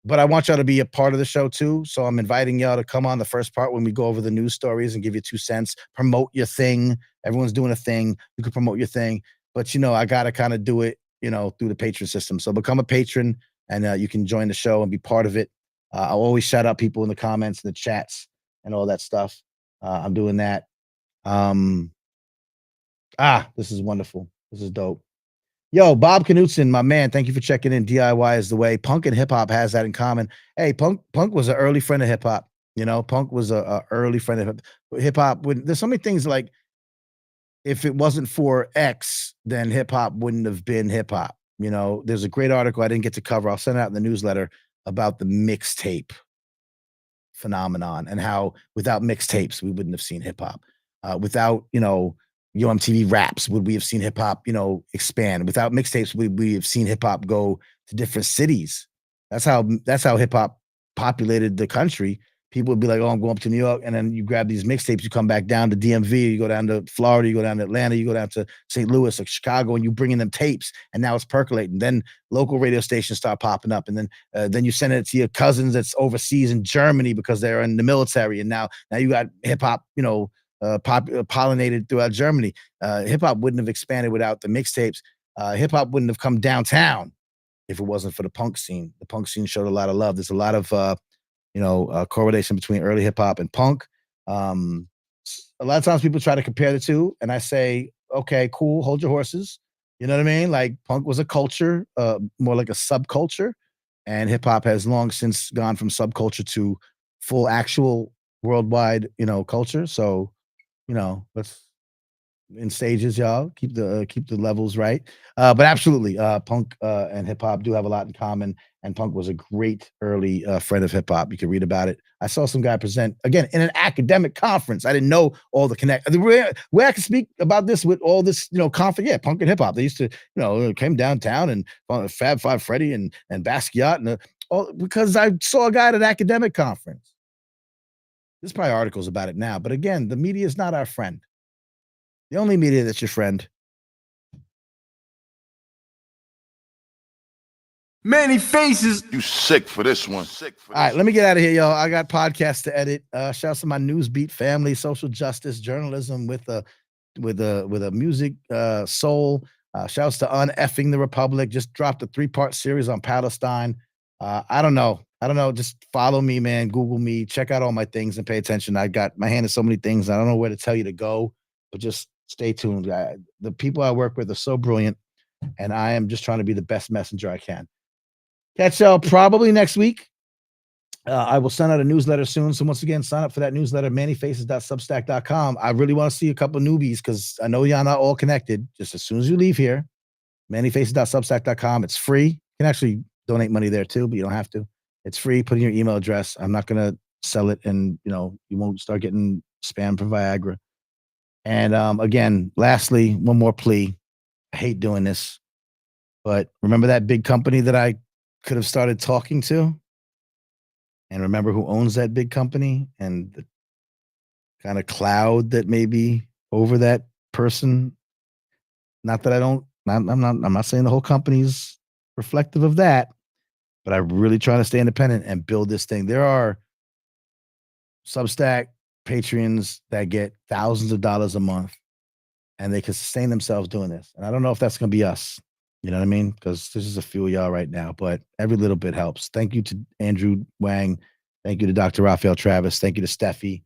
but I want y'all to be a part of the show too. So I'm inviting y'all to come on the first part when we go over the news stories and give you 2 cents, promote your thing. Everyone's doing a thing. You can promote your thing, but I got to kind of do it, through the patron system. So become a patron and you can join the show and be part of it. I'll always shout out people in the comments, in the chats and all that stuff. I'm doing that. This is wonderful. This is dope. Yo, Bob Knutson, my man, thank you for checking in. DIY is the way. Punk and hip hop has that in common. Hey, Punk was an early friend of hip hop. Punk was a early friend of hip hop. There's so many things like, if it wasn't for X, then hip hop wouldn't have been hip hop. There's a great article I didn't get to cover. I'll send it out in the newsletter about the mixtape phenomenon and how without mixtapes we wouldn't have seen hip hop. Without Yo MTV Raps, would we have seen hip hop, expand? Without mixtapes, would we have seen hip hop go to different cities? That's how hip hop populated the country. People would be like, oh, I'm going up to New York. And then you grab these mixtapes, you come back down to DMV, you go down to Florida, you go down to Atlanta, you go down to St. Louis or Chicago, and you bring in them tapes, and now it's percolating. Then local radio stations start popping up, and then you send it to your cousins that's overseas in Germany because they're in the military. And now you got hip hop, pollinated throughout Germany. Hip hop wouldn't have expanded without the mixtapes. Hip hop wouldn't have come downtown if it wasn't for the punk scene. The punk scene showed a lot of love. There's a lot of correlation between early hip hop and punk. A lot of times people try to compare the two, and I say, okay, cool, hold your horses. You know what I mean? Like, punk was a culture, more like a subculture, and hip hop has long since gone from subculture to full actual worldwide, culture. So, let's in stages, y'all. Keep the levels right. But absolutely, punk and hip hop do have a lot in common. And punk was a great early friend of hip hop. You can read about it. I saw some guy present again in an academic conference. I didn't know all the connect. Where I can speak about this with all this, conference. Yeah, punk and hip hop. They used to, came downtown and Fab Five Freddy and Basquiat and all because I saw a guy at an academic conference. There's probably articles about it now, but again, the media is not our friend. The only media that's your friend. Manny Faces. You sick for this one. All right, let me get out of here, y'all. I got podcasts to edit. Shout out to my Newsbeat family, social justice, journalism with a music soul. Shouts to Uneffing the Republic. Just dropped a 3-part series on Palestine. I don't know. Just follow me, man. Google me. Check out all my things and pay attention. I got my hand in so many things. I don't know where to tell you to go, but just stay tuned. The people I work with are so brilliant, and I am just trying to be the best messenger I can. Catch y'all probably next week. I will send out a newsletter soon. So once again, sign up for that newsletter, mannyfaces.substack.com. I really want to see a couple of newbies because I know y'all not all connected. Just as soon as you leave here, mannyfaces.substack.com. It's free. You can actually donate money there too, but you don't have to. It's free. Put in your email address. I'm not going to sell it, and you won't start getting spam from Viagra. And again, lastly, one more plea. I hate doing this, but remember that big company that I could have started talking to? And remember who owns that big company and the kind of cloud that may be over that person. Not that I'm not saying the whole company's reflective of that, but I'm really trying to stay independent and build this thing. There are Substack Patreons that get thousands of dollars a month and they can sustain themselves doing this. And I don't know if that's going to be us. You know what I mean? Because this is a few of y'all right now, but every little bit helps. Thank you to Andrew Wang. Thank you to Dr. Raphael Travis. Thank you to Steffi,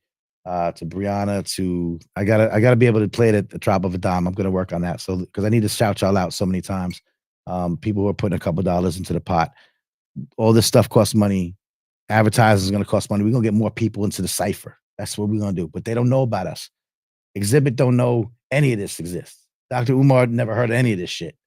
to Brianna, I gotta be able to play it at the drop of a dime. I'm gonna work on that. So because I need to shout y'all out so many times. People who are putting a couple dollars into the pot. All this stuff costs money. Advertising is gonna cost money. We're gonna get more people into the cipher. That's what we're gonna do. But they don't know about us. Xzibit don't know any of this exists. Dr. Umar never heard of any of this shit.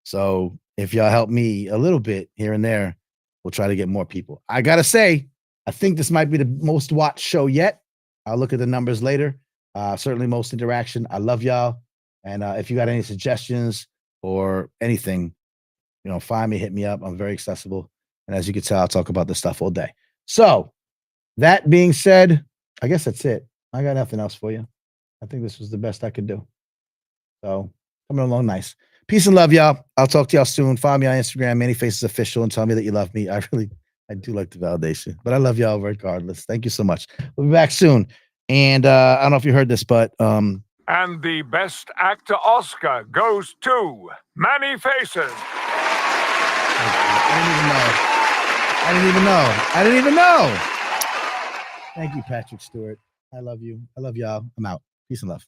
So if y'all help me a little bit here and there, we'll try to get more people. I gotta say, I think this might be the most watched show yet. I'll look at the numbers later. Certainly most interaction. I love y'all. And if you got any suggestions or anything, find me, hit me up. I'm very accessible. And as you can tell, I'll talk about this stuff all day. So that being said, I guess that's it. I got nothing else for you. I think this was the best I could do. So coming along nice. Peace and love, y'all. I'll talk to y'all soon. Follow me on Instagram, Manny Faces Official, and tell me that you love me. I do like the validation, but I love y'all regardless. Thank you so much. We'll be back soon. And I don't know if you heard this, but and the Best Actor Oscar goes to Manny Faces. I didn't even know. Thank you, Patrick Stewart. I love you. I love y'all. I'm out. Peace and love.